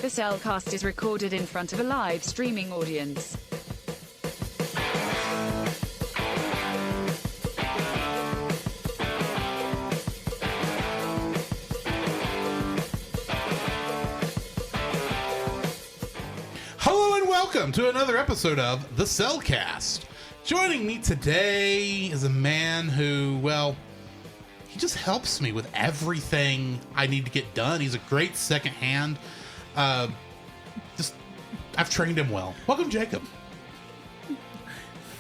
The Cellcast is recorded in front of a live streaming audience. Hello and welcome to another episode of The Cellcast. Joining me today is a man who, well, he just helps me with everything I need to get done. He's a great second hand. I've trained him well. Welcome, Jacob.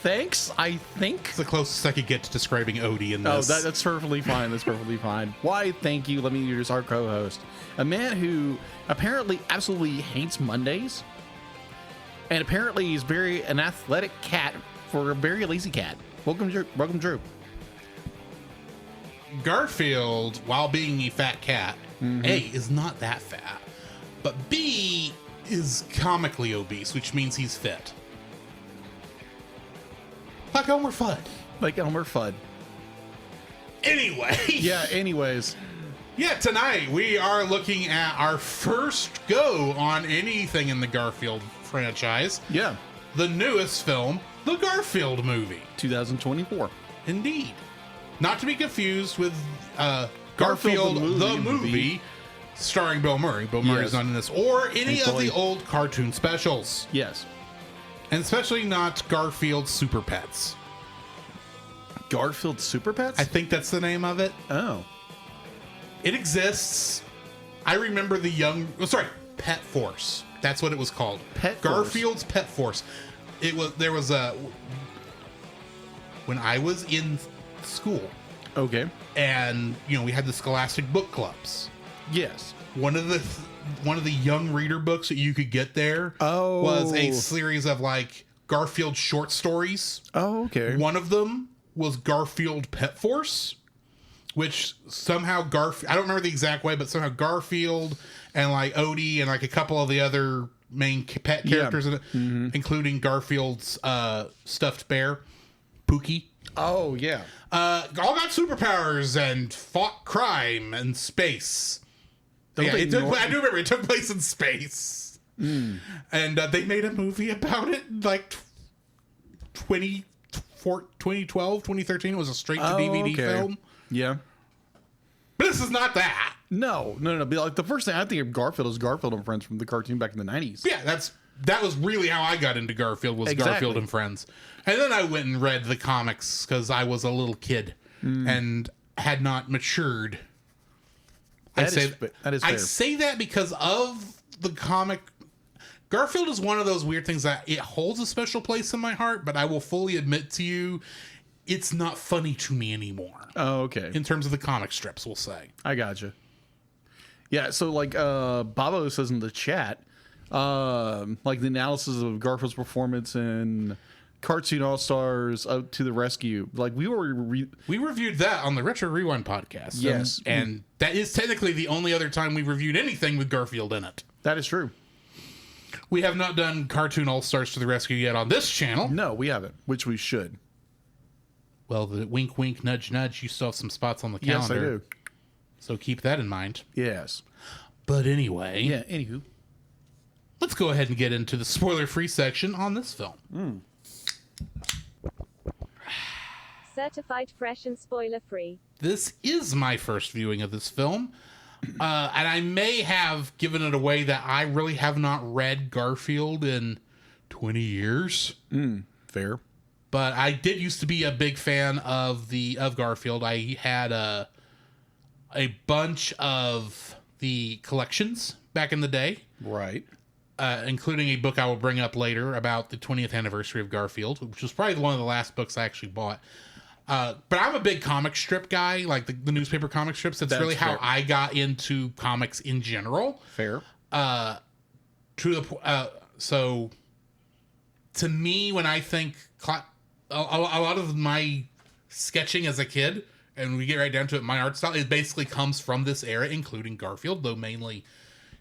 Thanks, I think. It's the closest I could get to describing Odie in this. Oh, that's perfectly fine. That's perfectly fine. Why, thank you. Let me introduce our co-host. A man who apparently absolutely hates Mondays. And apparently he's an athletic cat for a very lazy cat. Welcome, Drew. Garfield, while being a fat cat, A, is not that fat, but B, is comically obese, which means he's fit. Like Elmer Fudd. Anyway. Yeah, anyways. Yeah, tonight we are looking at our first go on anything in the Garfield franchise. Yeah. The newest film, the Garfield movie. 2024. Indeed. Not to be confused with Garfield the movie, starring Bill Murray. Bill Murray's not in this. Or any of the old cartoon specials. Yes. And especially not Garfield Super Pets. Garfield Super Pets? I think that's the name of it. Oh. It exists. I remember Pet Force. That's what it was called. Garfield's Pet Force. When I was in school. Okay. And, we had the Scholastic book clubs. Yes. One of the young reader books that you could get there was a series of Garfield short stories. Oh, okay. One of them was Garfield Pet Force, which somehow I don't remember the exact way, but somehow Garfield and Odie and a couple of the other main pet characters in it, including Garfield's stuffed bear, Pookie. Oh, yeah. All got superpowers and fought crime and space. I do remember it took place in space. And they made a movie about it 2012, 2013. It was a straight-to-DVD film. Yeah. But this is not that. No. The first thing I think of Garfield is Garfield and Friends from the cartoon back in the 90s. Yeah, that was really how I got into Garfield, was Garfield and Friends. And then I went and read the comics because I was a little kid and had not matured. That is fair. I say that because of the comic. Garfield is one of those weird things that it holds a special place in my heart, but I will fully admit to you, it's not funny to me anymore. Oh, okay. In terms of the comic strips, we'll say. I gotcha. Yeah, so Bobo says in the chat, the analysis of Garfield's performance in Cartoon All-Stars Out to the Rescue. We reviewed that on the Retro Rewind podcast. Yes. And that is technically the only other time we reviewed anything with Garfield in it. That is true. We have not done Cartoon All-Stars to the Rescue yet on this channel. No, we haven't, which we should. Well, the wink, wink, nudge, nudge, you still have some spots on the calendar. Yes, I do. So keep that in mind. Yes. But anyway. Yeah, anywho. Let's go ahead and get into the spoiler-free section on this film. Certified fresh and spoiler-free. This is my first viewing of this film. And I may have given it away that I really have not read Garfield in 20 years. Fair. But I did used to be a big fan of Garfield. I had a bunch of the collections back in the day. Right. Including a book I will bring up later about the 20th anniversary of Garfield, which was probably one of the last books I actually bought. But I'm a big comic strip guy, the newspaper comic strips. That's really how I got into comics in general. Fair. So to me, when I think a lot of my sketching as a kid, and we get right down to it, my art style, it basically comes from this era, including Garfield, though mainly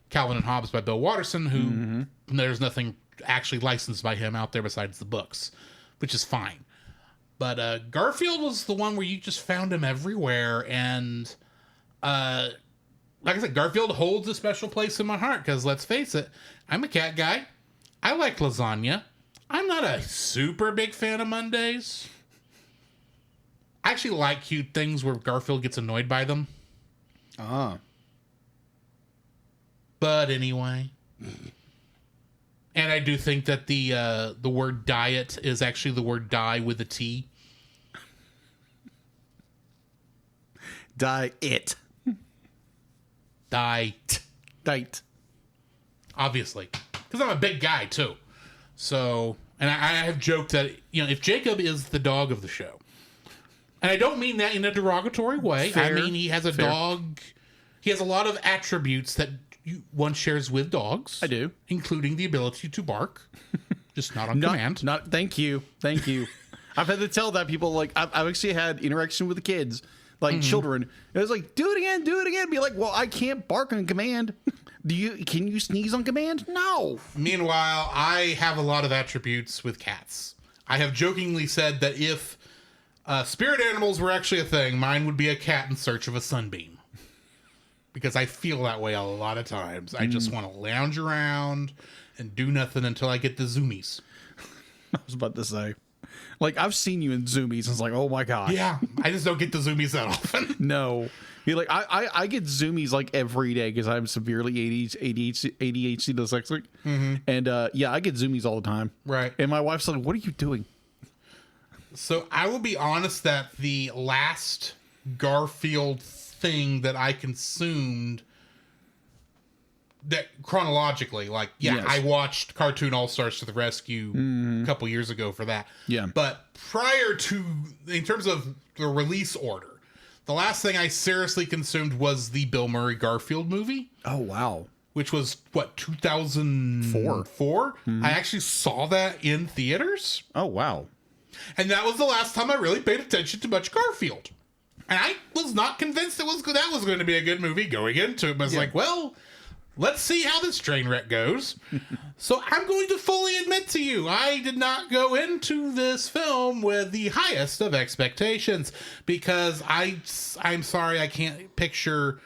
Calvin and Hobbes by Bill Watterson, who there's nothing actually licensed by him out there besides the books, which is fine. But Garfield was the one where you just found him everywhere, and like I said, Garfield holds a special place in my heart because let's face it, I'm a cat guy. I like lasagna. I'm not a super big fan of Mondays. I actually like cute things where Garfield gets annoyed by them. But anyway. And I do think that the word diet is actually the word die with a T. Diet. Diet. Obviously. Because I'm a big guy, too. So, and I have joked that, if Jacob is the dog of the show, and I don't mean that in a derogatory way. Fair. I mean, he has a dog. He has a lot of attributes that one shares with dogs. I do. Including the ability to bark. Just not on command. Thank you. I've had to tell that people, like, I've actually had interaction with the kids, like children. It was like, do it again. Be like, well, I can't bark on command. Can you sneeze on command? No. Meanwhile, I have a lot of attributes with cats. I have jokingly said that if spirit animals were actually a thing, mine would be a cat in search of a sunbeam. Because I feel that way a lot of times. I just want to lounge around and do nothing until I get the zoomies. I was about to say. Like, I've seen you in zoomies. And it's like, oh my gosh. Yeah, I just don't get the zoomies that often. No. You're like, I get zoomies like every day because I'm severely ADHD dyslexic. And I get zoomies all the time. Right. And my wife's like, what are you doing? So I will be honest that the last Garfield thing that I consumed, that chronologically, like, Yes. I watched Cartoon All-Stars to the Rescue a couple years ago for that. Yeah. But prior to, in terms of the release order, the last thing I seriously consumed was the Bill Murray Garfield movie. Oh, wow. Which was, 2004? I actually saw that in theaters. Oh, wow. And that was the last time I really paid attention to much Garfield. And I was not convinced that was going to be a good movie going into it. But I was like, well, let's see how this train wreck goes. So I'm going to fully admit to you, I did not go into this film with the highest of expectations. Because I'm sorry, I can't picture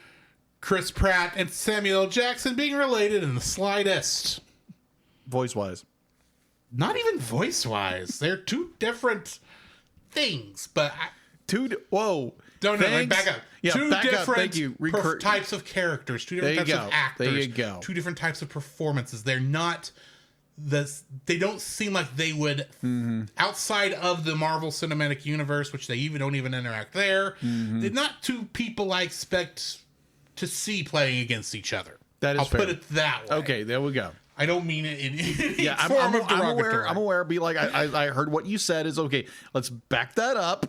Chris Pratt and Samuel L. Jackson being related in the slightest. Voice-wise. Not even voice-wise. They're two different things. But whoa. No, back up. Yeah, two back different up. Thank you. types of characters, two different types of actors. There you go. Two different types of performances. They're not they don't seem like they would outside of the Marvel Cinematic Universe, which they don't even interact there. They're not two people I expect to see playing against each other. That is I'll fair. put it that way. Okay, there we go. I don't mean it in any Yeah, form of derogatory. I'm aware. Be like, I heard what you said is okay. Let's back that up.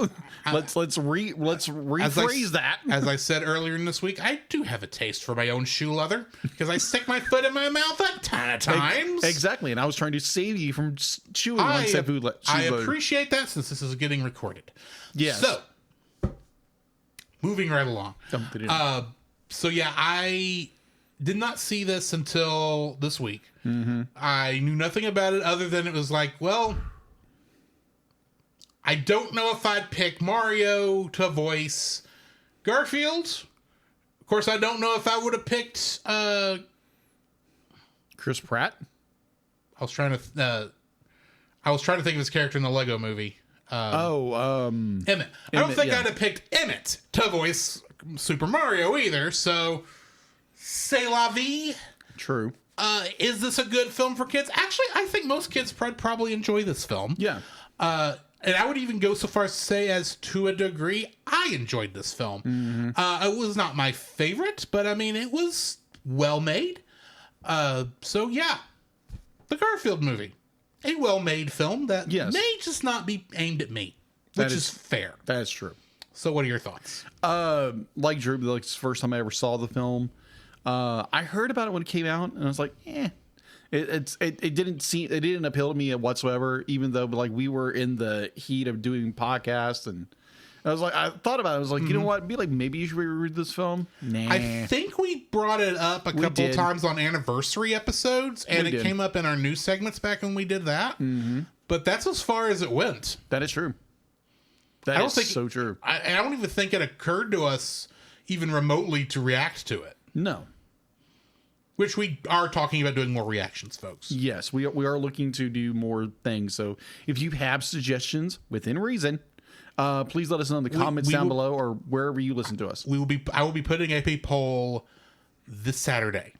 Let's rephrase that. As I said earlier in this week, I do have a taste for my own shoe leather because I stick my foot in my mouth a ton of times. Exactly, and I was trying to save you from chewing on said food. I appreciate that since this is getting recorded. Yes. So, moving right along. I did not see this until this week. I knew nothing about it other than it was like, well, I don't know if I'd pick Mario to voice Garfield. Of course, I don't know if I would have picked Chris Pratt. I was trying to think of his character in the Lego movie. Emmett. I don't think I'd have picked Emmett to voice Super Mario either. So, c'est la vie. True. Is this a good film for kids? Actually, I think most kids probably enjoy this film. Yeah. And I would even go so far as to say, as to a degree, I enjoyed this film. It was not my favorite, but I mean, it was well made. So yeah, the Garfield movie, a well made film that may just not be aimed at me, which is fair. That is true. So what are your thoughts? Like Drew, like it's the first time I ever saw the film. I heard about it when it came out, and I was like, it didn't appeal to me whatsoever. Even though, like, we were in the heat of doing podcasts, and I was like, I thought about it. I was like, you know what? Be like, maybe you should reread this film. Nah. I think we brought it up a couple times on anniversary episodes, and it came up in our news segments back when we did that. But that's as far as it went. That is true. So true. I don't even think it occurred to us even remotely to react to it. No. Which we are talking about doing more reactions, folks. Yes, we are looking to do more things. So if you have suggestions within reason, please let us know in the comments down below or wherever you listen to us. I will be putting a poll this Saturday.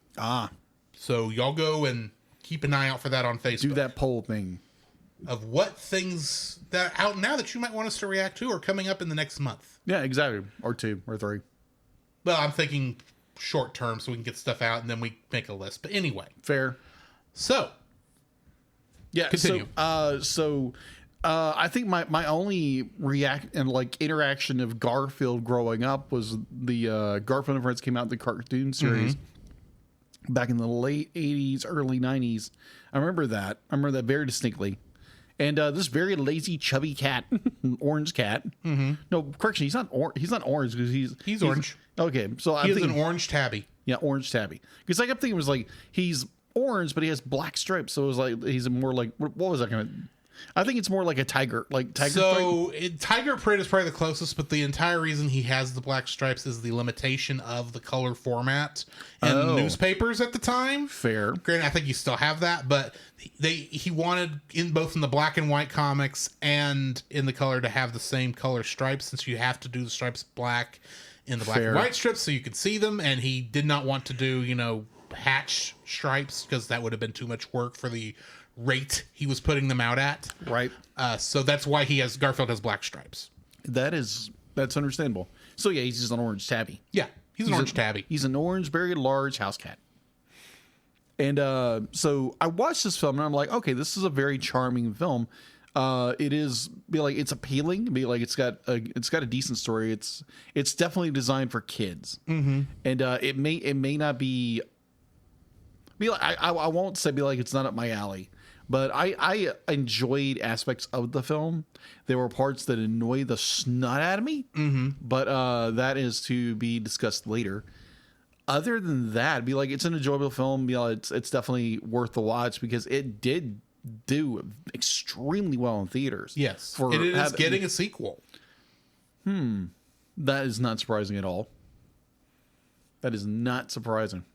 So y'all go and keep an eye out for that on Facebook. Do that poll thing. Of what things that are out now that you might want us to react to or coming up in the next month. Yeah, exactly. Or 2 or 3. Well, I'm thinking short term so we can get stuff out and then we make a list. But anyway. Fair. So. Yeah. Continue. So I think my only interaction of Garfield growing up was the Garfield and Friends came out, the cartoon series back in the late 80s, early 90s. I remember that very distinctly. And this very lazy, chubby cat, orange cat. No, correction, he's not orange because he's orange. Okay, so he has an orange tabby. Yeah, orange tabby. Because I kept thinking it was like he's orange, but he has black stripes. So it was like he's more like what was that kind of? I think it's more like a tiger, So tiger print is probably the closest, but the entire reason he has the black stripes is the limitation of the color format in newspapers at the time. Fair. Granted, I think you still have that, but he wanted in the black and white comics and in the color to have the same color stripes, since you have to do the stripes black in the black and white strips so you could see them, and he did not want to do hatch stripes because that would have been too much work for the rate he was putting them out at. Right. So that's why Garfield has black stripes. That's understandable. So yeah, he's just an orange tabby. Yeah, he's an orange tabby. He's an orange, very large house cat. And so I watched this film and I'm like, okay, this is a very charming film. It's appealing. It's got a decent story. It's definitely designed for kids. And it may not be I won't say it's not up my alley. But I enjoyed aspects of the film. There were parts that annoyed the snot out of me, but that is to be discussed later. Other than that, it's an enjoyable film. It's definitely worth the watch because it did do extremely well in theaters. Yes, it is getting a sequel. That is not surprising at all. That is not surprising.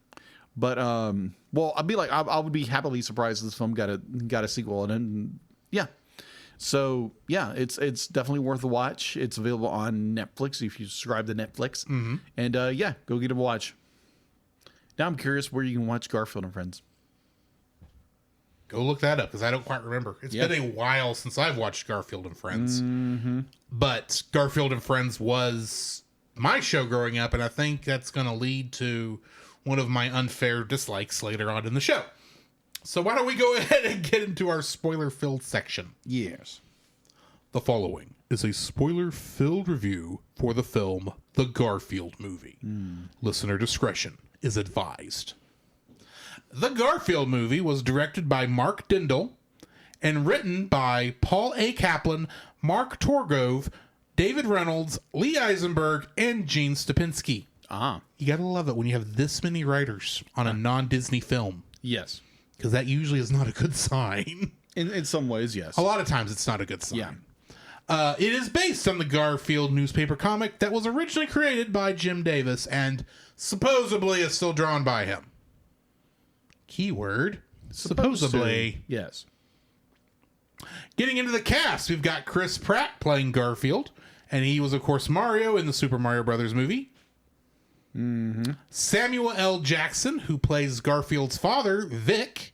But I would be happily surprised if this film got a sequel, and then so it's definitely worth a watch. It's available on Netflix if you subscribe to Netflix, and go get a watch. Now I'm curious where you can watch Garfield and Friends. Go look that up because I don't quite remember. It's been a while since I've watched Garfield and Friends, but Garfield and Friends was my show growing up, and I think that's going to lead to one of my unfair dislikes later on in the show. So why don't we go ahead and get into our spoiler-filled section? Yes. The following is a spoiler-filled review for the film The Garfield Movie. Listener discretion is advised. The Garfield Movie was directed by Mark Dindal and written by Paul A. Kaplan, Mark Torgove, David Reynolds, Lee Eisenberg, and Gene Stupinski. You gotta love it when you have this many writers on a non-Disney film. Yes. Because that usually is not a good sign. In some ways, yes. A lot of times it's not a good sign. Yeah. It is based on the Garfield newspaper comic that was originally created by Jim Davis and supposedly is still drawn by him. Keyword, supposedly. Yes. Getting into the cast, we've got Chris Pratt playing Garfield, and he was, of course, Mario in the Super Mario Brothers movie. Samuel L. Jackson, who plays Garfield's father, Vic,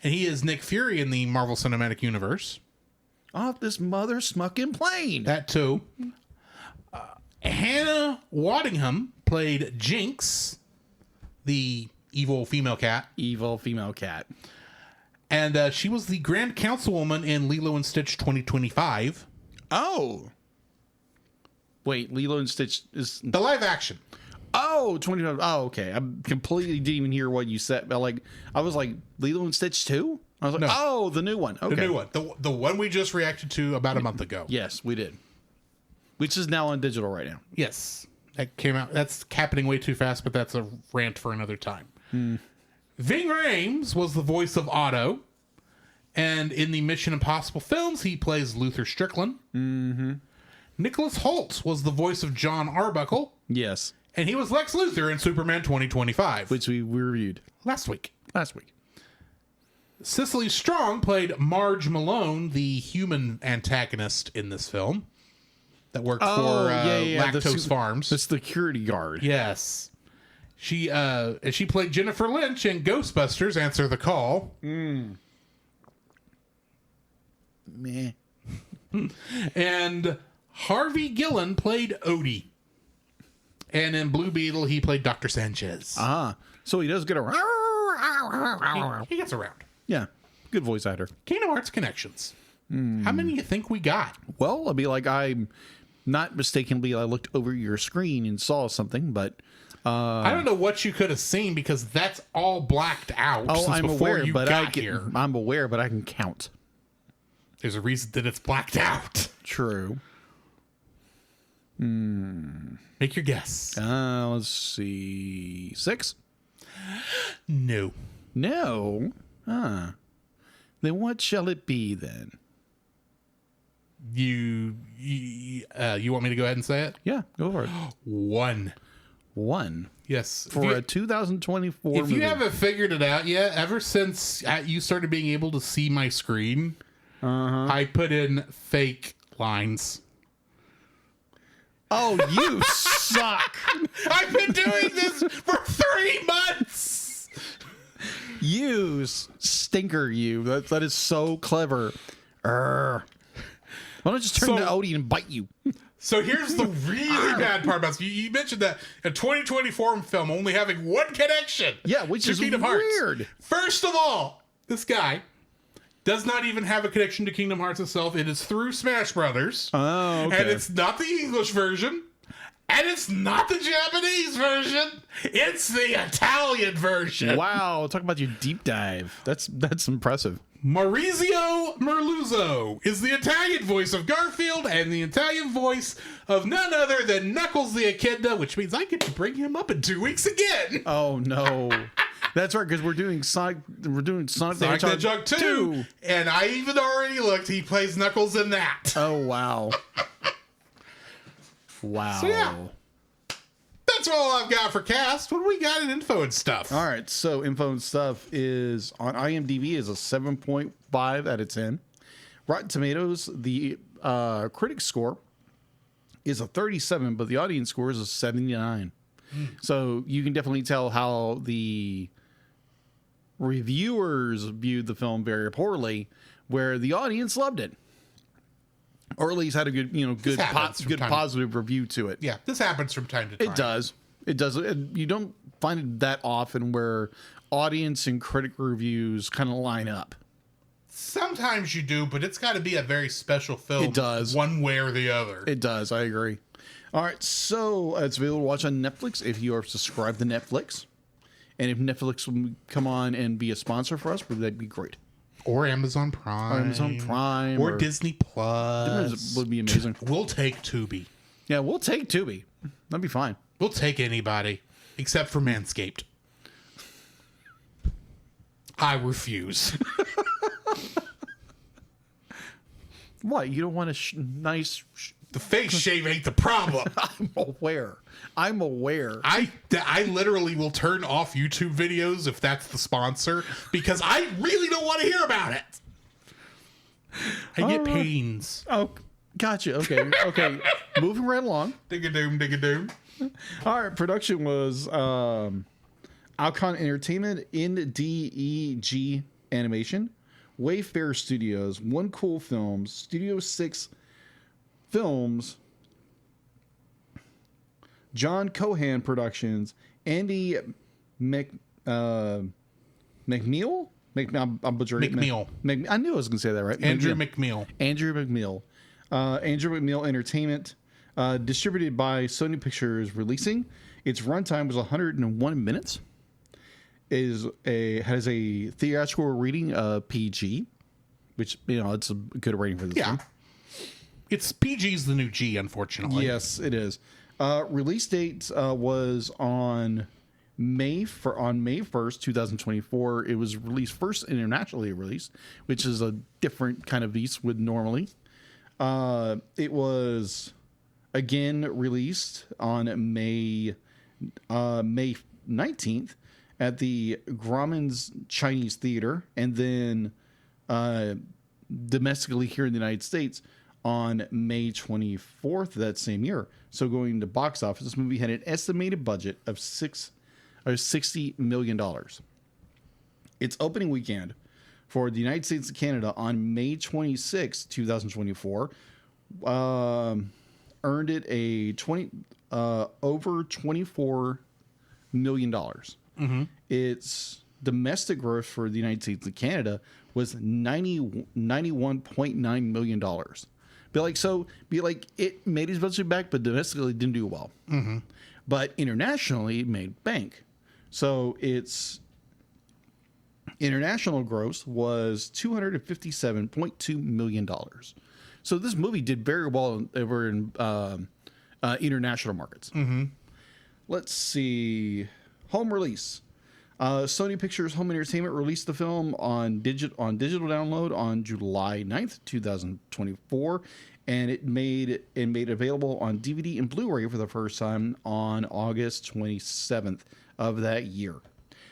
and he is Nick Fury in the Marvel Cinematic Universe. Off this mother smucking plane. That too. Hannah Waddingham played Jinx, the evil female cat. And she was the Grand Councilwoman in Lilo and Stitch 2025. Oh. Wait, Lilo and Stitch is... The live action. Oh, 25. Oh, okay. I completely didn't even hear what you said. But I was like, Lilo and Stitch 2? I was like, no. Oh, the new one. Okay. The new one. The one we just reacted to about a month ago. Yes, we did. Which is now on digital right now. Yes. That came out. That's happening way too fast, but that's a rant for another time. Ving Rhames was the voice of Otto. And in the Mission Impossible films, he plays Luther Strickland. Nicholas Hoult was the voice of John Arbuckle. Yes. And he was Lex Luthor in Superman 2025, which we reviewed last week. last week. Cicely Strong played Marge Malone, the human antagonist in this film that worked for Lactose Farms. The security guard. Yes. She played Jennifer Lynch in Ghostbusters Answer the Call. Meh. And Harvey Gillen played Odie. And in Blue Beetle, he played Dr. Sanchez. So he does get around. He gets around. Yeah. Good voice actor. Kingdom Hearts connections. How many do you think we got? Well, I'll be like, I'm not mistakenly, I looked over your screen and saw something, but I don't know what you could have seen because that's all blacked out. oh, I'm aware, but here. I'm aware, but I can count. There's a reason that it's blacked out. True. Make your guess. Let's see. 6? No. No. Then what shall it be then? You want me to go ahead and say it? Yeah, go for it. 1. 1. Yes. For a 2024 If movie. you haven't figured it out yet, ever since you started being able to see my screen, I put in fake lines. Oh, you suck. I've been doing this for 3 months. You stinker, you. That is so clever. Why don't you just turn to Odie and bite you? So here's the really bad part about this. You mentioned that a 2024 film only having one connection. Yeah, which to is Kingdom Hearts. weird. First of all, this guy does not even have a connection to Kingdom Hearts itself. It is through Smash Brothers. Oh, okay. And it's not the English version. And it's not the Japanese version. It's the Italian version. Wow, talk about your deep dive. That's impressive. Maurizio Merluzzo is the Italian voice of Garfield and the Italian voice of none other than Knuckles the Echidna, which means I get to bring him up in 2 weeks again. Oh no. That's right, because we're doing Sonic the Hedgehog 2. And I even already looked. He plays Knuckles in that. Oh wow. Wow. So yeah. That's all I've got for cast. What do we got in info and stuff? All right, so info and stuff is on IMDb is a 7.5 out of 10. Rotten Tomatoes, the critic score is a 37, but the audience score is a 79. So you can definitely tell how the reviewers viewed the film very poorly, where the audience loved it. Or at least had a good, good positive review to it. Yeah, this happens from time to time. It does. It does. You don't find it that often where audience and critic reviews kind of line up. Sometimes you do, but it's got to be a very special film. It does. One way or the other. It does. I agree. All right. So it's available to watch on Netflix if you are subscribed to Netflix. And if Netflix will come on and be a sponsor for us, that'd be great. Or Amazon Prime. Or Disney Plus. Would be amazing. We'll take Tubi. Yeah, we'll take Tubi. That'd be fine. We'll take anybody except for Manscaped. I refuse. What? You don't want a nice... The face shave ain't the problem. I'm aware. I literally will turn off YouTube videos if that's the sponsor because I really don't want to hear about it. I get pains. Oh, gotcha. Okay. Okay. Moving right along. Dig-a-doom, dig-a-doom. All right. Production was Alcon Entertainment, NDEG Animation, Wayfair Studios, One Cool Films, Studio 6 Films, John Cohan Productions, Andy McNeil. I'm butchering McNeil. I knew I was going to say that right. Andrew McNeil. Andrew McNeil. Andrew McNeil Entertainment, distributed by Sony Pictures Releasing. Its runtime was 101 minutes. Has a theatrical rating of PG, which it's a good rating for this one. It's PG's the new G, unfortunately. Yes, it is. Release date was on May 1st, 2024. It was released first internationally released, which is a different kind of beast with normally. It was again released on May May 19th at the Grauman's Chinese Theater, and then domestically here in the United States on May 24th that same year. So going to box office, this movie had an estimated budget of $60 million. Its opening weekend for the United States and Canada on May 26, 2024, earned it a over $24 million. Mm-hmm. Its domestic gross for the United States and Canada was $91.9 million. It made its budget back, but domestically it didn't do well. Mm-hmm. But internationally, it made bank. So its international gross was $257.2 million. So this movie did very well over in international markets. Mm-hmm. Let's see. Home release. Sony Pictures Home Entertainment released the film on digital download on July 9th, 2024, and it made available on DVD and Blu-ray for the first time on August 27th of that year.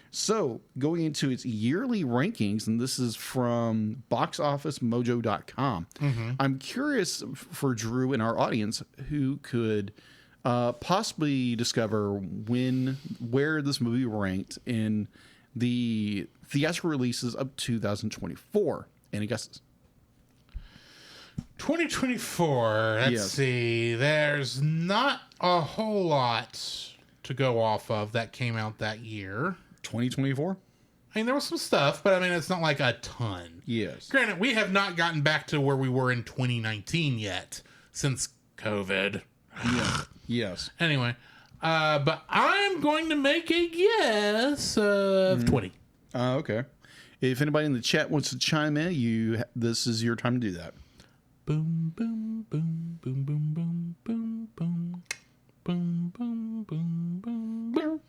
So, going into its yearly rankings, and this is from boxofficemojo.com, mm-hmm. I'm curious for Drew and our audience who could possibly discover where this movie ranked in the theatrical releases of 2024. Any guesses? 2024. Let's see. There's not a whole lot to go off of that came out that year. 2024? I mean, there was some stuff, but I mean, it's not like a ton. Yes. Granted, we have not gotten back to where we were in 2019 yet since COVID. Yeah. Yes. Anyway, but I'm going to make a guess of 20. Okay. If anybody in the chat wants to chime in, this is your time to do that. Boom, boom, boom, boom, boom, boom, boom, boom, boom, boom, boom, boom, boom. What?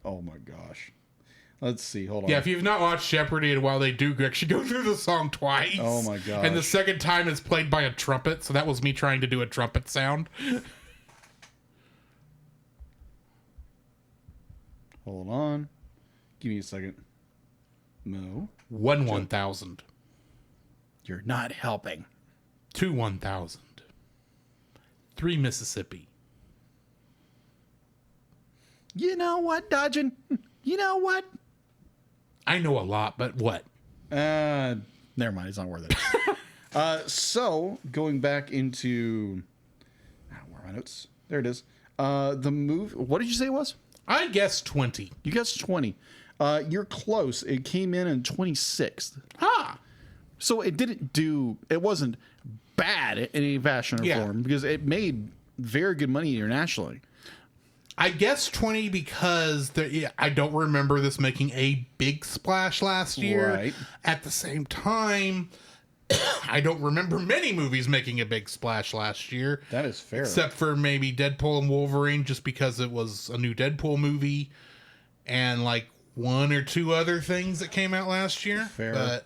Oh my gosh. Let's see. Hold on. Yeah, if you've not watched Jeopardy and while they do actually go through the song twice. Oh my gosh. And the second time it's played by a trumpet, so that was me trying to do a trumpet sound. Hold on. Give me a second. No. 1,000. You're not helping. 2 1,000. 3 Mississippi. You know what, Dodgin? You know what? I know a lot, but what? Never mind. It's not worth it. So, going back into... where are my notes? There it is. The movie... What did you say it was? I guess 20. You guessed 20. You're close. It came in 26th. Ah! So it didn't do... It wasn't bad in any fashion or form because it made very good money internationally. I guess 20 because I don't remember this making a big splash last year. Right. At the same time, I don't remember many movies making a big splash last year. That is fair. Except for maybe Deadpool and Wolverine, just because it was a new Deadpool movie, and like 1 or 2 other things that came out last year. Fair.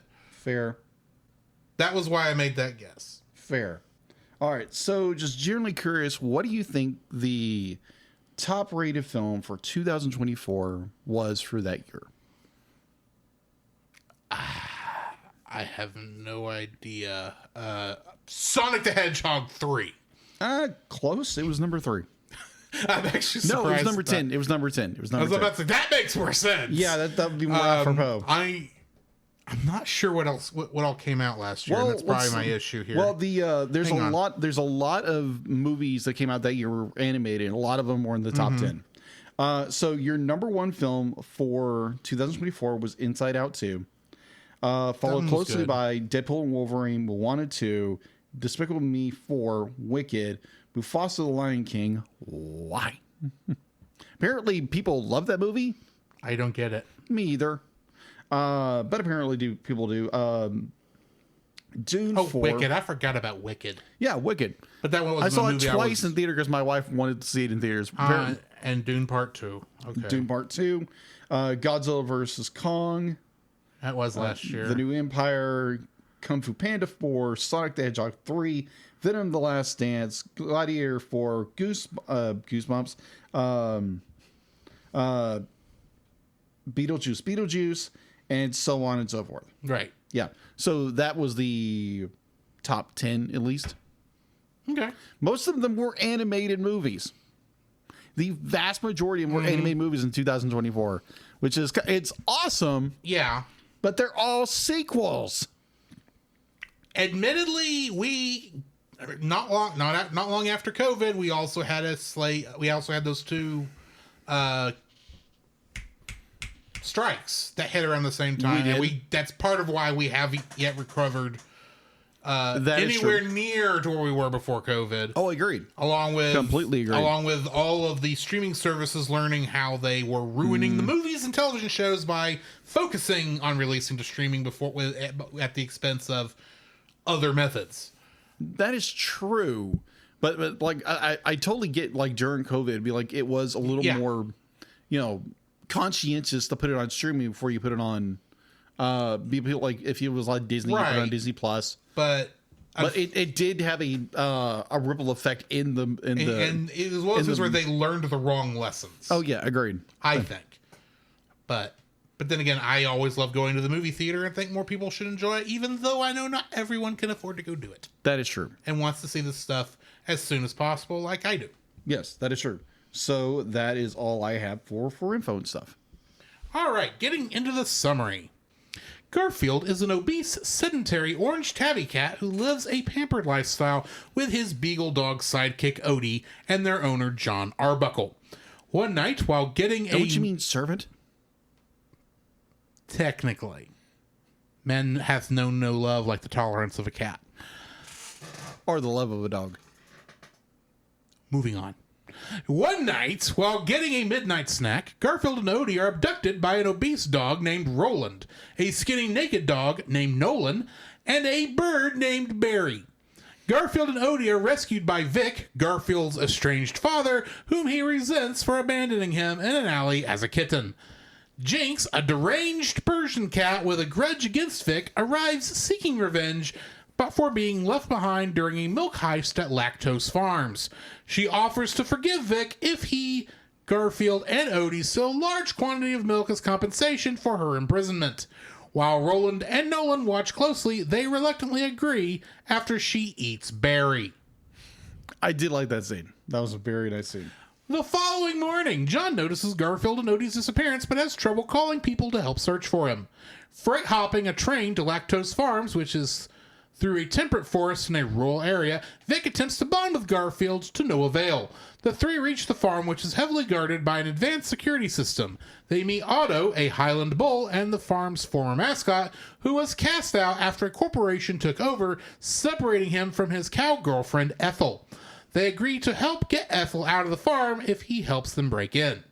That was why I made that guess. Fair. All right. So just generally curious, what do you think the top rated film for 2024 was for that year? I have no idea. Sonic the Hedgehog 3. Close. It was number 3. I'm actually surprised. No, it was number 10. It was number 10. It was number 10. I was about to say, that makes more sense. Yeah, that would be more apropos. I'm not sure what all came out last year. Well, and that's probably my issue here. Well, there's a lot of movies that came out that year were animated, and a lot of them were in the top 10. So your number 1 film for 2024 was Inside Out 2. Followed closely by Deadpool and Wolverine, Moana 2, Despicable Me 4, Wicked, Mufasa the Lion King. Why? Apparently people love that movie. I don't get it. Me either. But apparently people do. Dune 4. Wicked. I forgot about Wicked. Yeah, Wicked. But that one was I saw it movie twice in theater because my wife wanted to see it in theaters. and Dune Part 2. Okay. Dune Part 2. Godzilla vs. Kong. That was last year. The New Empire. Kung Fu Panda 4. Sonic the Hedgehog 3. Venom: The Last Dance. Gladiator 4. Goosebumps. Beetlejuice. And so on and so forth. Right. Yeah. So that was the top 10, at least. Okay. Most of them were animated movies. The vast majority of them were animated movies in 2024, which is, it's awesome. Yeah. But they're all sequels. Admittedly, we not long after COVID, we also had a slate. We also had those two strikes that hit around the same time. And that's part of why we haven't yet recovered anywhere near to where we were before COVID. Oh, agreed. Completely agreed. Along with all of the streaming services learning how they were ruining the movies and television shows by focusing on releasing to streaming at the expense of other methods. That is true. But like I totally get, like, during COVID, it'd be like it was a little more, conscientious to put it on streaming before you put it on like if it was like Disney, you put it on Disney Plus. But it did have a ripple effect in the and it was one of those where they learned the wrong lessons. Oh yeah, agreed. I think. But then again, I always love going to the movie theater and think more people should enjoy it, even though I know not everyone can afford to go do it. That is true. And wants to see this stuff as soon as possible, like I do. Yes, that is true. So that is all I have for info and stuff. All right, getting into the summary. Garfield is an obese, sedentary orange tabby cat who lives a pampered lifestyle with his beagle dog sidekick Odie and their owner John Arbuckle. One night, while getting Don't you mean servant? Technically. Men hath known no love like the tolerance of a cat. Or the love of a dog. Moving on. One night, while getting a midnight snack, Garfield and Odie are abducted by an obese dog named Roland, a skinny naked dog named Nolan, and a bird named Barry. Garfield and Odie are rescued by Vic, Garfield's estranged father, whom he resents for abandoning him in an alley as a kitten. Jinx, a deranged Persian cat with a grudge against Vic, arrives seeking revenge but for being left behind during a milk heist at Lactose Farms. She offers to forgive Vic if he, Garfield, and Odie sell a large quantity of milk as compensation for her imprisonment. While Roland and Nolan watch closely, they reluctantly agree after she eats Barry. I did like that scene. That was a very nice scene. The following morning, John notices Garfield and Odie's disappearance but has trouble calling people to help search for him. Freight hopping a train to Lactose Farms, which is through a temperate forest in a rural area, Vic attempts to bond with Garfield to no avail. The three reach the farm, which is heavily guarded by an advanced security system. They meet Otto, a Highland bull, and the farm's former mascot, who was cast out after a corporation took over, separating him from his cow girlfriend, Ethel. They agree to help get Ethel out of the farm if he helps them break in.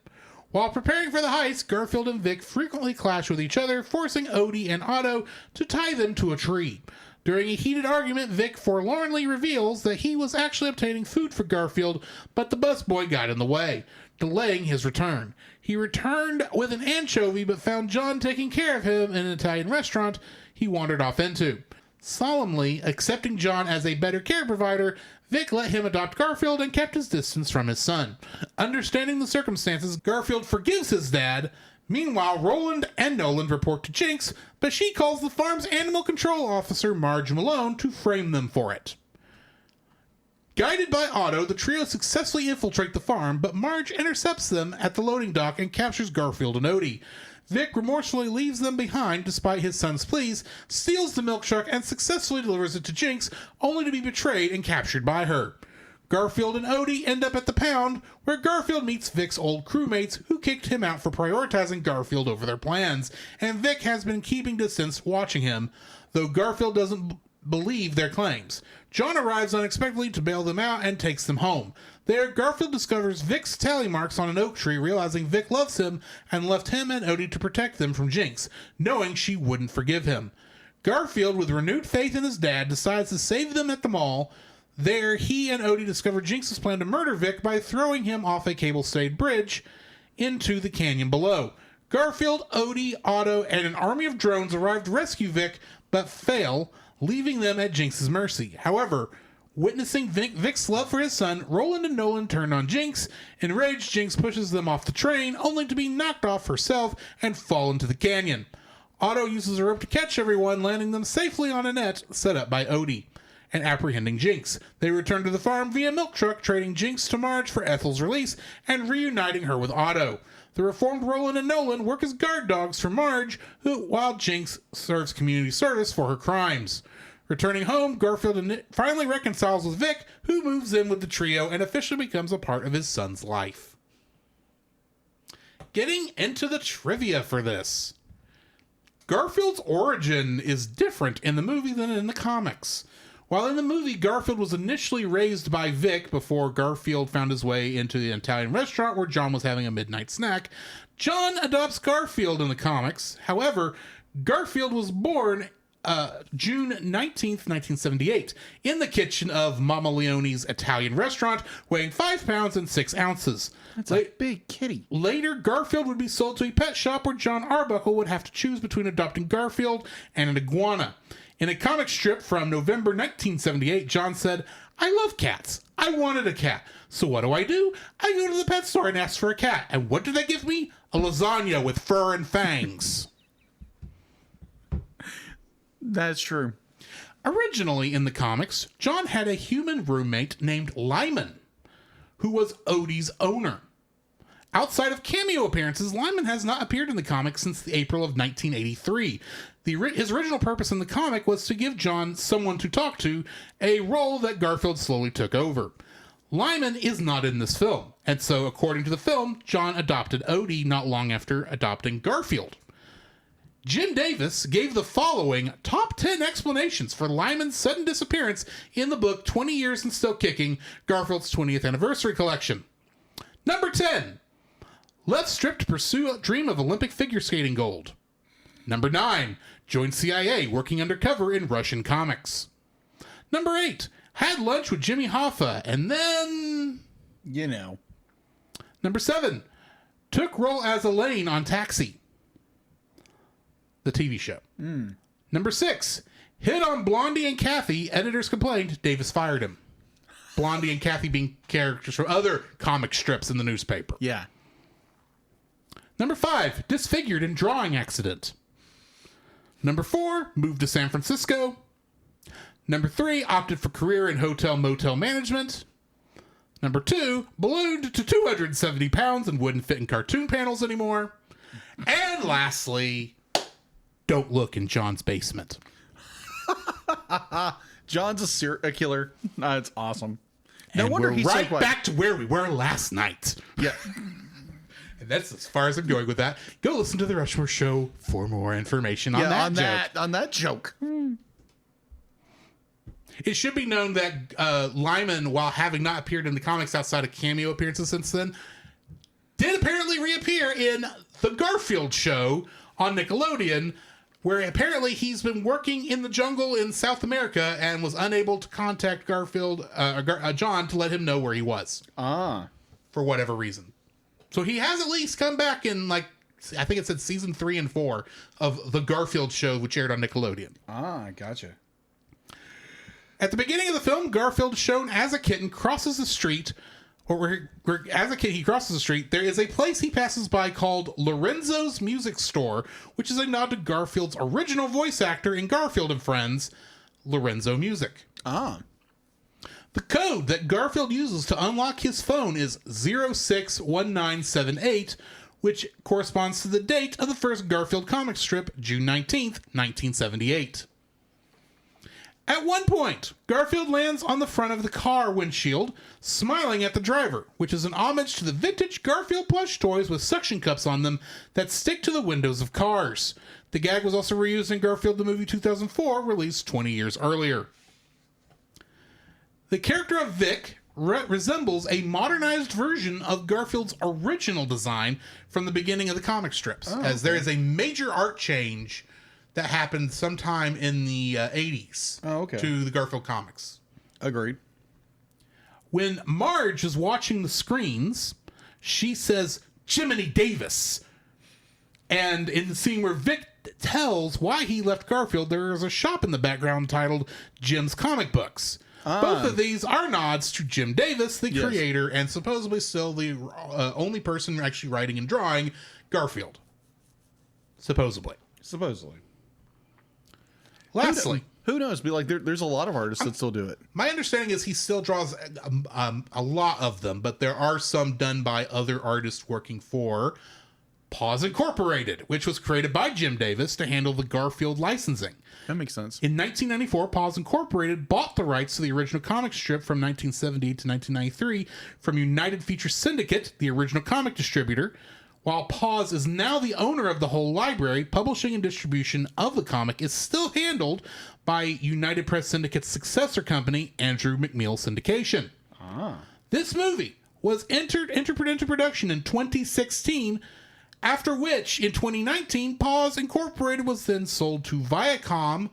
While preparing for the heist, Garfield and Vic frequently clash with each other, forcing Odie and Otto to tie them to a tree. During a heated argument, Vic forlornly reveals that he was actually obtaining food for Garfield, but the busboy got in the way, delaying his return. He returned with an anchovy, but found John taking care of him in an Italian restaurant he wandered off into. Solemnly accepting John as a better care provider, Vic let him adopt Garfield and kept his distance from his son. Understanding the circumstances, Garfield forgives his dad. Meanwhile, Roland and Nolan report to Jinx, but she calls the farm's animal control officer, Marge Malone, to frame them for it. Guided by Otto, the trio successfully infiltrate the farm, but Marge intercepts them at the loading dock and captures Garfield and Odie. Vic remorsefully leaves them behind despite his son's pleas, steals the milk truck, and successfully delivers it to Jinx, only to be betrayed and captured by her. Garfield and Odie end up at the pound, where Garfield meets Vic's old crewmates who kicked him out for prioritizing Garfield over their plans, and Vic has been keeping distance watching him. Though Garfield doesn't believe their claims. John arrives unexpectedly to bail them out and takes them home. There, Garfield discovers Vic's tally marks on an oak tree, realizing Vic loves him and left him and Odie to protect them from Jinx, knowing she wouldn't forgive him. Garfield, with renewed faith in his dad, decides to save them at the mall. There, he and Odie discover Jinx's plan to murder Vic by throwing him off a cable-stayed bridge into the canyon below. Garfield, Odie, Otto, and an army of drones arrive to rescue Vic, but fail, leaving them at Jinx's mercy. However, witnessing Vic's love for his son, Roland and Nolan turn on Jinx. Enraged, Jinx pushes them off the train, only to be knocked off herself and fall into the canyon. Otto uses a rope to catch everyone, landing them safely on a net set up by Odie, and apprehending Jinx. They return to the farm via milk truck, trading Jinx to Marge for Ethel's release and reuniting her with Otto. The reformed Roland and Nolan work as guard dogs for Marge, while Jinx serves community service for her crimes. Returning home, Garfield finally reconciles with Vic, who moves in with the trio and officially becomes a part of his son's life. Getting into the trivia for this. Garfield's origin is different in the movie than in the comics. While in the movie, Garfield was initially raised by Vic before Garfield found his way into the Italian restaurant where John was having a midnight snack, John adopts Garfield in the comics. However, Garfield was born June 19th, 1978, in the kitchen of Mama Leone's Italian restaurant, weighing 5 pounds and 6 ounces. That's a big kitty. Later, Garfield would be sold to a pet shop where John Arbuckle would have to choose between adopting Garfield and an iguana. In a comic strip from November 1978, John said, "I love cats. I wanted a cat. So what do? I go to the pet store and ask for a cat. And what do they give me? A lasagna with fur and fangs." That's true. Originally in the comics, John had a human roommate named Lyman, who was Odie's owner. Outside of cameo appearances, Lyman has not appeared in the comics since April of 1983. His original purpose in the comic was to give John someone to talk to, a role that Garfield slowly took over. Lyman is not in this film, and so according to the film, John adopted Odie not long after adopting Garfield. Jim Davis gave the following top 10 explanations for Lyman's sudden disappearance in the book 20 Years and Still Kicking, Garfield's 20th Anniversary Collection. Number 10. Left strip to pursue a dream of Olympic figure skating gold. Number 9. Joined CIA working undercover in Russian comics. Number 8. Had lunch with Jimmy Hoffa and then... You know. Number 7. Took role as Elaine on Taxi, the TV show. Number 6. Hit on Blondie and Kathy. Editors complained. Davis fired him. Blondie and Kathy being characters from other comic strips in the newspaper. Yeah. Number 5. Disfigured in drawing accident. Number 4. Moved to San Francisco. Number 3. Opted for career in hotel motel management. Number 2. Ballooned to 270 pounds and wouldn't fit in cartoon panels anymore. And lastly, don't look in John's basement. John's a serial killer. It's awesome. No And wonder we're he's right so back to where we were last night. Yeah. And that's as far as I'm going with that. Go listen to the Rushmore Show for more information on that joke. It should be known that Lyman, while having not appeared in the comics outside of cameo appearances since then, did apparently reappear in the Garfield show on Nickelodeon, where apparently he's been working in the jungle in South America and was unable to contact John to let him know where he was. For whatever reason. So he has at least come back in, I think it said season 3 and 4 of the Garfield show, which aired on Nickelodeon. Gotcha. At the beginning of the film, Garfield, shown as a kitten, crosses the street, as a kid he crosses the street. There is a place he passes by called Lorenzo's Music Store, which is a nod to Garfield's original voice actor in Garfield and Friends, Lorenzo Music. The code that Garfield uses to unlock his phone is 061978, which corresponds to the date of the first Garfield comic strip, June 19th, 1978. At one point, Garfield lands on the front of the car windshield, smiling at the driver, which is an homage to the vintage Garfield plush toys with suction cups on them that stick to the windows of cars. The gag was also reused in Garfield the movie 2004, released 20 years earlier. The character of Vic resembles a modernized version of Garfield's original design from the beginning of the comic strips, as there is a major art change that happened sometime in the 80s to the Garfield comics. Agreed. When Marge is watching the screens, she says, Jiminy Davis. And in the scene where Vic tells why he left Garfield, there is a shop in the background titled Jim's Comic Books. Both of these are nods to Jim Davis, the creator, and supposedly still the only person actually writing and drawing Garfield. Supposedly. Lastly, who knows? Be like, there's a lot of artists that still do it. My understanding is he still draws a lot of them, but there are some done by other artists working for Paws Incorporated, which was created by Jim Davis to handle the Garfield licensing. That makes sense. In 1994, Paws Incorporated bought the rights to the original comic strip from 1970 to 1993 from United Feature Syndicate, the original comic distributor. While Paws is now the owner of the whole library, publishing and distribution of the comic is still handled by United Press Syndicate's successor company, Andrew McMeel Syndication. This movie was entered into production in 2016, after which, in 2019, Paws Incorporated was then sold to Viacom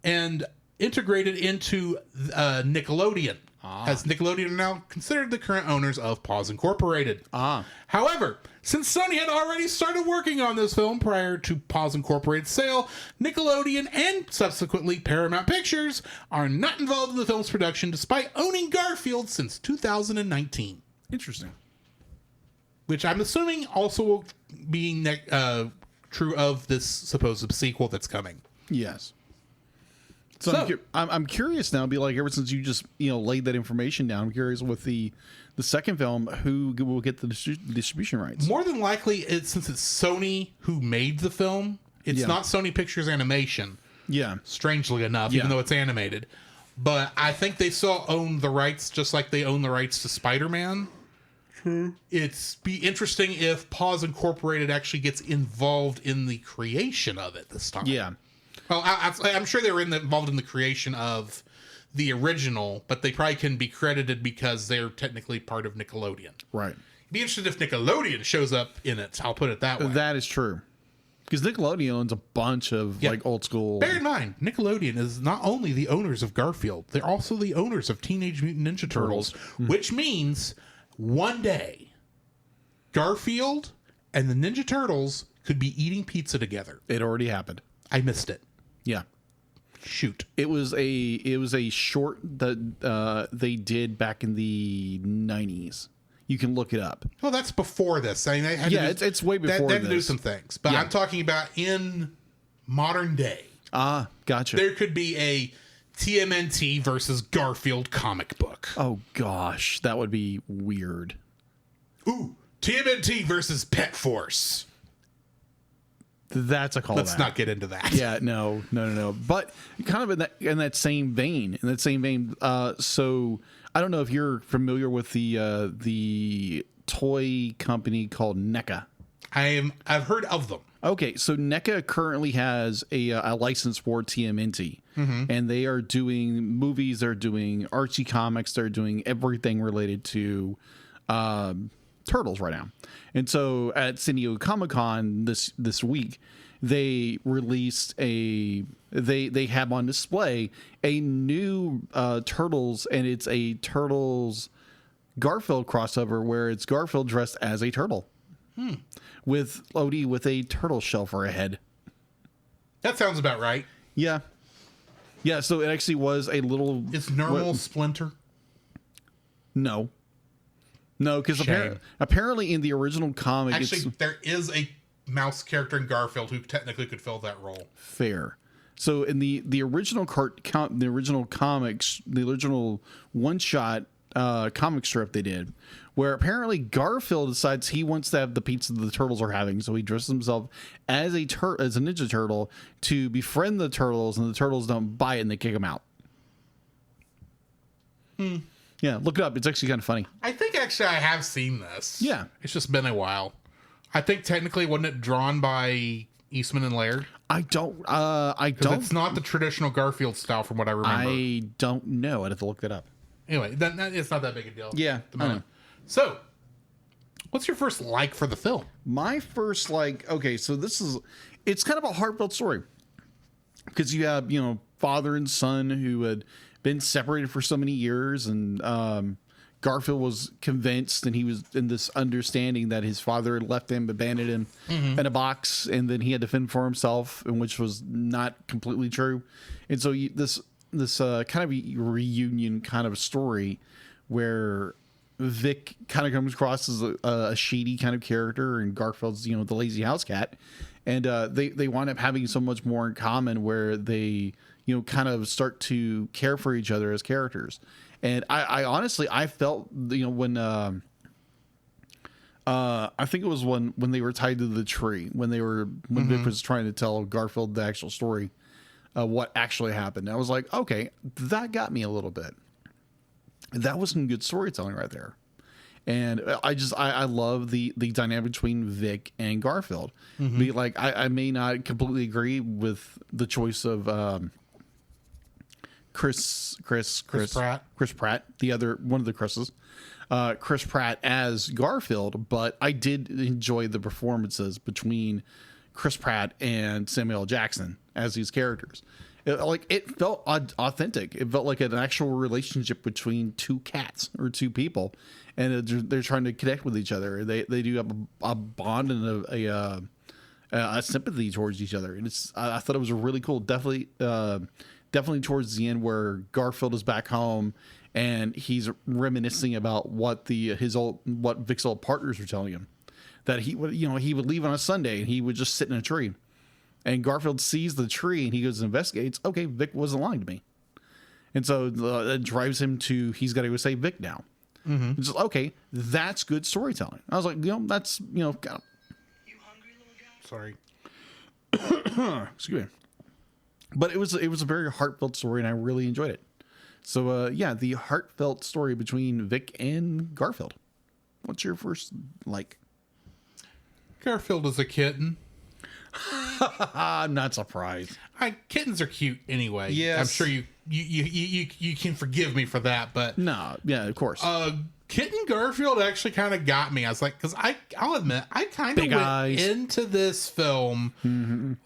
and integrated into Nickelodeon. As Nickelodeon are now considered the current owners of Paws Incorporated. However, since Sony had already started working on this film prior to Paws Incorporated's sale, Nickelodeon and subsequently Paramount Pictures are not involved in the film's production despite owning Garfield since 2019. Interesting. Which I'm assuming also will be true of this supposed sequel that's coming. Yes. So I'm curious now. Be like, ever since you just laid that information down, I'm curious with the second film, who will get the distribution rights? More than likely, since it's Sony who made the film, it's not Sony Pictures Animation. Yeah. Strangely enough, even though it's animated, but I think they still own the rights, just like they own the rights to Spider-Man. True. It's be interesting if Paws Incorporated actually gets involved in the creation of it this time. Yeah. Well, I'm sure they were involved in the creation of the original, but they probably can be credited because they're technically part of Nickelodeon. Right. It'd be interesting if Nickelodeon shows up in it. I'll put it that way. That is true. Because Nickelodeon owns a bunch of old school. Bear in mind, Nickelodeon is not only the owners of Garfield, they're also the owners of Teenage Mutant Ninja Turtles, which means one day Garfield and the Ninja Turtles could be eating pizza together. It already happened. I missed it. Yeah. Shoot. It was a short that they did back in the 90s. You can look it up. Well, that's before this. I mean, it's way before they had this. to do some things, but I'm talking about in modern day. Gotcha. There could be a TMNT versus Garfield comic book. Oh gosh, that would be weird. Ooh, TMNT versus Pet Force. That's a call. Let's not get into that. Yeah, no. But kind of in that same vein. So I don't know if you're familiar with the toy company called NECA. I've heard of them. Okay, so NECA currently has a license for TMNT, and they are doing movies. They're doing Archie comics. They're doing everything related to Turtles right now. And so at San Diego Comic-Con this week, they released they have on display a new Turtles, and it's a Turtles Garfield crossover where it's Garfield dressed as a turtle. With Odie with a turtle shell for a head. That sounds about right. Yeah. Yeah, so it actually was a little... Is normal Splinter? No, because apparently in the original comic... Actually, there is a mouse character in Garfield who technically could fill that role. Fair. So in the original comics, the original one-shot comic strip they did, where apparently Garfield decides he wants to have the pizza the turtles are having, so he dresses himself as a Ninja Turtle to befriend the turtles, and the turtles don't buy it and they kick him out. Yeah, look it up. It's actually kind of funny. I think actually I have seen this. Yeah. It's just been a while. I think technically wasn't it drawn by Eastman and Laird? I don't. It's not the traditional Garfield style from what I remember. I don't know. I'd have to look that up. Anyway, it's not that big a deal. Yeah, I know. So, what's your first like for the film? My first okay, so it's kind of a heartfelt story because you have father and son who had been separated for so many years, and Garfield was convinced, and he was in this understanding that his father had left him, abandoned him in a box, and then he had to fend for himself, and which was not completely true. And so this kind of reunion kind of story where Vic kind of comes across as a shady kind of character, and Garfield's the lazy house cat, and they wind up having so much more in common where they kind of start to care for each other as characters. And I honestly felt when I think it was when they were tied to the tree, when Vic was trying to tell Garfield the actual story, what actually happened. I was like, okay, that got me a little bit. That was some good storytelling right there. And I love the dynamic between Vic and Garfield. Be like, I may not completely agree with the choice of Chris Pratt, the other one of the Chris's, Chris Pratt as Garfield, but I did enjoy the performances between Chris Pratt and Samuel L. Jackson as these characters. It felt authentic. It felt like an actual relationship between two cats or two people, and they're trying to connect with each other. They do have a bond and a sympathy towards each other, and I thought it was a really cool. Definitely towards the end where Garfield is back home and he's reminiscing about what Vic's old partners were telling him, that he would leave on a Sunday and he would just sit in a tree, and Garfield sees the tree and he goes and investigates. Okay, Vic wasn't lying to me, and so it drives him to he's got to go save Vic now. It's just, okay, that's good storytelling. I was like, that's kind of, You hungry little guy? Sorry. Excuse me. But it was a very heartfelt story, and I really enjoyed it. So, the heartfelt story between Vic and Garfield. What's your first like? Garfield is a kitten. I'm not surprised. Kittens are cute anyway. Yes. I'm sure you can forgive me for that, but no, yeah, of course. Kitten Garfield actually kind of got me. I was like, because I'll admit, I kind of went into this film,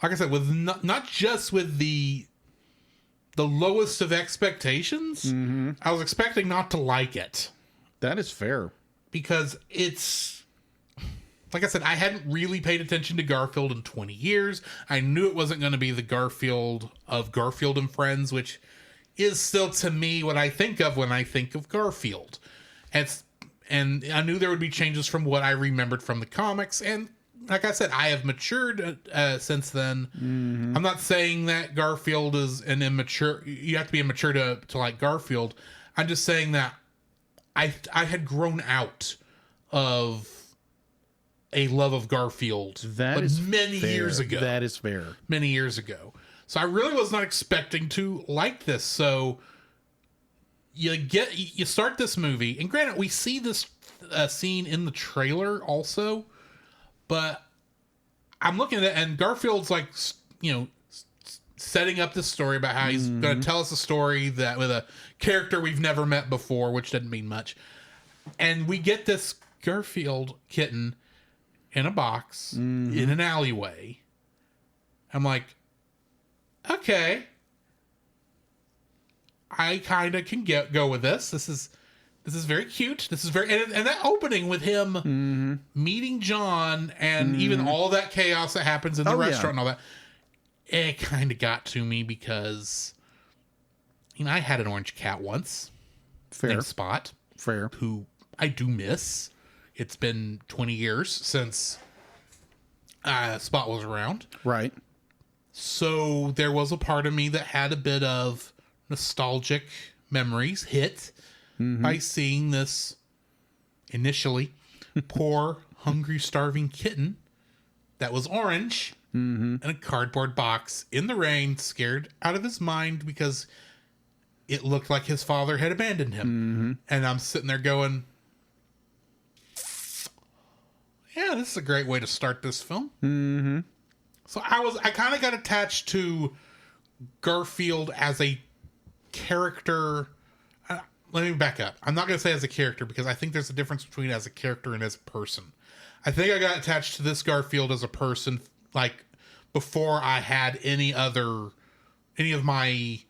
like I said, with not just with the lowest of expectations. I was expecting not to like it. That is fair. Because it's, like I said, I hadn't really paid attention to Garfield in 20 years. I knew it wasn't going to be the Garfield of Garfield and Friends, which is still to me what I think of when I think of Garfield. And I knew there would be changes from what I remembered from the comics. And like I said, I have matured since then. I'm not saying that Garfield is an immature. You have to be immature to like Garfield. I'm just saying that I had grown out of a love of Garfield. That is many fair. years ago. That is fair. Many years ago. So I really was not expecting to like this. So you start this movie, and granted, we see this scene in the trailer also, but I'm looking at it, and Garfield's like, setting up this story about how he's going to tell us a story that with a character we've never met before, which doesn't mean much. And we get this Garfield kitten in a box in an alleyway. I'm like, okay, I kind of can go with this. This is very cute. This is very, and that opening with him meeting John and even all that chaos that happens in the restaurant and all that, it kind of got to me because, I had an orange cat once. Fair. Named Spot. Fair. Who I do miss. It's been 20 years since Spot was around. Right. So there was a part of me that had a bit of nostalgic memories hit by seeing this initially poor, hungry, starving kitten that was orange in a cardboard box in the rain, scared out of his mind because it looked like his father had abandoned him. And I'm sitting there going, yeah, this is a great way to start this film. So I kind of got attached to Garfield as a character. Let me back up. I'm not going to say as a character, because I think there's a difference between as a character and as a person. I think I got attached to this Garfield as a person, like, before I had any of my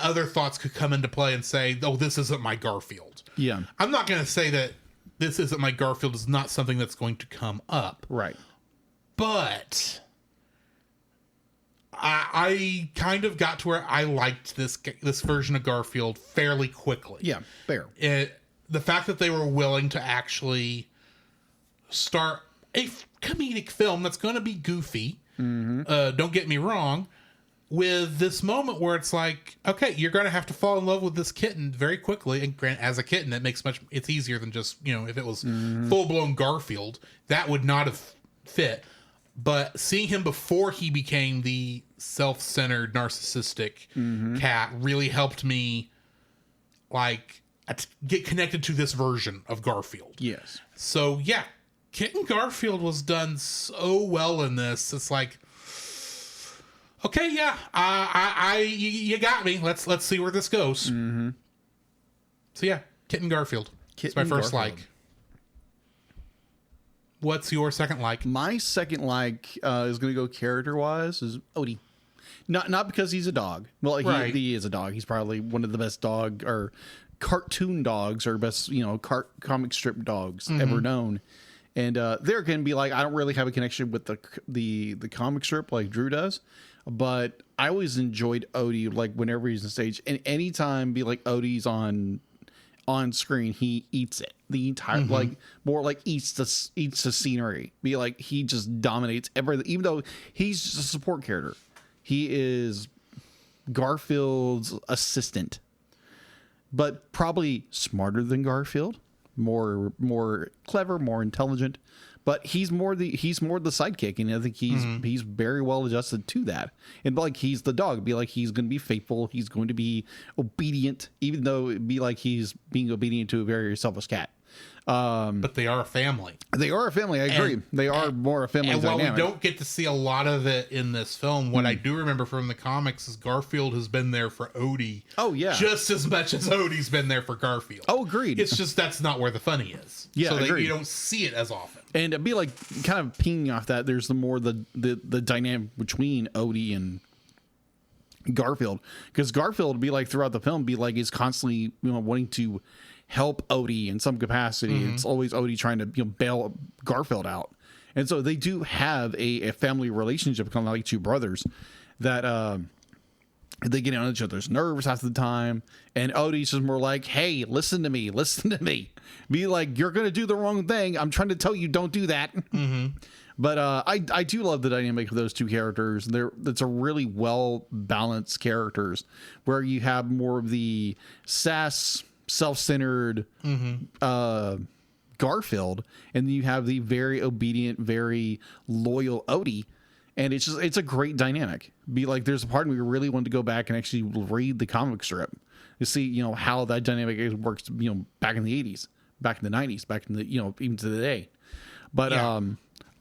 other thoughts could come into play and say, oh, this isn't my Garfield. Yeah. I'm not going to say that this isn't my Garfield is not something that's going to come up. Right. But I kind of got to where I liked this version of Garfield fairly quickly. Yeah, fair. The fact that they were willing to actually start a comedic film that's going to be goofy, don't get me wrong, with this moment where it's like, okay, you're going to have to fall in love with this kitten very quickly. And grant, as a kitten, it's easier than just, if it was full-blown Garfield, that would not have fit. But seeing him before he became the self-centered, narcissistic cat really helped me, like, get connected to this version of Garfield. Yes. So, yeah, Kitten Garfield was done so well in this. It's like, okay, yeah, you got me. Let's see where this goes. So, yeah, Kitten Garfield. It's my first Garfield. like. What's your second like? My second like is going to go character-wise is Odie. Not because he's a dog. Well, Right. he is a dog. He's probably one of the best dog or cartoon dogs or best, comic strip dogs ever known. And they're going to be like, I don't really have a connection with the comic strip like Drew does, but I always enjoyed Odie, like whenever he's on stage. And anytime be like Odie's on screen, he eats it. The entire like more like eats the scenery. Be like he just dominates everything. Even though he's just a support character, he is Garfield's assistant, but probably smarter than Garfield, more clever, more intelligent. But he's more the sidekick, and I think he's very well adjusted to that. And like he's the dog, be like he's going to be faithful, he's going to be obedient, even though it'd be like he's being obedient to a very selfish cat. But they are a family. They are a family. I agree. They are more a family And dynamic. while we don't get to see a lot of it in this film, what I do remember from the comics is Garfield has been there for Odie. Oh, yeah. Just as much as Odie's been there for Garfield. Oh, agreed. It's just that's not where the funny is. Yeah, so agreed. you don't see it as often. And it'd be like kind of pinging off that. There's the dynamic between Odie and Garfield, because Garfield would be like throughout the film, be like he's constantly wanting to help Odie in some capacity. It's always Odie trying to bail Garfield out, and so they do have a family relationship, kind of like two brothers that they get on each other's nerves half the time. And Odie's just more like, hey, listen to me, be like, you're gonna do the wrong thing, I'm trying to tell you, don't do that. But I do love the dynamic of those two characters. It's a really well balanced characters, where you have more of the sass, self-centered Garfield, and then you have the very obedient, very loyal Odie. And it's a great dynamic. Be like, there's a part of me who really wanted to go back and actually read the comic strip to see, how that dynamic works, back in the 80s, back in the 90s, back in the, even to the day. But, Yeah.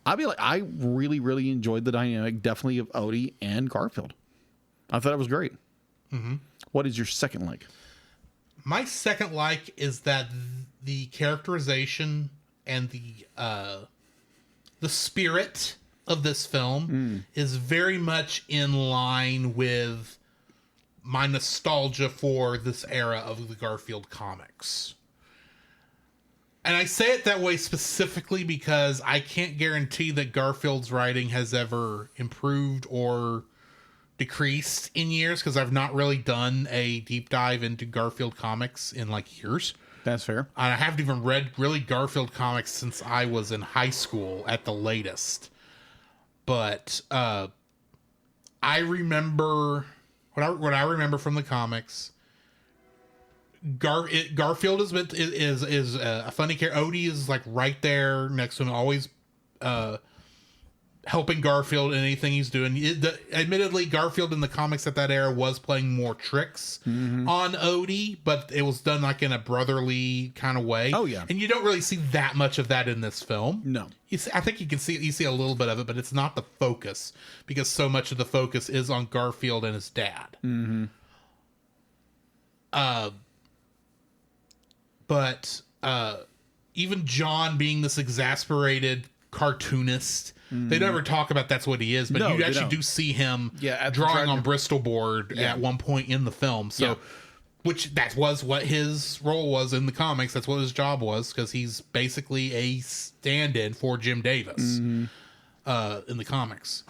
I'll be like, I really, really enjoyed the dynamic, definitely, of Odie and Garfield. I thought it was great. What is your second like? My second like is that the characterization and the spirit of this film is very much in line with my nostalgia for this era of the Garfield comics. And I say it that way specifically because I can't guarantee that Garfield's writing has ever improved or decreased in years, because I've not really done a deep dive into Garfield comics in like years. That's fair. And I haven't even read really Garfield comics since I was in high school at the latest. But I remember what I remember from the comics. Garfield is a funny character. Odie is like right there next to him, always helping Garfield in anything he's doing. Admittedly, Garfield in the comics at that era was playing more tricks on Odie, but it was done like in a brotherly kind of way. Oh, yeah. And you don't really see that much of that in this film. No. I think you see a little bit of it, but it's not the focus, because so much of the focus is on Garfield and his dad. But even John being this exasperated cartoonist, they never talk about that's what he is, but you actually do see him drawing on Bristol board at one point in the film. So, which that was what his role was in the comics. That's what his job was, because he's basically a stand-in for Jim Davis in the comics.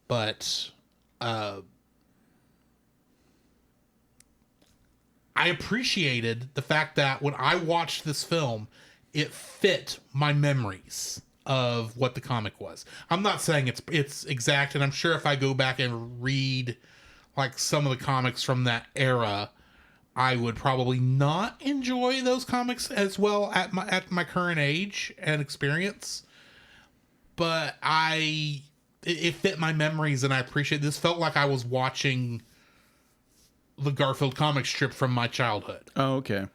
But I appreciated the fact that when I watched this film, it fit my memories of what the comic was. I'm not saying it's exact, and I'm sure if I go back and read like some of the comics from that era, I would probably not enjoy those comics as well at my current age and experience. But it fit my memories, and I appreciate this. Felt like I was watching the Garfield comic strip from my childhood. Oh, okay.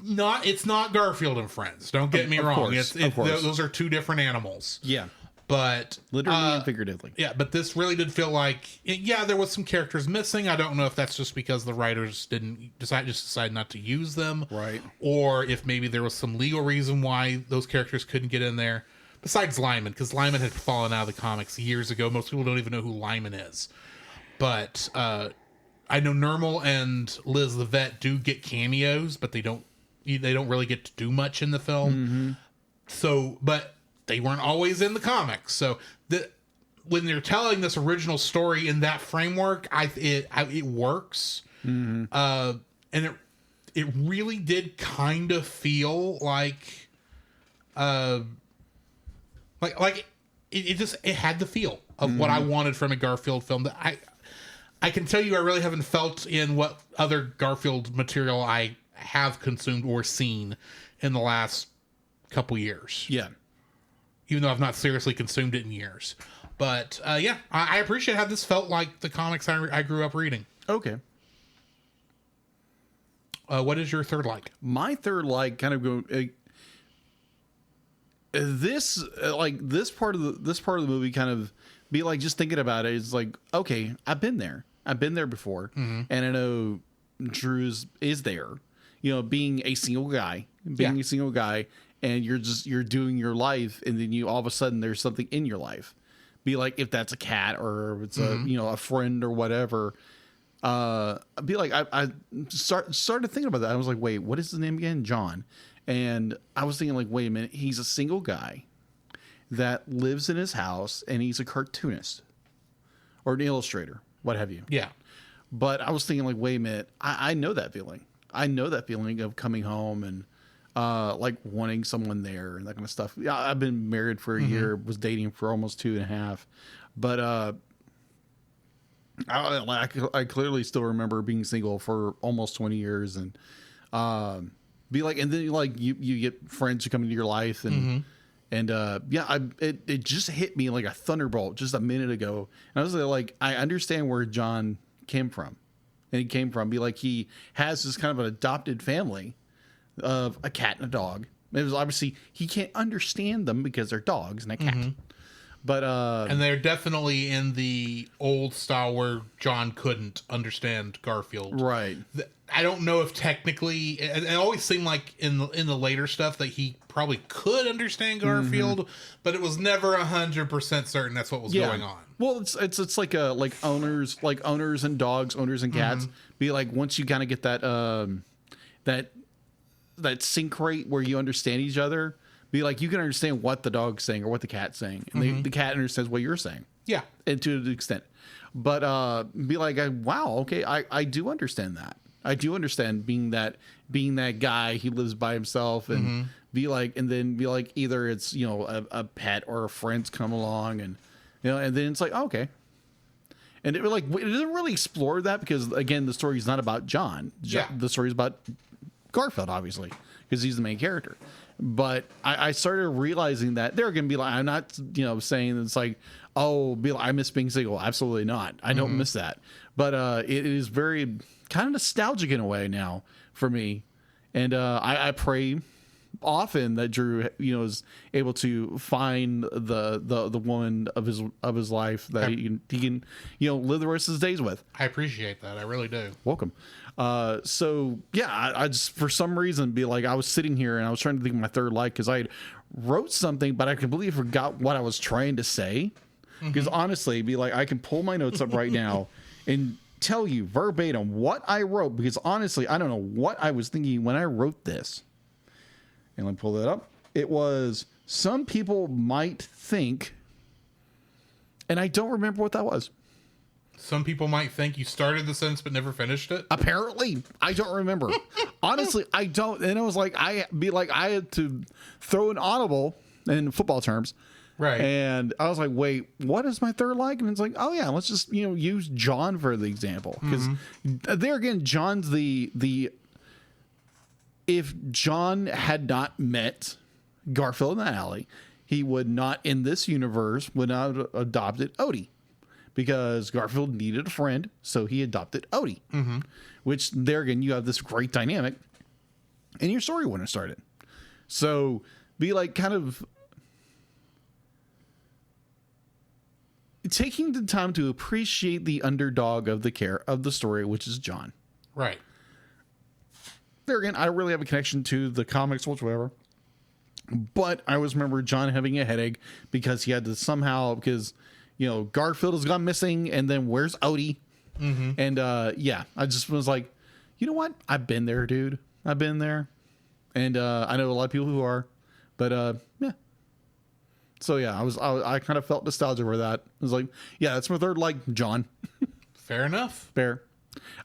It's not Garfield and Friends. Don't get me wrong. Those are two different animals. Yeah. But literally and figuratively. Yeah, but this really did feel like, there was some characters missing. I don't know if that's just because the writers decided not to use them. Right. Or if maybe there was some legal reason why those characters couldn't get in there. Besides Lyman, because Lyman had fallen out of the comics years ago. Most people don't even know who Lyman is. But I know Nermal and Liz the Vet do get cameos, but they don't really get to do much in the film. So, but they weren't always in the comics. So when they're telling this original story in that framework, it works. And it really did kind of feel like it had the feel of what I wanted from a Garfield film. That I can tell you I really haven't felt in what other Garfield material I have consumed or seen in the last couple years. Yeah. Even though I've not seriously consumed it in years. But I appreciate how this felt like the comics I grew up reading. Okay. What is your third like? My third like kind of go this part of the movie kind of be like, just thinking about it, it's like, okay, I've been there before, and I know Drew is there, being a single guy, and you're doing your life, and then all of a sudden there's something in your life, be like, if that's a cat or if it's a friend or whatever. Be like, I started thinking about that. I was like, wait, what is his name again? John. And I was thinking, like, wait a minute, he's a single guy that lives in his house, and he's a cartoonist or an illustrator, what have you. Yeah. But I was thinking, like, wait a minute, I know that feeling. I know that feeling of coming home and like wanting someone there and that kind of stuff. Yeah, I've been married for a year, was dating for almost 2.5, but I clearly still remember being single for almost 20 years, and be like, and then like you get friends who come into your life, and it just hit me like a thunderbolt just a minute ago, and I was like, I understand where John came from, and he came from, be like, he has this kind of an adopted family of a cat and a dog. It was obviously he can't understand them because they're dogs and a cat. But and they're definitely in the old style where John couldn't understand Garfield. Right. I don't know if technically it always seemed like in the later stuff that he probably could understand Garfield, but it was never 100% certain that's what was going on. Well, it's like owners and dogs, owners and cats. Be like, once you kind of get that sync rate where you understand each other, be like, you can understand what the dog's saying or what the cat's saying, and the cat understands what you're saying. Yeah, and to an extent. But be like, wow, okay, I do understand that. I do understand being that guy. He lives by himself, and be like, either it's a pet or a friend's come along, and and then it's like, oh, okay. And it doesn't really explore that, because again, the story is not about John. The story is about Garfield, obviously, because he's the main character. But I started realizing that they're going to be like, I'm not, saying it's like, oh, I miss being single. Absolutely not. I don't miss that. But it is very kind of nostalgic in a way now for me. And I pray often that Drew, is able to find the woman of his life that he can live the rest of his days with. I appreciate that. I really do. Welcome. So yeah, I just, for some reason, I was sitting here and I was trying to think of my third like, because I wrote something, but I completely forgot what I was trying to say. Because honestly, I can pull my notes up right now and tell you verbatim what I wrote, because honestly, I don't know what I was thinking when I wrote this. And let me pull that up. It was, some people might think, and I don't remember what that was. Some people might think you started the sentence but never finished it. Apparently, I don't remember. Honestly, I don't. And it was like I had to throw an audible in football terms, right? And I was like, wait, what is my third like? And it's like, oh yeah, let's just use John for the example, because there again, John's the if John had not met Garfield in the alley, he would not, in this universe, would not have adopted Odie. Because Garfield needed a friend, so he adopted Odie. Which, there again, you have this great dynamic, and your story wouldn't have started. So, be kind of taking the time to appreciate the underdog of the story, which is John. Right. There again, I don't really have a connection to the comics whatsoever. But I always remember John having a headache because he had to somehow, Garfield has gone missing, and then where's Odie? And I just was like, you know what? I've been there, dude. I've been there. And I know a lot of people who are, but yeah. So yeah, I kind of felt nostalgia for that. I was like, yeah, that's my third like, John. Fair enough. Fair.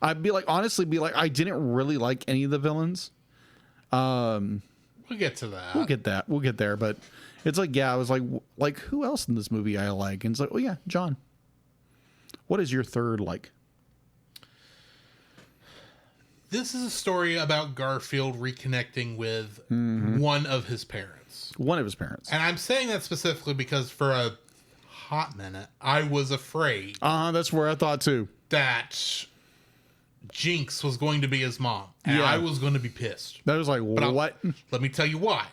I'd honestly be like, I didn't really like any of the villains. We'll get to that. We'll get there. But it's like, yeah, I was like, who else in this movie I like? And it's like, oh yeah, John. What is your third like? This is a story about Garfield reconnecting with one of his parents. One of his parents. And I'm saying that specifically because for a hot minute, I was afraid. That's where I thought too. That Jinx was going to be his mom. And I was going to be pissed. That was like, what? Let me tell you why.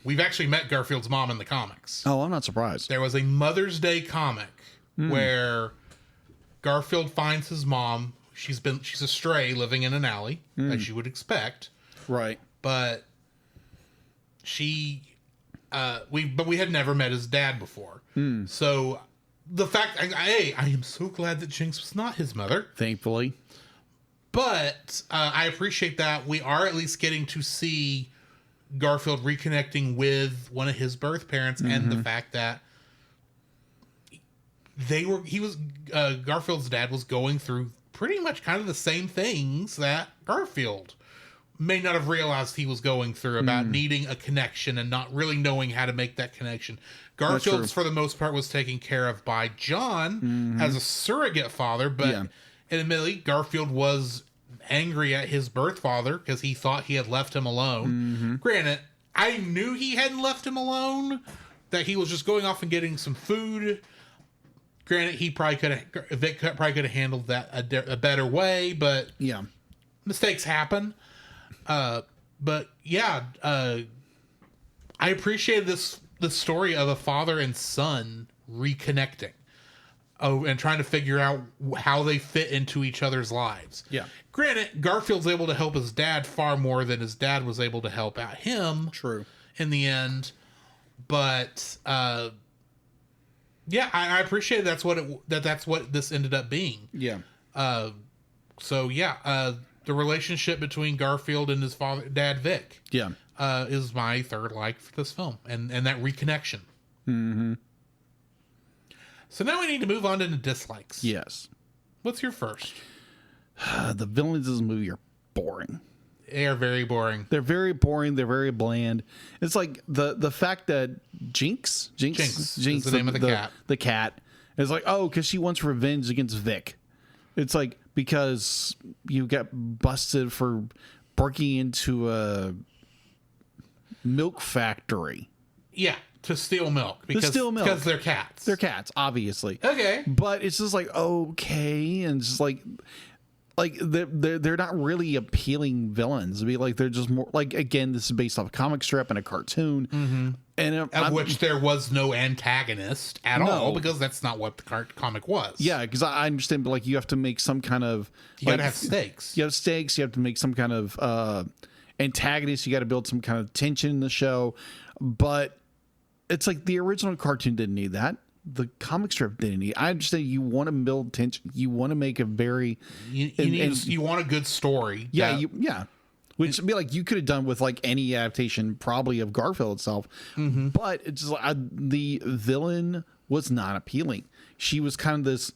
We've actually met Garfield's mom in the comics. Oh, I'm not surprised. There was a Mother's Day comic where Garfield finds his mom. She's a stray living in an alley, as you would expect. Right. But we had never met his dad before. So the fact, I am so glad that Jinx was not his mother. Thankfully. But I appreciate that we are at least getting to see Garfield reconnecting with one of his birth parents, and the fact that Garfield's dad was going through pretty much kind of the same things that Garfield may not have realized he was going through, about needing a connection and not really knowing how to make that connection. Garfield's, for the most part, was taken care of by John as a surrogate father, but admittedly, Garfield was angry at his birth father because he thought he had left him alone. Granted, I knew he hadn't left him alone, that he was just going off and getting some food. Granted, Vic probably could have handled that a better way, but mistakes happen. But yeah, I appreciated this story of a father and son reconnecting. And trying to figure out how they fit into each other's lives. Yeah. Granted, Garfield's able to help his dad far more than his dad was able to help out him. True. In the end, but yeah, I appreciate that's what this ended up being. Yeah. So yeah, the relationship between Garfield and his dad Vic. Yeah. Is my third like for this film, and that reconnection. So now we need to move on to the dislikes. Yes. What's your first? The villains of this movie are boring. They are very boring. They're very boring. They're very bland. It's like the fact that Jinx is the name of the cat. The cat is like, oh, because she wants revenge against Vic. It's like, because you got busted for breaking into a milk factory. Yeah, to steal milk. Because they're cats. They're cats, obviously. Okay. But it's just like, okay. And it's just like they're not really appealing villains. I mean, like, they're just more like, again, this is based off a comic strip and a cartoon. And of which there was no antagonist at all, because that's not what the comic was. Yeah, because I understand, but like, you have to make some kind of, you gotta have stakes. You have stakes. You have to make some kind of antagonist. You got to build some kind of tension in the show. But it's like the original cartoon didn't need that. The comic strip didn't need. I understand you want to build tension. You want to make a very you want a good story. Yeah, which would be like you could have done with like any adaptation probably of Garfield itself. But it's just like, the villain was not appealing. She was kind of this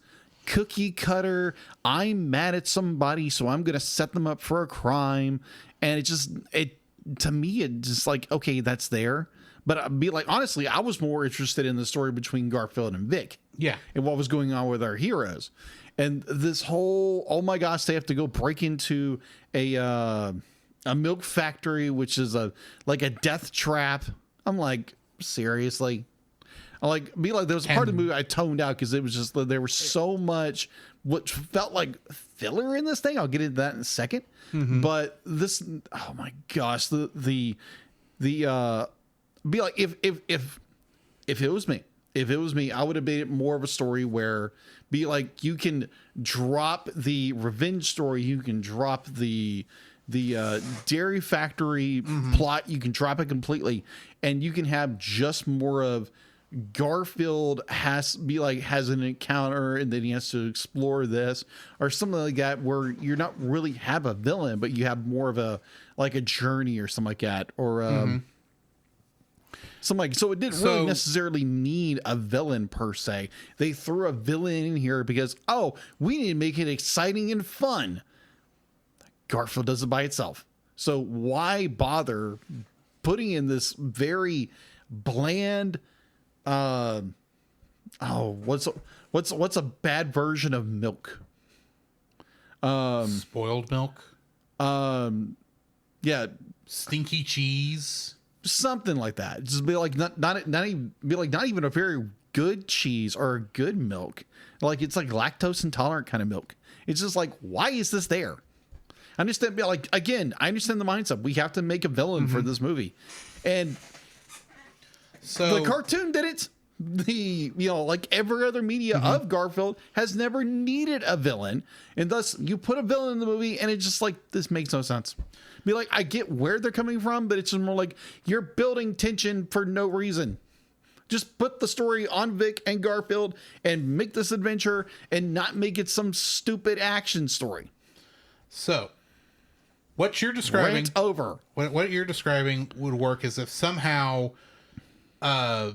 cookie cutter. I'm mad at somebody, so I'm going to set them up for a crime. And to me, it's just like, okay, that's there. But I'd be like, honestly, I was more interested in the story between Garfield and Vic. Yeah. And what was going on with our heroes. And this whole, oh my gosh, they have to go break into a milk factory, which is like a death trap. I'm like, seriously? There was a part of the movie I toned out because it was just, there was so much what felt like filler in this thing. I'll get into that in a second. But this, oh my gosh, the be like, if it was me, I would have made it more of a story where, be like, you can drop the revenge story, you can drop the dairy factory plot, you can drop it completely, and you can have just more of Garfield has an encounter and then he has to explore this or something like that, where you're not really have a villain, but you have more of a journey or something like that, or so it didn't really necessarily need a villain per se. They threw a villain in here because, we need to make it exciting and fun. Garfield does it by itself. So why bother putting in this very bland, what's a bad version of milk? Spoiled milk? Yeah. Stinky cheese? Something like that. Just be like not even a very good cheese or a good milk. Like, it's like lactose intolerant kind of milk. It's just like, why is this there? I understand. Like, again, I understand the mindset. We have to make a villain for this movie, and so the cartoon did it. Like every other media of Garfield has never needed a villain, and thus you put a villain in the movie, and it's just like, this makes no sense. Be like, I get where they're coming from, but it's just more like, you're building tension for no reason. Just put the story on Vic and Garfield and make this adventure and not make it some stupid action story. So, what you're describing... Rant over. What you're describing would work is if somehow Garfield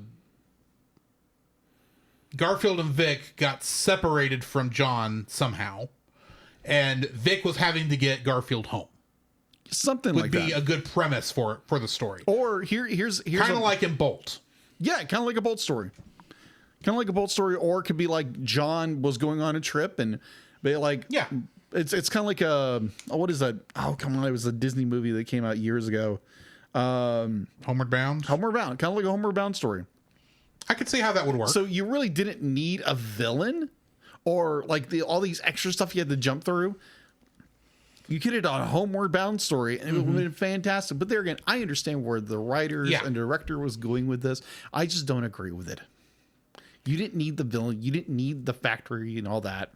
and Vic got separated from John somehow, and Vic was having to get Garfield home. Something like that would be a good premise for the story. Or here's kind of like in Bolt. Yeah, kind of like a Bolt story. Or it could be like John was going on a trip and they it's kind of like what is that? Oh, come on, it was a Disney movie that came out years ago. Homeward Bound. Kind of like a Homeward Bound story. I could see how that would work. So you really didn't need a villain or like all these extra stuff you had to jump through. You could have done a Homeward Bound story, and it would have been fantastic. But there again, I understand where the writers and director was going with this. I just don't agree with it. You didn't need the villain. You didn't need the factory and all that.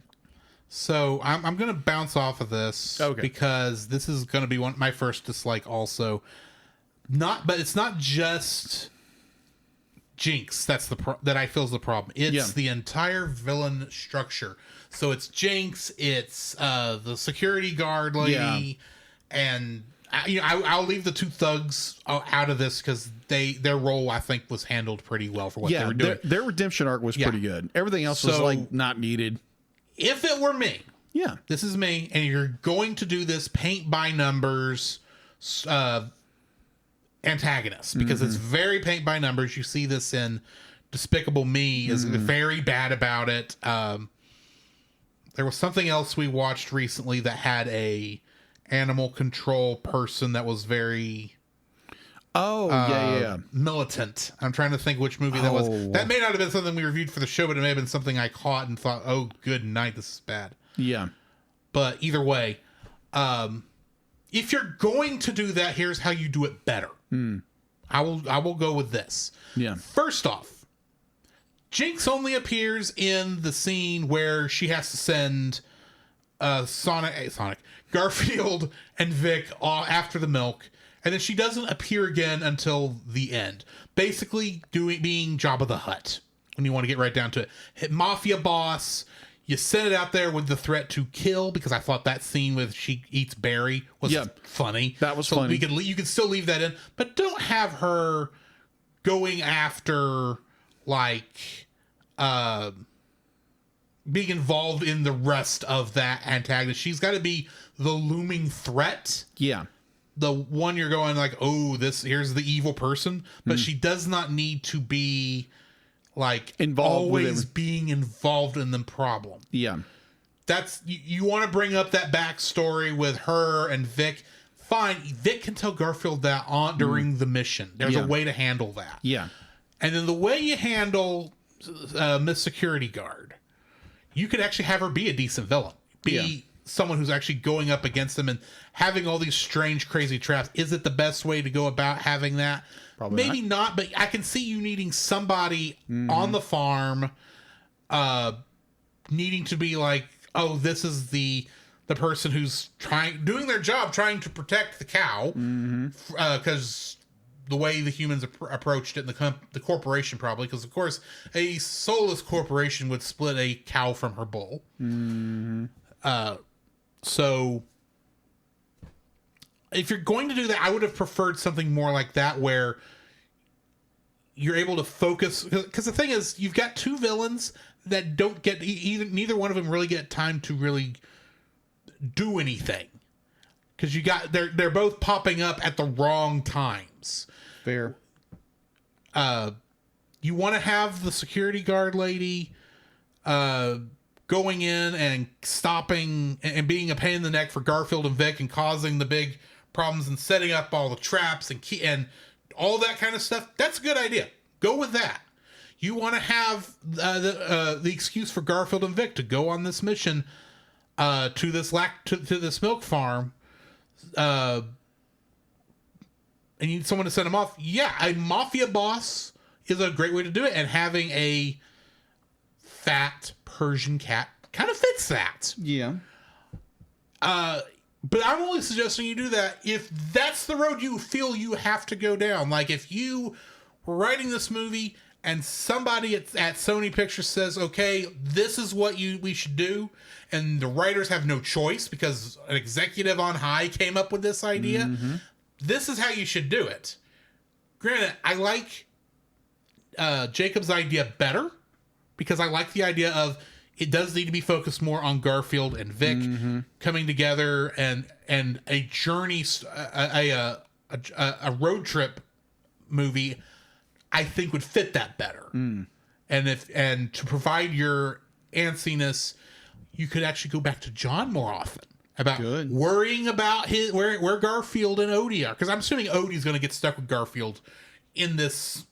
So I'm going to bounce off of this because this is going to be my first dislike also. But it's not just Jinx that I feel is the problem. It's the entire villain structure. So it's Jinx, it's the security guard lady, and I'll leave the two thugs out of this because their role, I think, was handled pretty well for what they were doing. Their redemption arc was pretty good. Everything else was like not needed. If it were me, this is me, and you're going to do this paint by numbers antagonist because it's very paint by numbers. You see this in Despicable Me is very bad about it. There was something else we watched recently that had animal control person that was very yeah. militant. I'm trying to think which movie that was. That may not have been something we reviewed for the show, but it may have been something I caught and thought, oh, good night, this is bad. Yeah. But either way, if you're going to do that, here's how you do it better. I will go with this. Yeah. First off, Jinx only appears in the scene where she has to send Garfield and Vic after the milk, and then she doesn't appear again until the end. Basically being Jabba the Hutt, when you want to get right down to it. Hit mafia boss. You send it out there with the threat to kill, because I thought that scene with she eats Barry was funny. That was funny. You could still leave that in, but don't have her going after being involved in the rest of that antagonist. She's got to be the looming threat. Yeah. The one you're going like, oh, here's the evil person, but she does not need to be involved, always being involved in the problem. Yeah. That's you want to bring up that backstory with her and Vic. Fine, Vic can tell Garfield that during the mission. There's a way to handle that. Yeah. And then the way you handle Miss Security Guard, you could actually have her be a decent villain. Someone who's actually going up against them and having all these strange, crazy traps. Is it the best way to go about having that? Probably Maybe not, but I can see you needing somebody on the farm needing to be like, oh, this is the person who's doing their job, trying to protect the cow, because the way the humans approached it, and the corporation probably, because of course a soulless corporation would split a cow from her bull. So if you're going to do that, I would have preferred something more like that, where you're able to focus, because the thing is, you've got two villains that don't get neither one of them really get time to really do anything, because they're both popping up at the wrong times. Fair. You want to have the security guard lady going in and stopping and being a pain in the neck for Garfield and Vic and causing the big problems and setting up all the traps and all that kind of stuff. That's a good idea. Go with that. You want to have the excuse for Garfield and Vic to go on this mission to this milk farm, and you need someone to send them off. Yeah, a mafia boss is a great way to do it, and having a fat Persian cat kind of fits that. Yeah. But I'm only suggesting you do that if that's the road you feel you have to go down. Like, if you were writing this movie and somebody at Sony Pictures says, okay, this is what we should do, and the writers have no choice because an executive on high came up with this idea, this is how you should do it. Granted, I like Jacob's idea better, because I like the idea of it does need to be focused more on Garfield and Vic coming together, and a journey, a road trip movie, I think would fit that better. And to provide your antsiness, you could actually go back to John more often about worrying about where Garfield and Odie are, because I'm assuming Odie's going to get stuck with Garfield in this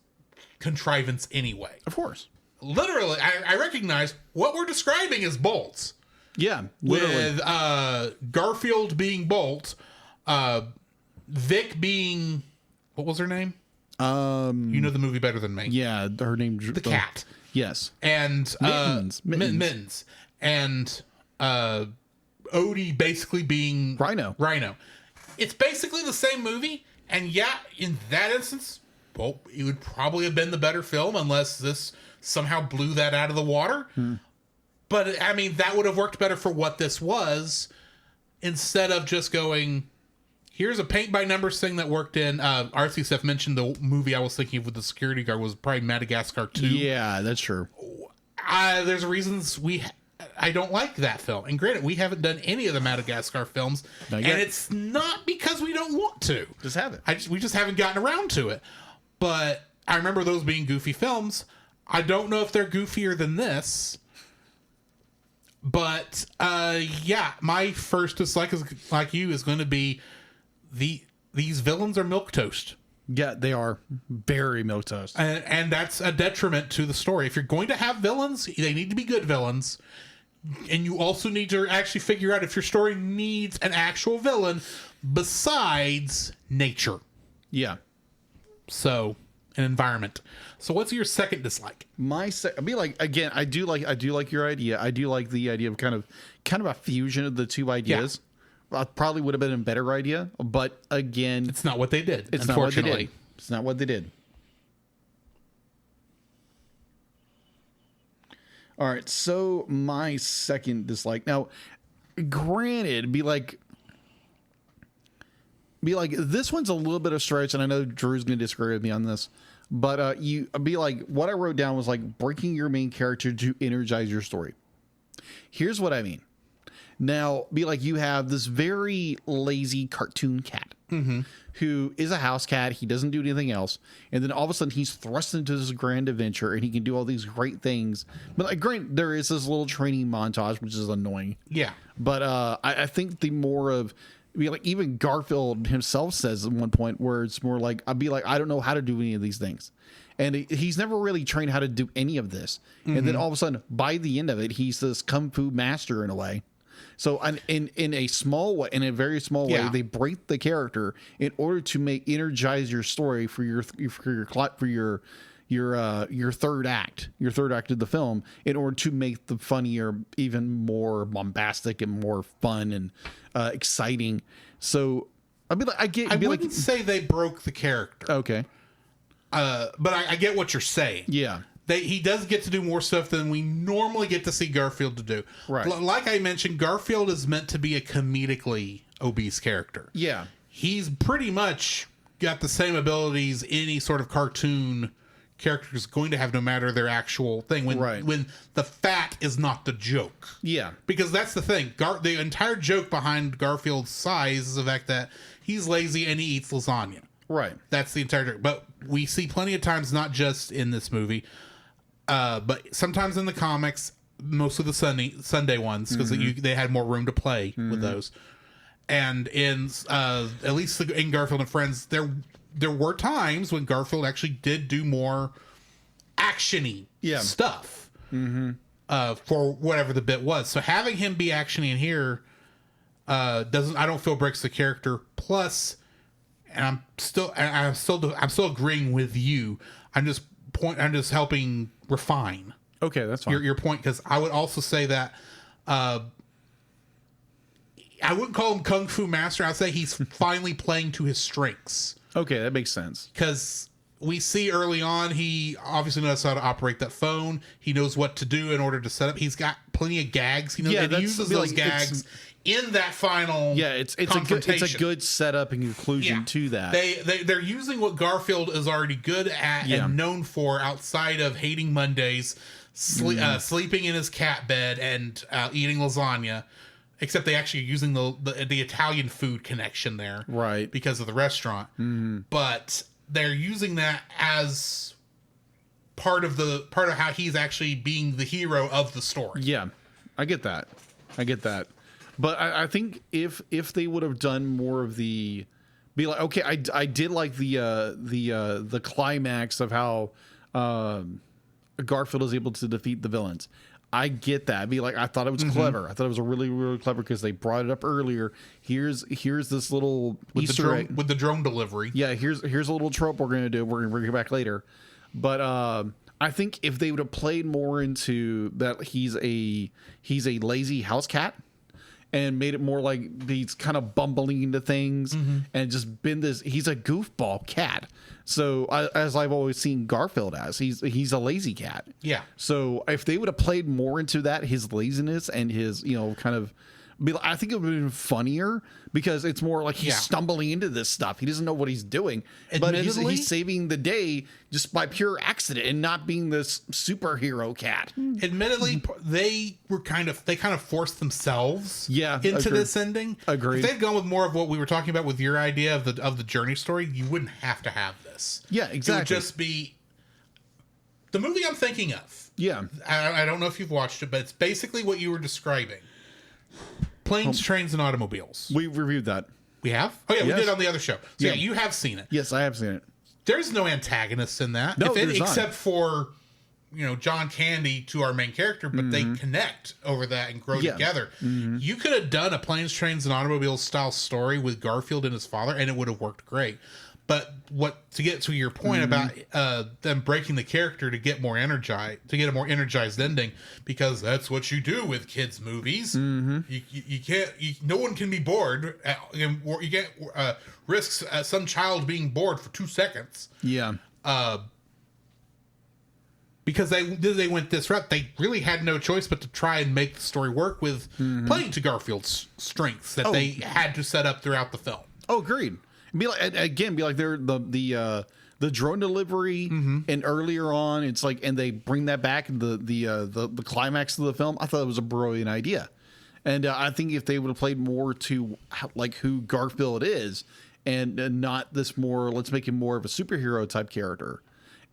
contrivance anyway. Of course. Literally, I recognize what we're describing as Bolt. Yeah, literally. With Garfield being Bolt, Vic being, what was her name? You know the movie better than me. Yeah, her name, the cat. Yes, and Mittens, and Odie basically being Rhino. It's basically the same movie, and yeah, in that instance, well, it would probably have been the better film unless this somehow blew that out of the water. But I mean, that would have worked better for what this was, instead of just going, here's a paint by numbers thing that worked in. RC Seth mentioned the movie I was thinking of with the security guard was probably Madagascar 2. Yeah, that's true. There's reasons I don't like that film. And granted, we haven't done any of the Madagascar films, and it's not because we don't want to. Just haven't. We just haven't gotten around to it. But I remember those being goofy films. I don't know if they're goofier than this. But yeah, my first dislike is like you is going to be these villains are milquetoast. Yeah, they are very milquetoast. And that's a detriment to the story. If you're going to have villains, they need to be good villains. And you also need to actually figure out if your story needs an actual villain besides nature. Yeah. So, an environment. So, what's your second dislike? I'd be like, again, I do like your idea. I do like the idea of kind of a fusion of the two ideas. Yeah. Probably would have been a better idea, but again, it's not what they did. It's not what they did. It's not what they did. All right, so my second dislike. Now, granted, be like this one's a little bit of stretch, and I know Drew's gonna disagree with me on this, but you be like, what I wrote down was like breaking your main character to energize your story. Here's what I mean. Now, be like, you have this very lazy cartoon cat who is a house cat. He doesn't do anything else. And then all of a sudden he's thrust into this grand adventure and he can do all these great things. But like, granted, there is this little training montage, which is annoying. Yeah. But I think the more of, be like, even Garfield himself says at one point where it's more like, I'd be like, I don't know how to do any of these things. And he's never really trained how to do any of this. And then all of a sudden, by the end of it, he's this kung fu master in a way. So in a small way, in a very small way, they break the character in order to energize your story for your third act of the film, in order to make the funnier, even more bombastic and more fun and exciting. So I wouldn't say they broke the character. Okay, but I get what you're saying. Yeah. He does get to do more stuff than we normally get to see Garfield to do. Right. Like I mentioned, Garfield is meant to be a comedically obese character. Yeah. He's pretty much got the same abilities any sort of cartoon character is going to have, no matter their actual thing. When the fat is not the joke. Yeah. Because that's the thing. The entire joke behind Garfield's size is the fact that he's lazy and he eats lasagna. Right. That's the entire joke. But we see plenty of times, not just in this movie, but sometimes in the comics, most of the Sunday ones, because they had more room to play with those. And in at least in Garfield and Friends, there were times when Garfield actually did do more actiony stuff for whatever the bit was. So having him be actiony in here I don't feel breaks the character. Plus, and I'm still agreeing with you. I'm just helping refine. Okay, that's fine. Your point, because I would also say that I wouldn't call him Kung Fu Master. I'd say he's finally playing to his strengths. Okay, that makes sense. Because we see early on, he obviously knows how to operate that phone. He knows what to do in order to set up. He's got plenty of gags. He uses those gags in that final it's a good setup and conclusion to that. They're using what Garfield is already good at and known for outside of hating Mondays, sleeping in his cat bed, and eating lasagna. Except they actually are using the Italian food connection there, right? Because of the restaurant. But they're using that as part of how he's actually being the hero of the story. Yeah, I get that. But I think if they would have done more of be like, okay, I did like the climax of how Garfield is able to defeat the villains. I get that. Be like, I thought it was clever. I thought it was really, really clever because they brought it up earlier. Here's this little Easter egg with the drone delivery. Yeah, here's a little trope we're gonna do. We're gonna bring it back later. But I think if they would have played more into that, he's a lazy house cat, and made it more like he's kind of bumbling into things and just been he's a goofball cat. So as I've always seen Garfield as, he's a lazy cat. Yeah. So if they would have played more into that, his laziness and his, kind of, I think it would have been funnier because it's more like he's stumbling into this stuff. He doesn't know what he's doing, but he's saving the day just by pure accident and not being this superhero cat. Admittedly, they kind of forced themselves into this ending. Agreed. If they'd gone with more of what we were talking about with your idea of the journey story, you wouldn't have to have this. Yeah, exactly. It would just be The movie I'm thinking of. Yeah. I don't know if you've watched it, but it's basically what you were describing. Planes, Trains, and Automobiles. We reviewed that. We have? Oh, yeah, Yes. we did on the other show. So, Yeah. yeah, you have seen it. Yes, I have seen it. There's no antagonists in that. No, there's not. Except for, John Candy to our main character, but they connect over that and grow together. You could have done a Planes, Trains, and Automobiles style story with Garfield and his father, and it would have worked great. But to get to your point about them breaking the character to get more energized, to get a more energized ending, because that's what you do with kids' movies. You can't. No one can be bored. You can't risk some child being bored for 2 seconds. Yeah. Because they went this route, they really had no choice but to try and make the story work with playing to Garfield's strengths that they had to set up throughout the film. Oh, agreed. Be like they're the drone delivery and earlier on, it's like, and they bring that back in the climax of the film. I thought it was a brilliant idea, and I think if they would have played more to like who Garfield is, and not this more, let's make him more of a superhero type character,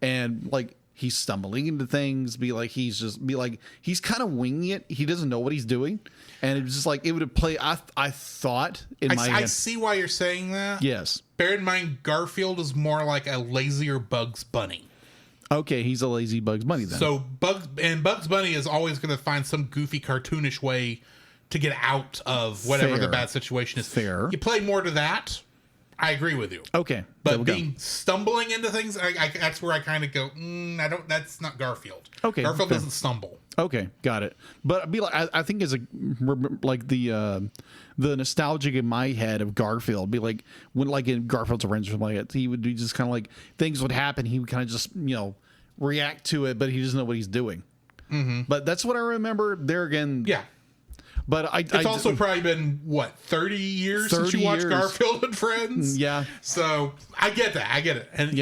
and like he's stumbling into things, he's kind of winging it. He doesn't know what he's doing. And it's just like, it would have played, I thought in my I head. see why you're saying that. Yes. Bear in mind, Garfield is more like a lazier Bugs Bunny. Okay, he's a lazy Bugs Bunny then. So Bugs Bunny is always going to find some goofy, cartoonish way to get out of whatever the bad situation is. Fair. You play more to that. I agree with you. Okay. But stumbling into things, that's where I kind of go, that's not Garfield. Okay. Garfield fair. doesn't stumble. Okay, got it. But I think as the nostalgic in my head of Garfield, be like when like in Garfield's Friends or something like that, he would be just kind of like things would happen, he would kind of just react to it, but he doesn't know what he's doing. But that's what I remember. There again, Yeah. But It's also probably been, 30 years since you watched Garfield and Friends? Yeah. So, I get that. I get it. And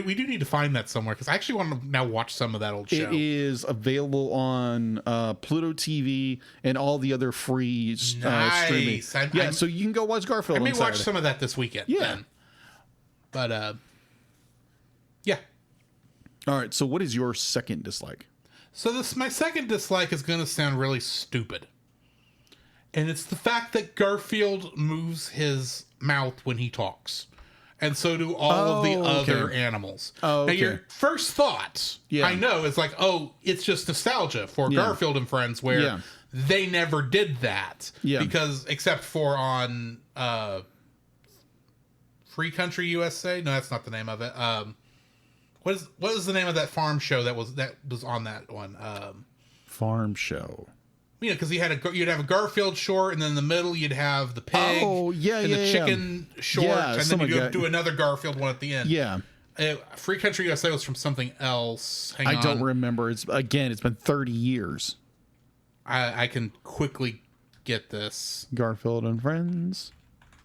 we do need to find that somewhere, because I actually want to now watch some of that old show. It is available on Pluto TV and all the other free streaming. So you can go watch Garfield I may on watch Saturday. some of that this weekend. Yeah. Then. But, yeah. All right, so what is your second dislike? So my second dislike is going to sound really stupid. And it's the fact that Garfield moves his mouth when he talks. And so do all of the other animals. Oh, okay. Now, your first thought, I know, is like, it's just nostalgia for Garfield and Friends, where they never did that. Yeah. Because, except for on Free Country USA? No, that's not the name of it. What is the name of that farm show that was on that one? Farm show. Because you'd have a Garfield short, and then in the middle you'd have the pig, and the chicken short, and then you'd do another Garfield one at the end. Yeah. Free Country USA was from something else. I don't remember. It's been 30 years. I can quickly get this. Garfield and Friends.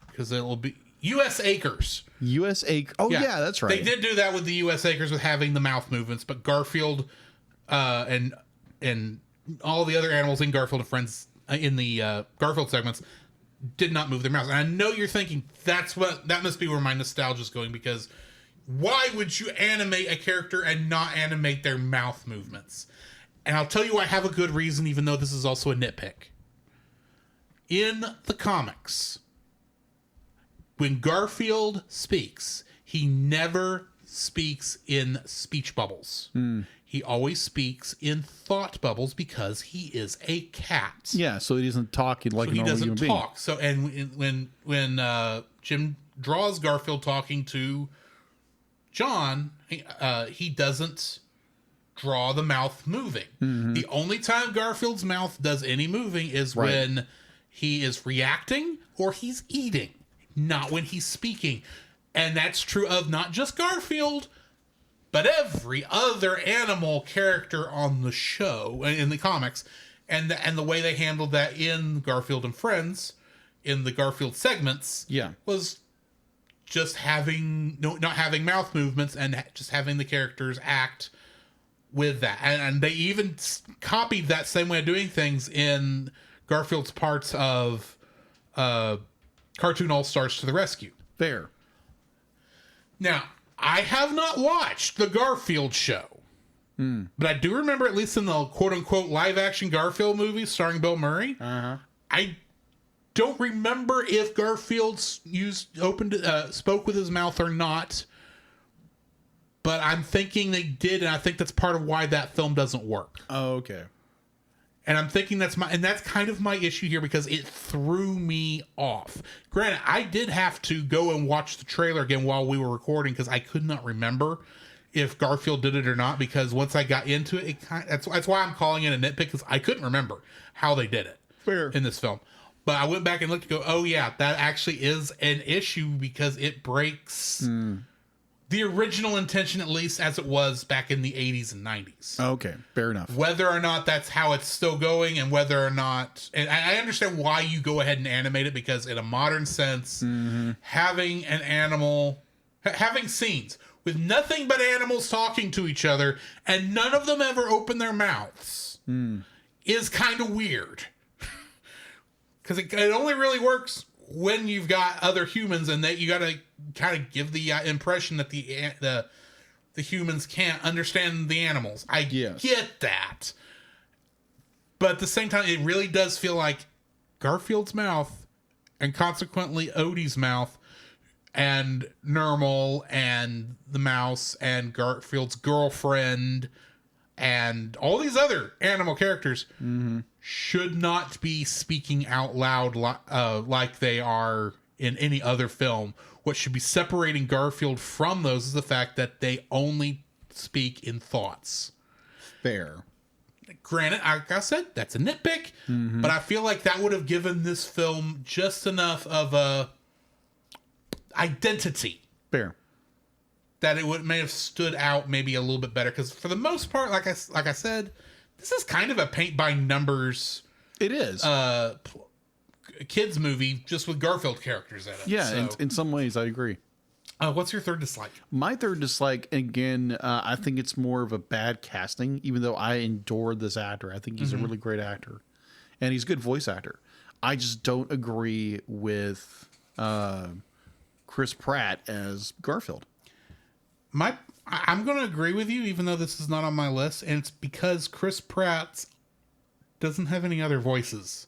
Because it'll be U.S. Acres. U.S. Acres. Oh, yeah, that's right. They did do that with the U.S. Acres with having the mouth movements, but Garfield and all the other animals in Garfield and Friends in the Garfield segments did not move their mouths. And I know you're thinking that must be where my nostalgia is going, because why would you animate a character and not animate their mouth movements? And I'll tell you I have a good reason, even though this is also a nitpick. In the comics, when Garfield speaks, he never speaks in speech bubbles. He always speaks in thought bubbles because he is a cat. Yeah, so he doesn't talk like a normal human being. He doesn't talk. So, and when Jim draws Garfield talking to John, he doesn't draw the mouth moving. The only time Garfield's mouth does any moving is when he is reacting or he's eating, not when he's speaking. And that's true of not just Garfield, but every other animal character on the show, in the comics, and the way they handled that in Garfield and Friends, in the Garfield segments, was just not having mouth movements and just having the characters act with that. And they even copied that same way of doing things in Garfield's parts of Cartoon All-Stars to the Rescue. Fair. Now, I have not watched the Garfield show. But I do remember, at least in the quote-unquote live-action Garfield movie starring Bill Murray, I don't remember if Garfield spoke with his mouth or not. But I'm thinking they did, and I think that's part of why that film doesn't work. Oh, okay. And I'm thinking that's kind of my issue here, because it threw me off. Granted, I did have to go and watch the trailer again while we were recording, because I could not remember if Garfield did it or not, because once I got into it, that's why I'm calling it a nitpick, because I couldn't remember how they did it in this film. But I went back and looked and go, oh yeah, that actually is an issue, because it breaks the original intention, at least as it was back in the 80s and 90s. Okay, fair enough. Whether or not that's how it's still going, and whether or not... And I understand why you go ahead and animate it, because in a modern sense, having an animal... Having scenes with nothing but animals talking to each other, and none of them ever open their mouths, is kind of weird. Because it only really works when you've got other humans, and that you got to kind of give the impression that the humans can't understand the animals. I get that, but at the same time, it really does feel like Garfield's mouth, and consequently Odie's mouth, and Nermal, and the mouse, and Garfield's girlfriend, and all these other animal characters should not be speaking out loud like they are in any other film. What should be separating Garfield from those is the fact that they only speak in thoughts. Fair. Granted, like I said, that's a nitpick, but I feel like that would have given this film just enough of a identity. Fair. That it may have stood out maybe a little bit better, because for the most part, like I said, this is kind of a paint by numbers. It is kids movie, just with Garfield characters in it. Yeah, so, in some ways, I agree. What's your third dislike? My third dislike, again, I think it's more of a bad casting. Even though I adored this actor, I think he's a really great actor, and he's a good voice actor. I just don't agree with Chris Pratt as Garfield. I'm going to agree with you, even though this is not on my list, and it's because Chris Pratt doesn't have any other voices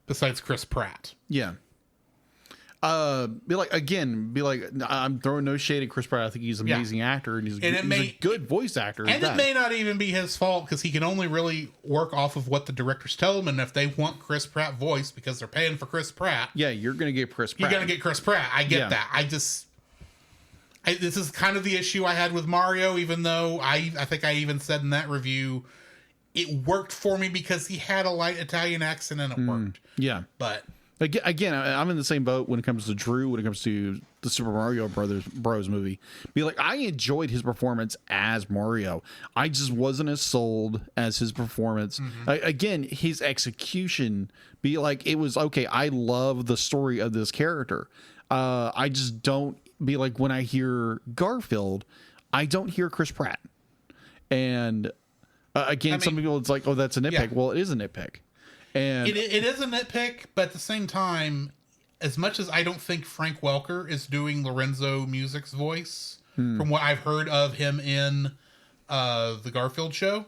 besides Chris Pratt. Yeah. Be like, I'm throwing no shade at Chris Pratt. I think he's an amazing actor, and he's a good voice actor. And it may not even be his fault, because he can only really work off of what the directors tell him, and if they want Chris Pratt voice because they're paying for Chris Pratt, yeah, you're going to get Chris Pratt. You're going to get Chris Pratt. I get that. This is kind of the issue I had with Mario, even though I think I even said in that review, it worked for me because he had a light Italian accent and it worked. Yeah. But again, I'm in the same boat when it comes to Drew, when it comes to the Super Mario Bros. Movie. I enjoyed his performance as Mario. I just wasn't as sold as his performance. Again, his execution, it was okay. I love the story of this character. I just don't when I hear Garfield, I don't hear Chris Pratt. And again, some people, it's like, oh, that's a nitpick. Yeah. Well, it is a nitpick. And it is a nitpick, but at the same time, as much as I don't think Frank Welker is doing Lorenzo Music's voice, from what I've heard of him in the Garfield show,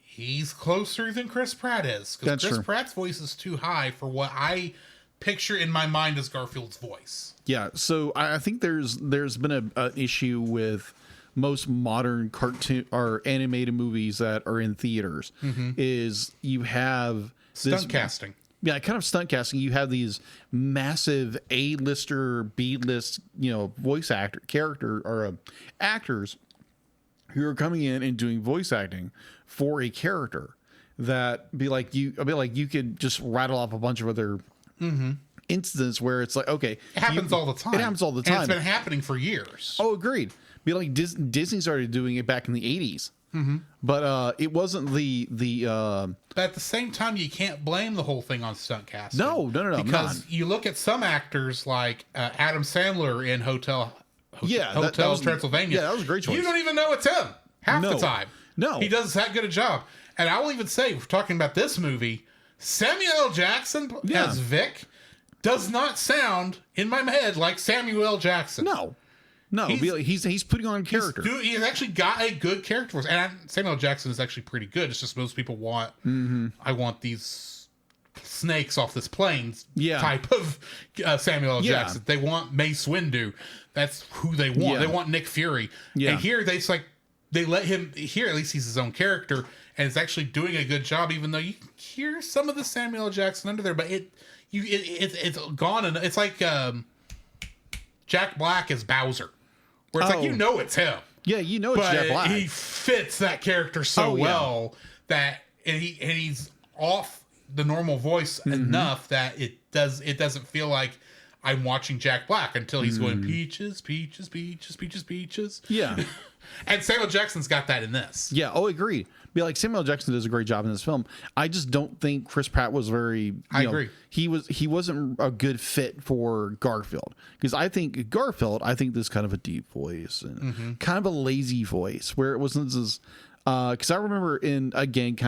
he's closer than Chris Pratt is. Because Chris Pratt's voice is too high for what I picture in my mind as Garfield's voice. Yeah, so I think there's been an issue with most modern cartoon or animated movies that are in theaters. Is you have stunt casting. Yeah, kind of stunt casting. You have these massive A-lister, B-list, voice actors who are coming in and doing voice acting for a character that you could just rattle off a bunch of other incidents where it's like, okay, it happens all the time. It happens all the time. And it's been happening for years. Oh, agreed. Disney started doing it back in the 80s. But it wasn't the But at the same time, you can't blame the whole thing on stunt casting. No. Because you look at some actors like Adam Sandler in Hotel Transylvania. Yeah, that was a great choice. You don't even know it's him half the time. No. He does that good a job. And I will even say, if we're talking about this movie, Samuel L. Jackson as Vic does not sound in my head like Samuel L. Jackson. No. No, he's putting on character. He's actually got a good character voice. And Samuel L. Jackson is actually pretty good. It's just most people want, I want these snakes off this plane type of Samuel L. Jackson. They want Mace Windu. That's who they want. Yeah. They want Nick Fury. Yeah. And here they let him, here at least he's his own character and is actually doing a good job, even though you can hear some of the Samuel L. Jackson under there, but it's gone. And it's like Jack Black as Bowser, where it's like, it's him. Yeah, it's Jack Black. He fits that character so well that he's off the normal voice enough that it doesn't feel like I'm watching Jack Black until he's going peaches, peaches, peaches, peaches, peaches. Yeah. And Samuel Jackson's got that in this. Yeah, agree. Be like, Samuel Jackson does a great job in this film. I just don't think Chris Pratt was very. I agree. He wasn't a good fit for Garfield, because I think Garfield. I think this kind of a deep voice and kind of a lazy voice, where it wasn't as. Because I remember kind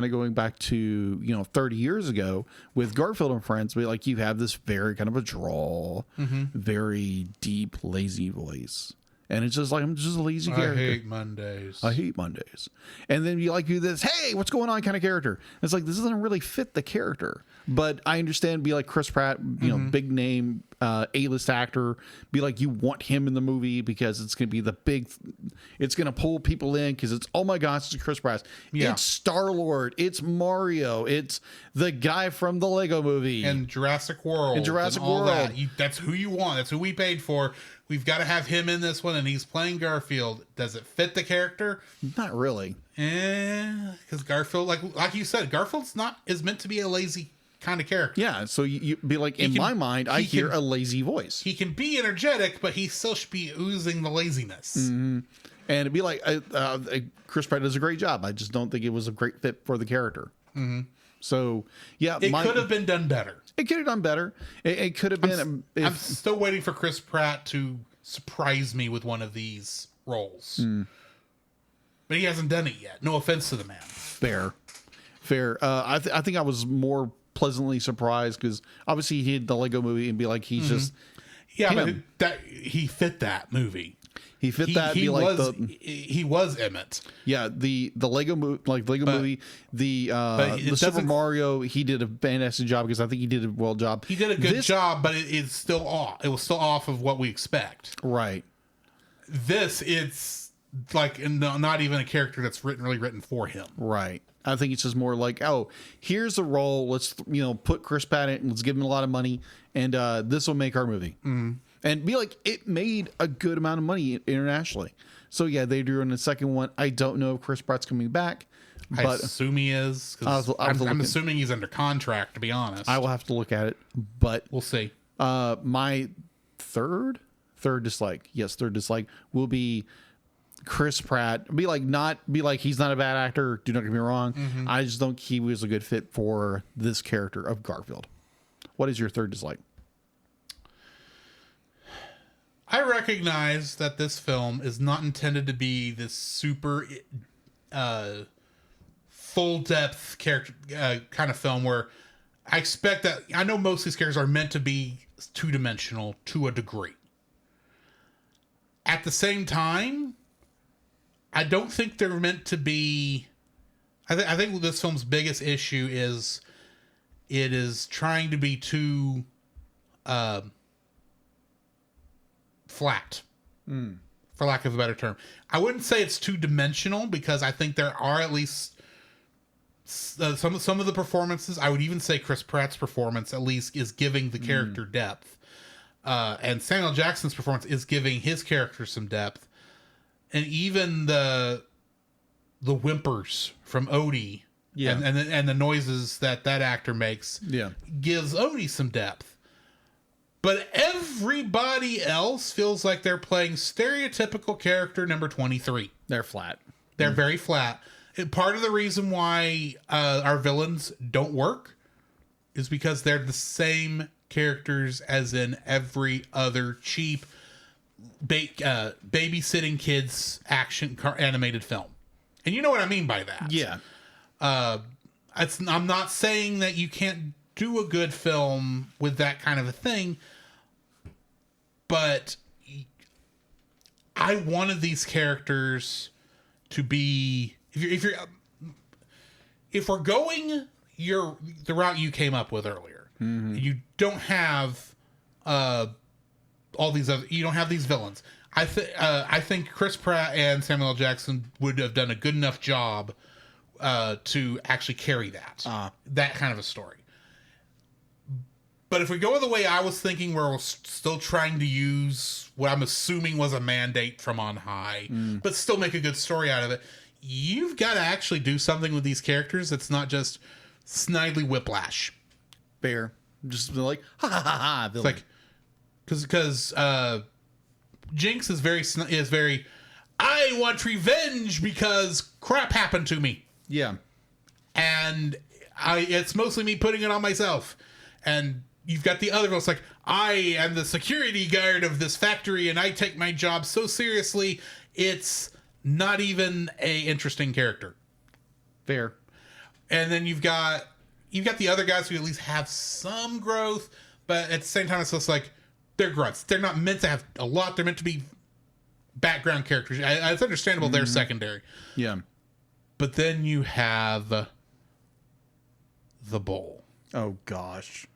of going back to 30 years ago with Garfield and Friends, but like you have this very kind of a drawl, very deep, lazy voice. And it's just like, I'm just a lazy character. I hate Mondays. And then you do this, hey, what's going on kind of character. And it's like, this doesn't really fit the character. But I understand, be like Chris Pratt, big name, A-list actor. Be like, you want him in the movie because it's going to be it's going to pull people in because it's, oh my gosh, it's Chris Pratt. Yeah. It's Star-Lord. It's Mario. It's the guy from the Lego movie. And Jurassic World. That. That's who you want. That's who we paid for. We've got to have him in this one, and he's playing Garfield. Does it fit the character? Not really. Because Garfield, like you said, Garfield's is meant to be a lazy kind of character. Yeah, so you be like, my mind, I hear a lazy voice. He can be energetic, but he still should be oozing the laziness. Mm-hmm. And it'd be like, Chris Pratt does a great job. I just don't think it was a great fit for the character. Mm-hmm. So, yeah. It could have been done better. It could have done better. It could have been. I'm still waiting for Chris Pratt to surprise me with one of these roles. But he hasn't done it yet. No offense to the man. Fair. I think I was more pleasantly surprised because obviously he did the Lego movie and be like, he's just. Yeah, him. But he fit that movie. He fit that. He was Emmett. Yeah, the Lego movie, movie, the Super Mario. He did a fantastic job because I think he did a well job. He did a good job, but it's still off. It was still off of what we expect. Right. It's like not even a character that's really written for him. Right. I think it's just more like, here's a role. Let's put Chris Pratt in it and let's give him a lot of money, and this will make our movie. Mm-hmm. And be like, it made a good amount of money internationally. So, yeah, they drew in the second one. I don't know if Chris Pratt's coming back. But I assume he is. I'm assuming he's under contract, to be honest. I will have to look at it, but we'll see. My third dislike, third dislike will be Chris Pratt. Be like he's not a bad actor. Do not get me wrong. Mm-hmm. I just don't think he was a good fit for this character of Garfield. What is your third dislike? I recognize that this film is not intended to be this super full depth character kind of film where I expect that. I know most of these characters are meant to be two-dimensional to a degree. At the same time, I don't think they're meant to be. I think this film's biggest issue is it is trying to be too flat, for lack of a better term. I wouldn't say it's two-dimensional because I think there are at least some of the performances. I would even say Chris Pratt's performance at least is giving the character depth, and Samuel Jackson's performance is giving his character some depth, and even the whimpers from Odie, and the noises that actor makes, gives Odie some depth. But everybody else feels like they're playing stereotypical character number 23. They're flat. They're very flat. And part of the reason why our villains don't work is because they're the same characters as in every other cheap babysitting kids action animated film. And you know what I mean by that. Yeah. I'm not saying that you can't do a good film with that kind of a thing, but I wanted these characters to be if we're going the route you came up with earlier, you don't have all these other, you don't have these villains. I think Chris Pratt and Samuel L. Jackson would have done a good enough job to actually carry that kind of a story. But if we go the way I was thinking, where we're still trying to use what I'm assuming was a mandate from on high, but still make a good story out of it, you've got to actually do something with these characters that's not just snidely whiplash. Fair. Just like, ha ha ha ha. It's like, because Jinx is very, I want revenge because crap happened to me. Yeah. And it's mostly me putting it on myself. And you've got the other one. It's like, I am the security guard of this factory and I take my job so seriously. It's not even a interesting character. Fair. And then you've got the other guys who at least have some growth, but at the same time, it's just like, they're grunts. They're not meant to have a lot. They're meant to be background characters. It's understandable they're secondary. Yeah. But then you have the Bull. Oh, gosh.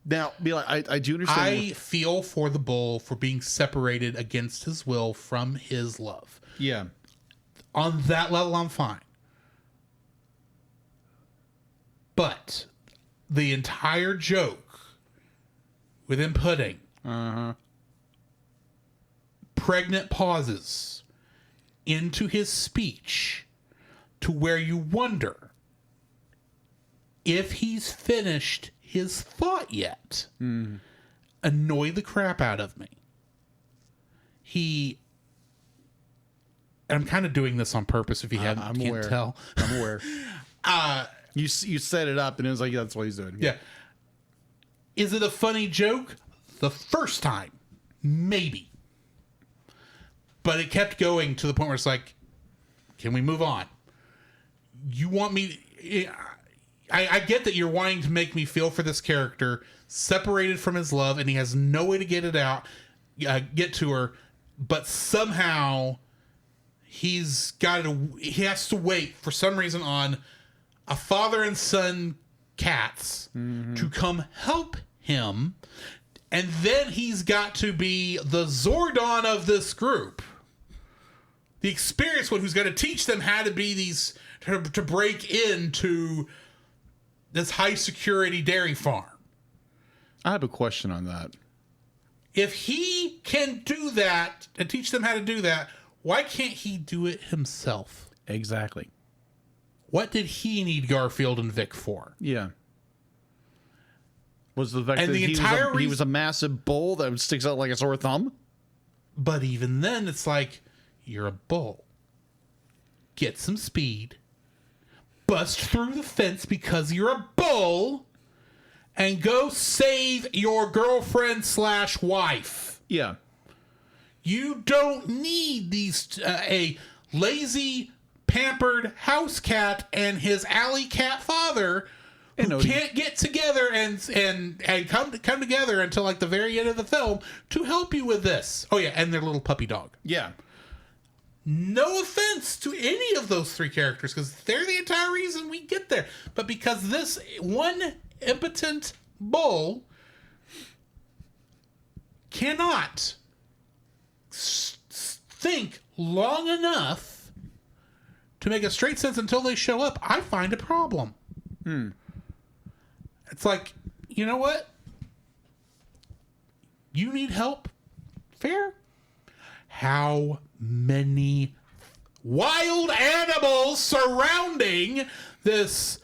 Now, be like, I do understand. I feel for the Bull for being separated against his will from his love. Yeah. On that level, I'm fine. But the entire joke with him putting pregnant pauses into his speech to where you wonder if he's finished his thought yet annoy the crap out of me. And I'm kind of doing this on purpose if you can't tell. I'm aware. You set it up and it was like, yeah, that's what he's doing. Yeah. Is it a funny joke? The first time, maybe. But it kept going to the point where it's like, can we move on? You want me... I get that you're wanting to make me feel for this character, separated from his love, and he has no way to get it out, get to her, but somehow he has to wait for some reason on a father and son cats to come help him, and then he's got to be the Zordon of this group, the experienced one who's going to teach them how to be these, to break into this high security dairy farm. I have a question on that. If he can do that and teach them how to do that, why can't he do it himself? Exactly. What did he need Garfield and Vic for? Yeah. Was the fact and that the he was a massive bull that sticks out like a sore thumb? But even then, it's like, you're a bull. Get some speed. Bust through the fence because you're a bull. And go save your girlfriend / wife. Yeah. You don't need these a lazy, pampered house cat and his alley cat father who can't get together and come together until like the very end of the film to help you with this. Oh yeah, and their little puppy dog. Yeah. No offense to any of those three characters, because they're the entire reason we get there. But because this one impotent bull cannot think long enough to make a straight sense until they show up, I find a problem. It's like, you know what? You need help? Fair. How many wild animals surrounding this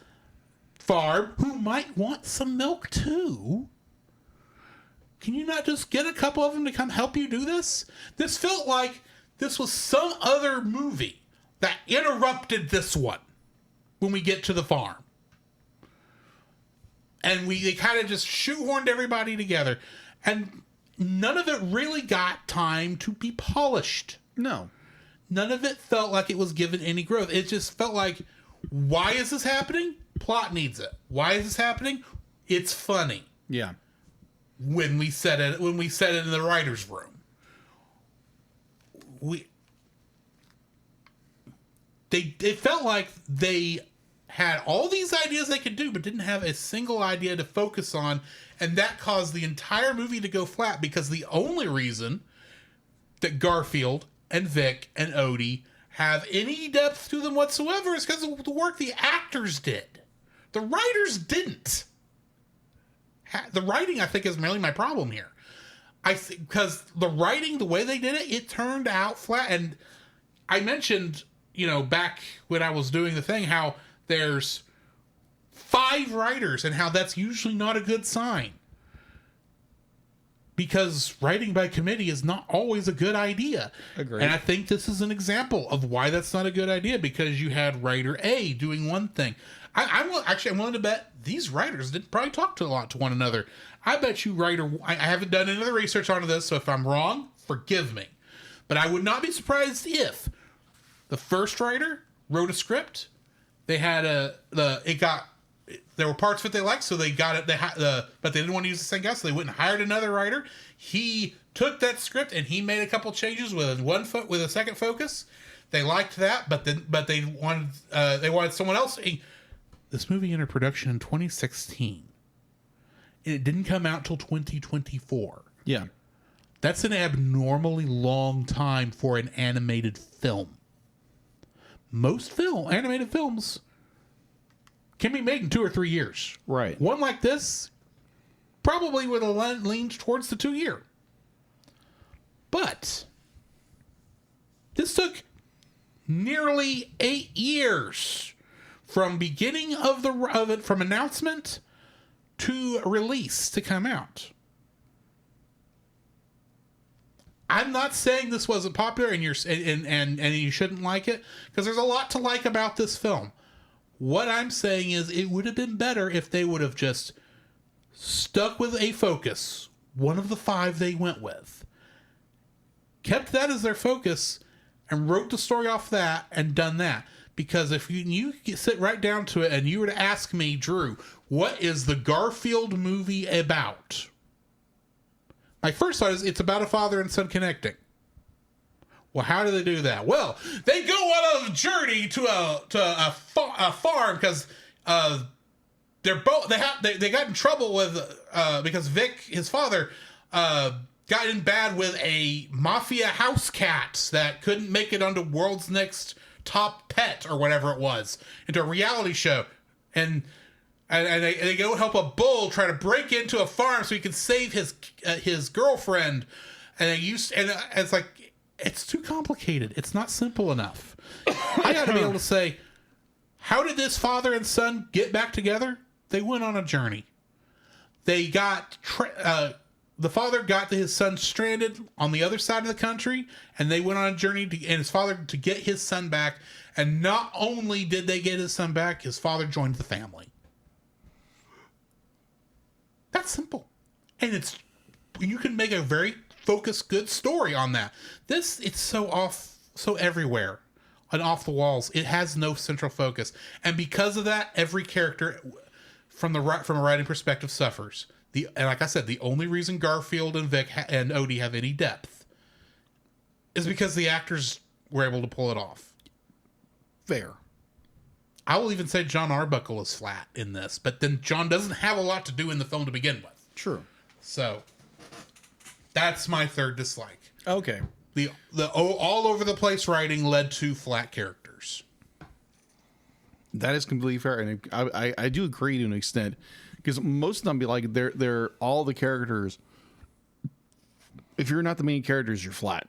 farm who might want some milk too? Can you not just get a couple of them to come help you do this? This felt like this was some other movie that interrupted this one when we get to the farm. And they kind of just shoehorned everybody together. And none of it really got time to be polished. No. None of it felt like it was given any growth. It just felt like, why is this happening? Plot needs it. Why is this happening? It's funny. Yeah. When we said it in the writer's room. it felt like they had all these ideas they could do, but didn't have a single idea to focus on, and that caused the entire movie to go flat, because the only reason that Garfield and Vic and Odie have any depth to them whatsoever is because of the work the actors did. The writers didn't. The writing, I think, is mainly my problem here. Because the writing, the way they did it, it turned out flat. And I mentioned, back when I was doing the thing, how there's 5 writers and how that's usually not a good sign. Because writing by committee is not always a good idea. Agreed. And I think this is an example of why that's not a good idea, because you had writer A doing one thing. I'm willing to bet these writers didn't probably talk a lot to one another. I bet you I haven't done any other research onto this, so if I'm wrong, forgive me. But I would not be surprised if the first writer wrote a script. They had there were parts of it they liked, so they got it. But they didn't want to use the same guy, so they went and hired another writer. He took that script and he made a couple changes with a second focus. They liked that, but they wanted someone else. This movie entered production in 2016, and it didn't come out till 2024. Yeah, that's an abnormally long time for an animated film. Most animated films can be made in 2 or 3 years. Right. One like this probably would have leaned towards the 2-year. But this took nearly 8 years from beginning of it, from announcement to release to come out. I'm not saying this wasn't popular and you shouldn't like it, because there's a lot to like about this film. What I'm saying is it would have been better if they would have just stuck with a focus, one of the 5 they went with, kept that as their focus, and wrote the story off that and done that. Because if you sit right down to it and you were to ask me, Drew, what is the Garfield movie about? My first thought is it's about a father and son connecting. Well, how do they do that? Well, they go on a journey to a farm because they got in trouble with because Vic, his father, got in bad with a mafia house cat that couldn't make it onto World's Next Top Pet or whatever it was, into a reality show, and they go help a bull try to break into a farm so he can save his girlfriend, and it's like, it's too complicated. It's not simple enough. I got to be able to say, how did this father and son get back together? They went on a journey. They got the father got his son stranded on the other side of the country, and they went on a journey and his father to get his son back. And not only did they get his son back, his father joined the family. That's simple, and you can make a very focused, good story on that. It's so everywhere and off the walls. It has no central focus, and because of that, every character from a writing perspective suffers. And like I said, the only reason Garfield and Vic and Odie have any depth is because the actors were able to pull it off. Fair. I will even say John Arbuckle is flat in this, but then John doesn't have a lot to do in the film to begin with. True. So that's my third dislike. Okay. The all over the place writing led to flat characters. That is completely fair, and I do agree to an extent, because most of them be like they're all the characters. If you're not the main characters, you're flat,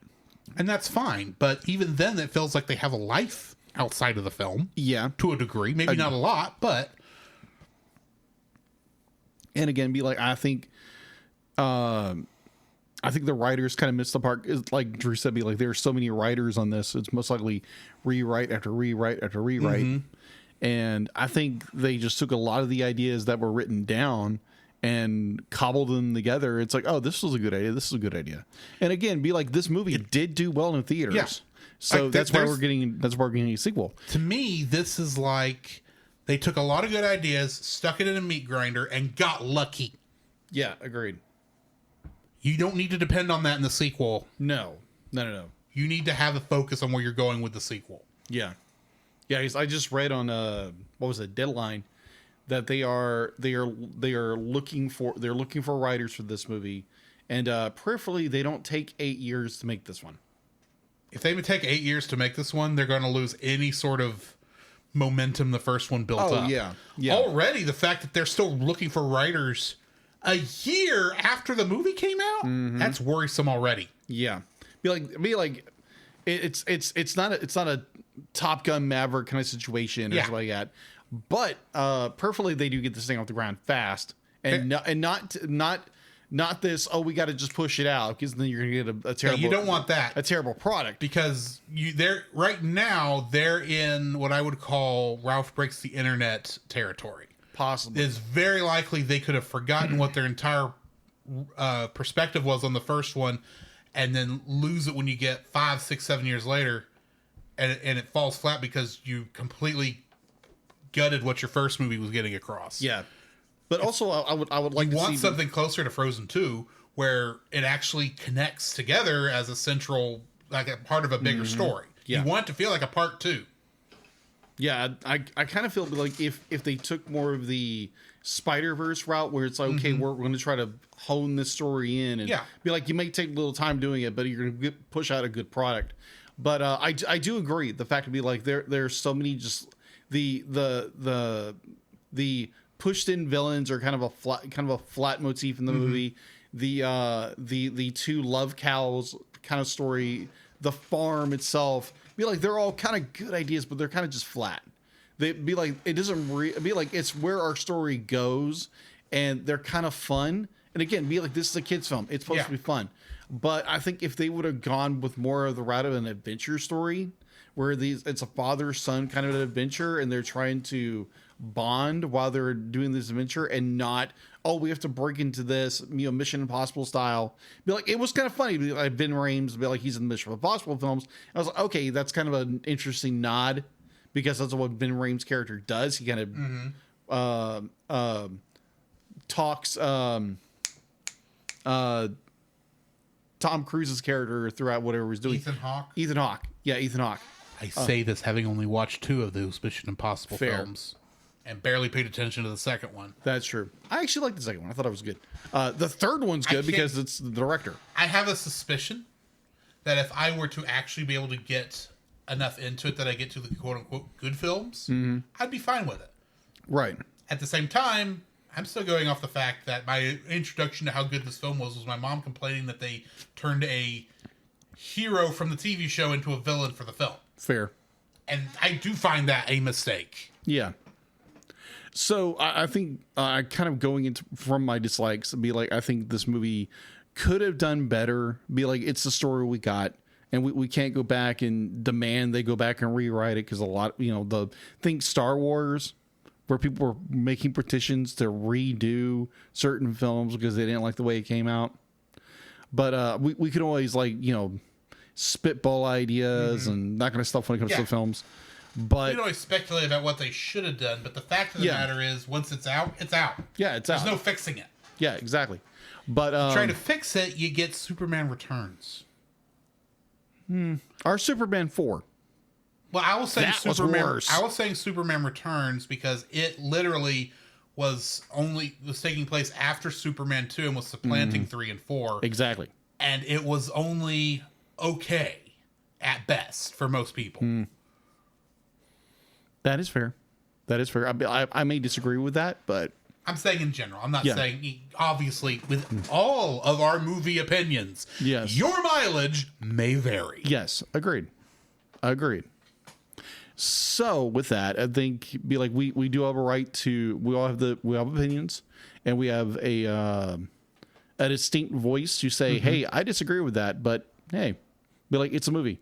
and that's fine. But even then, it feels like they have a life outside of the film. Yeah, to a degree, maybe not a lot, but. And again, be like, I think the writers kind of missed the part. Like Drew said, be like, there are so many writers on this. It's most likely rewrite after rewrite after rewrite. Mm-hmm. And I think they just took a lot of the ideas that were written down and cobbled them together. It's like, oh, this was a good idea. This is a good idea. And again, be like, this movie did do well in theaters. Yeah. So like, that's why we're getting a sequel. To me, this is like they took a lot of good ideas, stuck it in a meat grinder, and got lucky. Yeah, agreed. You don't need to depend on that in the sequel. No. You need to have a focus on where you're going with the sequel. Yeah. Yeah, 'cause I just read on what was it, Deadline, that they are looking for writers for this movie, and preferably they don't take 8 years to make this one. If they would take 8 years to make this one, they're going to lose any sort of momentum the first one built up. Yeah. Already, the fact that they're still looking for writers a year after the movie came out, that's worrisome already. Yeah. Be like it's not a Top Gun Maverick kind of situation or something like that. But preferably they do get this thing off the ground fast and not this, we got to just push it out, because then you're going to get a terrible... Yeah, you don't want that. A terrible product. Because right now, they're in what I would call Ralph Breaks the Internet territory. Possibly. It's very likely they could have forgotten what their entire perspective was on the first one, and then lose it when you get 5, 6, 7 years later, and it falls flat because you completely gutted what your first movie was getting across. Yeah. But also, I would like to want see something closer to Frozen 2, where it actually connects together as a central, like a part of a bigger story. Yeah. You want it to feel like a part 2. Yeah, I kind of feel like if they took more of the Spider-Verse route, where it's like, okay, we're going to try to hone this story in, and be like, you may take a little time doing it, but you're going to push out a good product. But I do agree. The fact to be like, there's so many just the pushed in villains are kind of a flat motif in the movie. The two love cows kind of story, the farm itself, be like, they're all kind of good ideas, but they're kind of just flat. They'd be like, it doesn't be like, it's where our story goes, and they're kind of fun. And again, be like, this is a kid's film, it's supposed to be fun. But I think if they would have gone with more of the route of an adventure story, where it's a father-son kind of an adventure, and they're trying to bond while they're doing this adventure, and not, we have to break into this, Mission Impossible style. Be like, it was kind of funny. Be like Ben Rames, be like, he's in the Mission Impossible films. I was like, okay, that's kind of an interesting nod, because that's what Ben Rames' character does. He kind of talks Tom Cruise's character throughout whatever he's doing. Ethan Hawke. Yeah, Ethan Hawke. I say this having only watched 2 of those Mission Impossible films, and barely paid attention to the second one. That's true. I actually liked the second one. I thought it was good. The third one's good because it's the director. I have a suspicion that if I were to actually be able to get enough into it that I get to the quote-unquote good films, I'd be fine with it. Right. At the same time, I'm still going off the fact that my introduction to how good this film was my mom complaining that they turned a hero from the TV show into a villain for the film. Fair. And I do find that a mistake. Yeah. So I think kind of going into from my dislikes, be like, I think this movie could have done better. Be like, it's the story we got, and we can't go back and demand they go back and rewrite it, because a lot, think Star Wars, where people were making petitions to redo certain films because they didn't like the way it came out. But we could always spitball ideas and that kind of stuff when it comes to films. But you can always speculate about what they should have done, but the fact of the matter is, once it's out, it's out. Yeah, it's out. There's no fixing it. Yeah, exactly. But trying to fix it, you get Superman Returns. Our Superman 4. Well, I was saying Superman Returns because it literally was taking place after Superman 2 and was supplanting 3 and 4. Exactly. And it was only okay at best for most people. That is fair. I may disagree with that, but I'm saying in general. I'm not saying, obviously, with all of our movie opinions, your mileage may vary. Yes, agreed. So with that, I think we do have a right to, we have opinions, and we have a distinct voice to say, hey, I disagree with that, but hey, be like, it's a movie.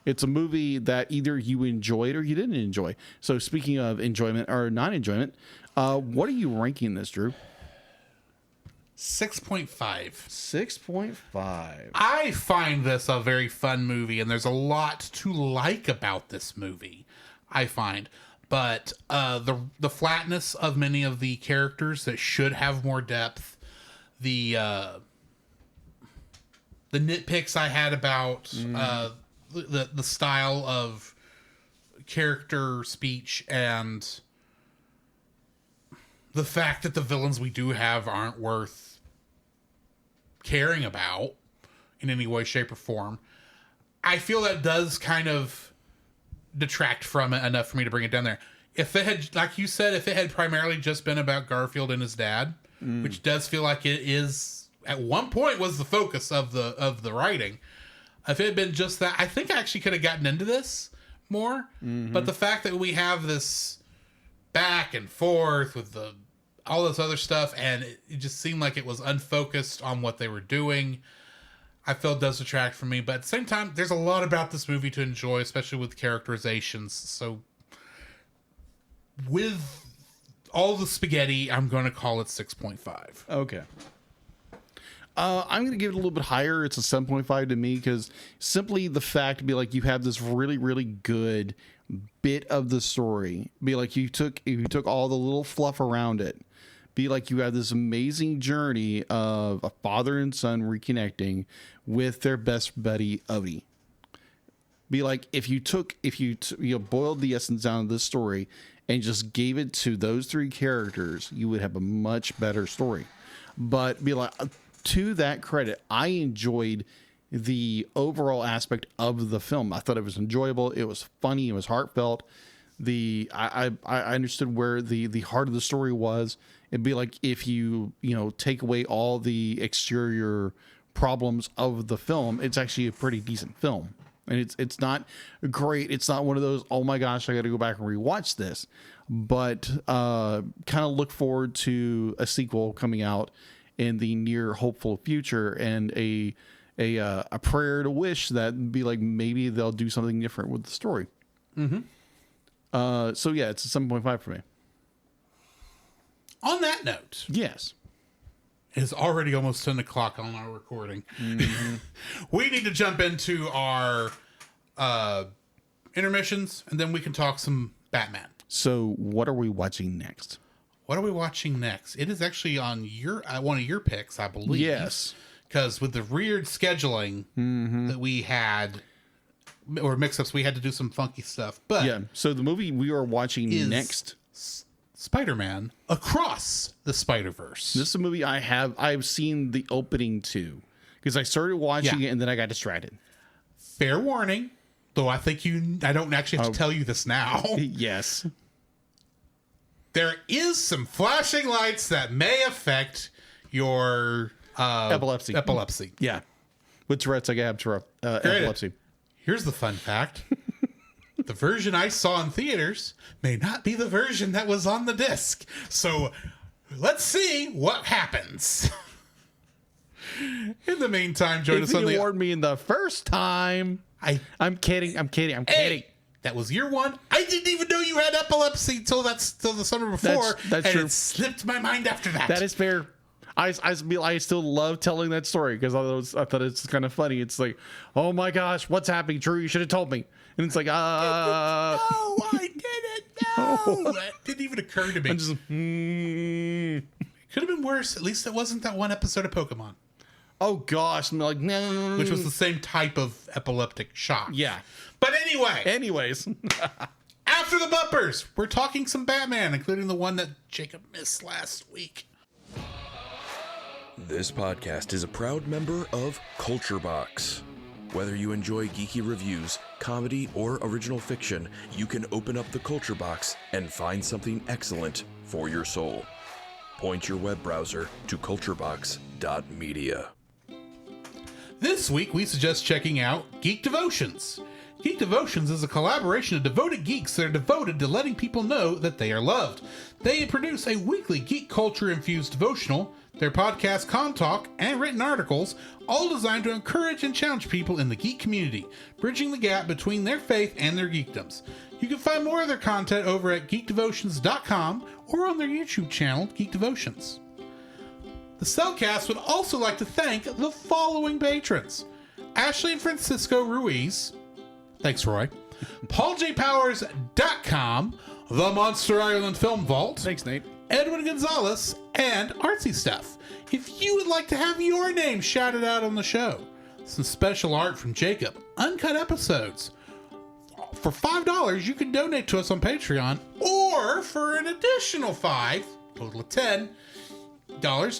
It's a movie that either you enjoyed or you didn't enjoy. So speaking of enjoyment or non-enjoyment, what are you ranking this, Drew? 6.5. 6.5. I find this a very fun movie, and there's a lot to like about this movie, I find. But the flatness of many of the characters that should have more depth, the nitpicks I had about the style of character speech and the fact that the villains we do have aren't worth caring about in any way, shape, or form. I feel that does kind of detract from it enough for me to bring it down there. If it had, like you said, if it had primarily just been about Garfield and his dad, which does feel like it is at one point was the focus of the writing. If it had been just that, I think I actually could have gotten into this more. But the fact that we have this back and forth with all this other stuff, and it just seemed like it was unfocused on what they were doing, I feel it does detract from me. But at the same time, there's a lot about this movie to enjoy, especially with characterizations. So with all the spaghetti, I'm going to call it 6.5. Okay. I'm going to give it a little bit higher. It's a 7.5 to me because simply the fact to be like you have this really, really good bit of the story. Be like you took all the little fluff around it. Be like you have this amazing journey of a father and son reconnecting with their best buddy Odie. Be like if you boiled the essence down of this story and just gave it to those three characters, you would have a much better story. But be like, to that credit, I enjoyed the overall aspect of the film. I thought it was enjoyable. It was funny. It was heartfelt. I understood where the heart of the story was. It'd be like if you take away all the exterior problems of the film, it's actually a pretty decent film. And it's not great. It's not one of those, oh my gosh, I got to go back and rewatch this. But kind of look forward to a sequel coming out in the near hopeful future, and a prayer to wish that be like maybe they'll do something different with the story. So yeah, it's a 7.5 for me. On that note, yes, it is already almost 10 o'clock on our recording. We need to jump into our intermissions, and then we can talk some Batman. So what are we watching next? What are we watching next? It is actually on your one of your picks, I believe. Yes. Because with the weird scheduling that we had, or mix-ups, we had to do some funky stuff. But yeah, so the movie we are watching next, Spider-Man Across the Spider-Verse. This is a movie I've seen the opening to, because I started watching it and then I got distracted. Fair warning, though I don't actually have to tell you this now. Yes. There is some flashing lights that may affect your epilepsy. Yeah. With Tourette's, I have epilepsy. Here's the fun fact. The version I saw in theaters may not be the version that was on the disc. So let's see what happens. In the meantime, join us on the... If you warned me in the first time... I'm kidding. Hey, that was year one. I didn't even know you had epilepsy till the summer before. That's true. It slipped my mind after that. That is fair. I still love telling that story because I thought it's kind of funny. It's like, oh my gosh, what's happening? Drew, you should have told me. And it's like, No, I didn't know. That didn't even occur to me. I'm just, It could have been worse. At least it wasn't that one episode of Pokemon. oh gosh. I'm like, no. Which was the same type of epileptic shock. Yeah. But anyway. Anyways. After the bumpers, we're talking some Batman, including the one that Jacob missed last week. This podcast is a proud member of Culture Box. Whether you enjoy geeky reviews, comedy, or original fiction, you can open up the Culture Box and find something excellent for your soul. Point your web browser to culturebox.media. This week, we suggest checking out Geek Devotions. Geek Devotions is a collaboration of devoted geeks that are devoted to letting people know that they are loved. They produce a weekly geek culture-infused devotional, their podcast, Con Talk, and written articles, all designed to encourage and challenge people in the geek community, bridging the gap between their faith and their geekdoms. You can find more of their content over at geekdevotions.com or on their YouTube channel, Geek Devotions. The Cellcast would also like to thank the following patrons: Ashley and Francisco Ruiz. Thanks, Roy. PaulJPowers.com, The Monster Island Film Vault. Thanks, Nate. Edwin Gonzalez, and Artsy Stuff. If you would like to have your name shouted out on the show, some special art from Jacob, uncut episodes. For $5, you can donate to us on Patreon, or for an additional $5, total of $10,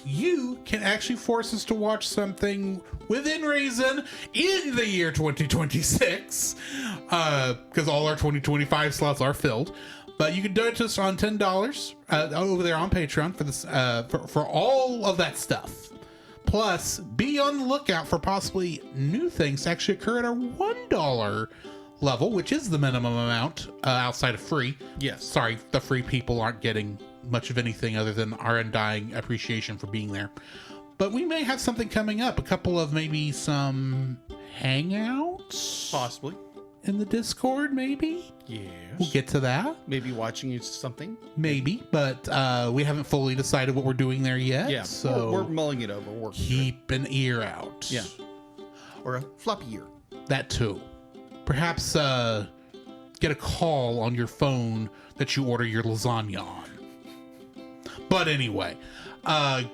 you can actually force us to watch something within reason in the year 2026, because all our 2025 slots are filled. But you can donate to us on $10 over there on Patreon for this, for all of that stuff. Plus, be on the lookout for possibly new things to actually occur at our $1 level, which is the minimum amount outside of free. Yes. Sorry, the free people aren't getting much of anything other than our undying appreciation for being there. But we may have something coming up, a couple of maybe some hangouts Possibly. in the Discord, maybe. Yes. We'll get to that. Maybe watching something. Maybe, but we haven't fully decided what we're doing there yet. Yeah. So we're mulling it over. Working keep an ear out. Yeah. Or a floppy ear. That too. Perhaps get a call on your phone that you order your lasagna on. But anyway, go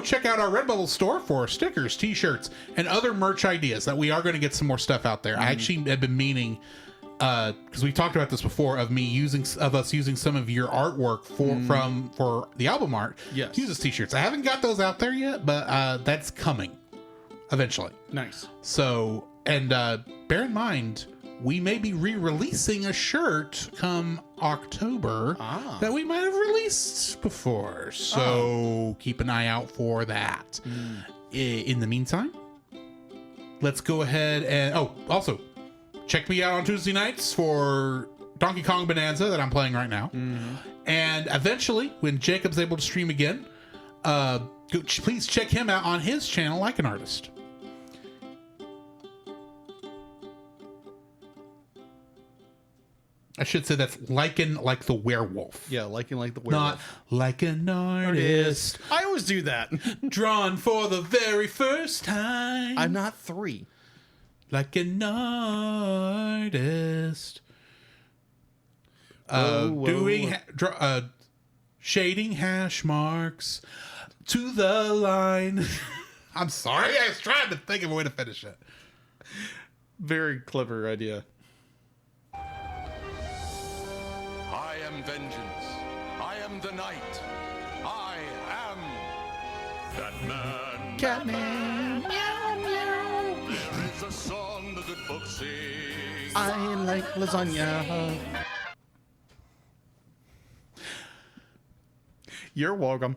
check out our Redbubble store for stickers, t-shirts, and other merch ideas that we are going to get some more stuff out there. I actually have been meaning, because we talked about this before, of us using some of your artwork for the album art. Yes. Use as t-shirts. I haven't got those out there yet, but that's coming eventually. Nice. So, and bear in mind, we may be re-releasing a shirt come October that we might have released before. So keep an eye out for that. In the meantime, let's go ahead and... Oh, also, check me out on Tuesday nights for Donkey Kong Bonanza that I'm playing right now. And eventually, when Jacob's able to stream again, please check him out on his channel, Like an Artist. I should say that's Lycan like the werewolf. Yeah, like the werewolf. Not like an artist. I always do that. Drawn for the very first time. I'm not 3. Like an artist. Shading hash marks to the line. I'm sorry. I was trying to think of a way to finish it. Very clever idea. I am vengeance. I am the night. I am Batman. Catman. There is a song the good folks sing. I like lasagna. You're welcome.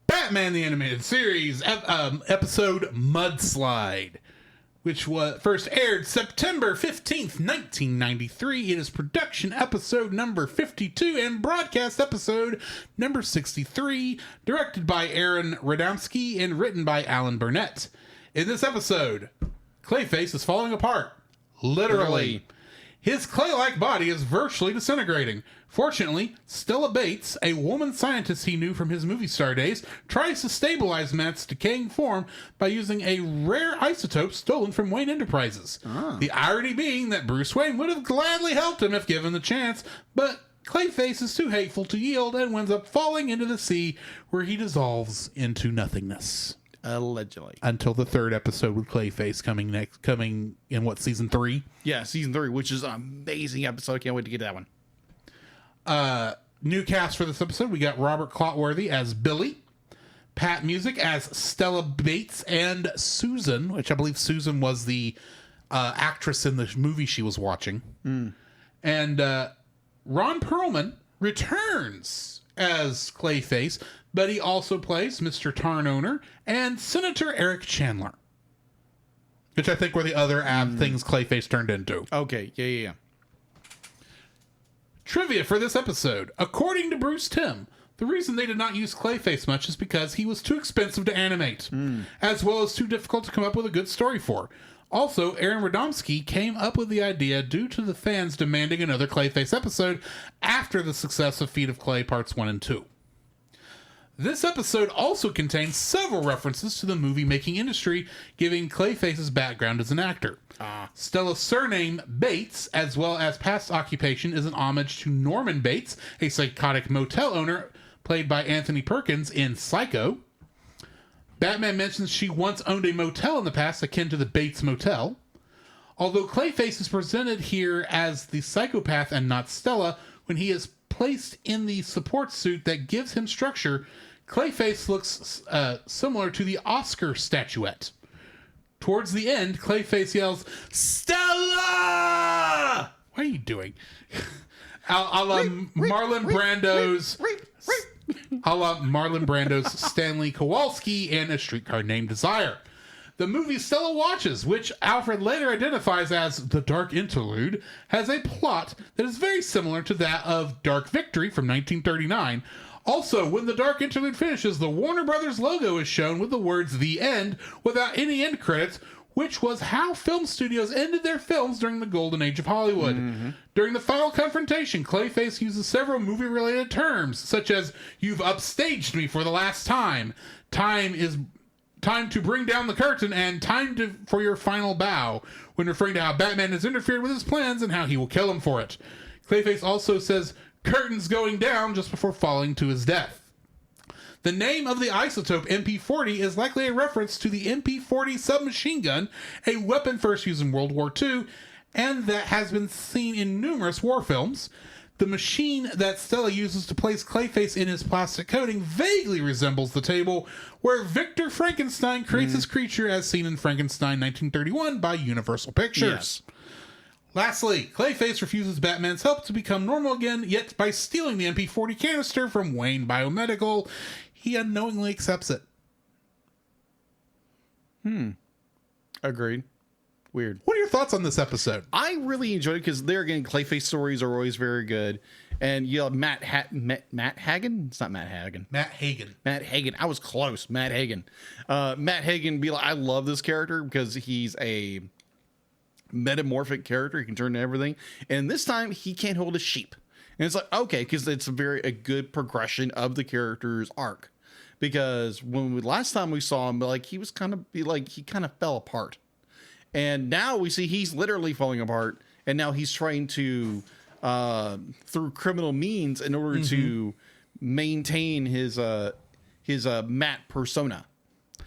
Batman the Animated Series, episode Mudslide, which was first aired September 15th, 1993. It is production episode number 52 and broadcast episode number 63, directed by Aaron Radomski and written by Alan Burnett. In this episode, Clayface is falling apart. Literally. His clay-like body is virtually disintegrating. Fortunately, Stella Bates, a woman scientist he knew from his movie star days, tries to stabilize Matt's decaying form by using a rare isotope stolen from Wayne Enterprises. The irony being that Bruce Wayne would have gladly helped him if given the chance, but Clayface is too hateful to yield and winds up falling into the sea, where he dissolves into nothingness. Allegedly. Until the third episode with Clayface coming in what, season 3? Yeah, season 3, which is an amazing episode. I can't wait to get to that one. New cast for this episode. We got Robert Clotworthy as Billy, Pat Music as Stella Bates and Susan, which I believe Susan was the actress in the movie she was watching. And Ron Perlman returns as Clayface, but he also plays Mr. Tarn Owner and Senator Eric Chandler, which I think were the other things Clayface turned into. Okay, yeah. Trivia for this episode. According to Bruce Timm, the reason they did not use Clayface much is because he was too expensive to animate, as well as too difficult to come up with a good story for. Also, Aaron Radomski came up with the idea due to the fans demanding another Clayface episode after the success of Feet of Clay Parts 1 and 2. This episode also contains several references to the movie-making industry, giving Clayface's background as an actor. Stella's surname, Bates, as well as past occupation, is an homage to Norman Bates, a psychotic motel owner played by Anthony Perkins in Psycho. Batman mentions she once owned a motel in the past akin to the Bates Motel. Although Clayface is presented here as the psychopath and not Stella, when he is placed in the support suit that gives him structure, Clayface looks similar to the Oscar statuette. Towards the end, Clayface yells, "Stella!" What are you doing? A la Marlon Brando's Stanley Kowalski in A Streetcar Named Desire. The movie Stella Watches, which Alfred later identifies as The Dark Interlude, has a plot that is very similar to that of Dark Victory from 1939. Also, when The Dark Interlude finishes, the Warner Brothers logo is shown with the words "The End" without any end credits, which was how film studios ended their films during the golden age of Hollywood. During the final confrontation, Clayface uses several movie-related terms, such as "You've upstaged me for the last time," "Time to bring down the curtain," and for your final bow," when referring to how Batman has interfered with his plans and how he will kill him for it. Clayface also says "curtains going down" just before falling to his death. The name of the isotope MP40 is likely a reference to the MP40 submachine gun, a weapon first used in World War II, and that has been seen in numerous war films. The machine that Stella uses to place Clayface in his plastic coating vaguely resembles the table where Victor Frankenstein creates his creature as seen in Frankenstein 1931 by Universal Pictures. Yes. Lastly, Clayface refuses Batman's help to become normal again, yet by stealing the MP40 canister from Wayne Biomedical, he unknowingly accepts it. Agreed. Weird. What are your thoughts on this episode? I really enjoyed it because there again, Clayface stories are always very good. And you know, Matt Hagen? It's not Matt Hagen. Matt Hagen. Matt Hagen. I was close. Matt Hagen. Matt Hagen be like, I love this character because he's a metamorphic character. He can turn into everything. And this time he can't hold a sheep. And it's like, okay, because it's a good progression of the character's arc. Because last time we saw him, like he kind of fell apart. And now we see he's literally falling apart. And now he's trying to, through criminal means, in order to maintain his Matt persona.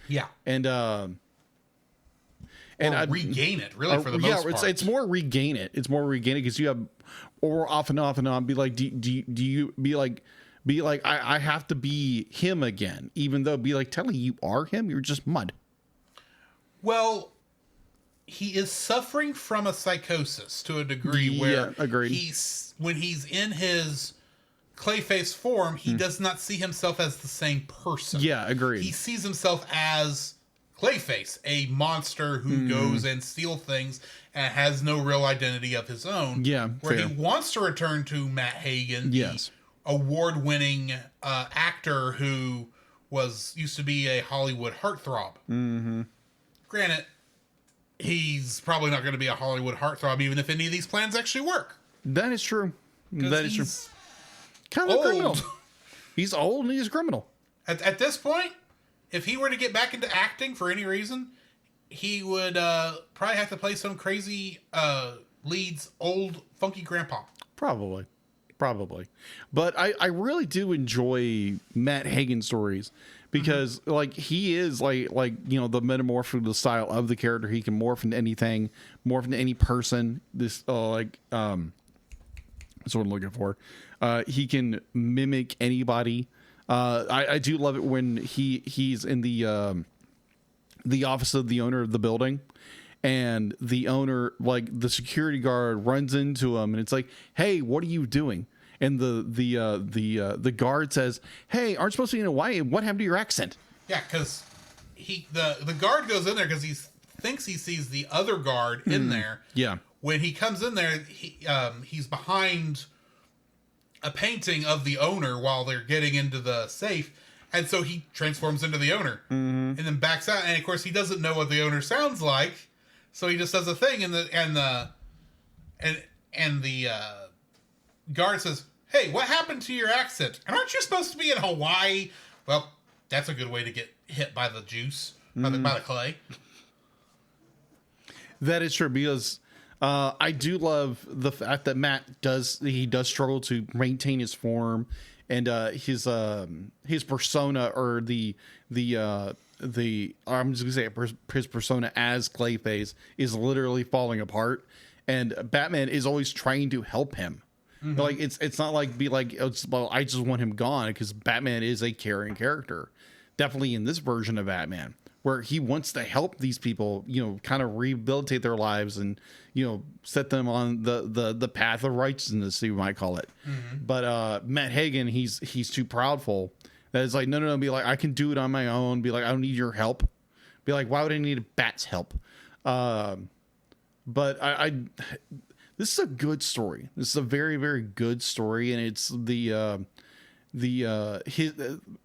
Yeah. And regain it, really, for the most part. It's more regain it. It's more regain it because you have, or off and on, be like, do you be like, I have to be him again, even though be like telling you are him, you're just mud. Well, he is suffering from a psychosis to a degree where agreed. When he's in his Clayface form, he does not see himself as the same person. Yeah, agreed. He sees himself as Clayface, a monster who goes and steals things and has no real identity of his own. Yeah, where fair. he wants to return to Matt Hagen, the award-winning actor who used to be a Hollywood heartthrob. Granted, he's probably not going to be a Hollywood heartthrob, even if any of these plans actually work. That is true. That is true. Kind of a criminal. He's old and he's a criminal. At this point, if he were to get back into acting for any reason, he would probably have to play some crazy lead's old funky grandpa. Probably. But I really do enjoy Matt Hagen stories because like he is like you know, the metamorphical style of the character. He can morph into anything, morph into any person. This that's what I'm looking for. He can mimic anybody. I do love it when he's in the office of the owner of the building, and the owner, like the security guard, runs into him, and it's like, "Hey, what are you doing?" And the guard says, "Hey, aren't you supposed to be in Hawaii? What happened to your accent?" Yeah, because the guard goes in there because he thinks he sees the other guard in there. Yeah. When he comes in there, he's behind a painting of the owner while they're getting into the safe, and so he transforms into the owner and then backs out. And of course, he doesn't know what the owner sounds like, so he just does a thing. And the guard says, "Hey, what happened to your accent? And aren't you supposed to be in Hawaii?" Well, that's a good way to get hit by the juice, by the clay. That is true because I do love the fact that Matt does struggle to maintain his form and his persona, or the I'm just gonna say his persona as Clayface is literally falling apart, and Batman is always trying to help him. Like it's not like well, I just want him gone, because Batman is a caring character, definitely in this version of Batman, where he wants to help these people, kind of rehabilitate their lives and set them on the path of righteousness, you might call it. But Matt Hagen, he's too proudful. That is like, no, be like, I can do it on my own. Be like, I don't need your help. Be like, why would I need a Bat's help? But this is a good story. This is a very, very good story, and it's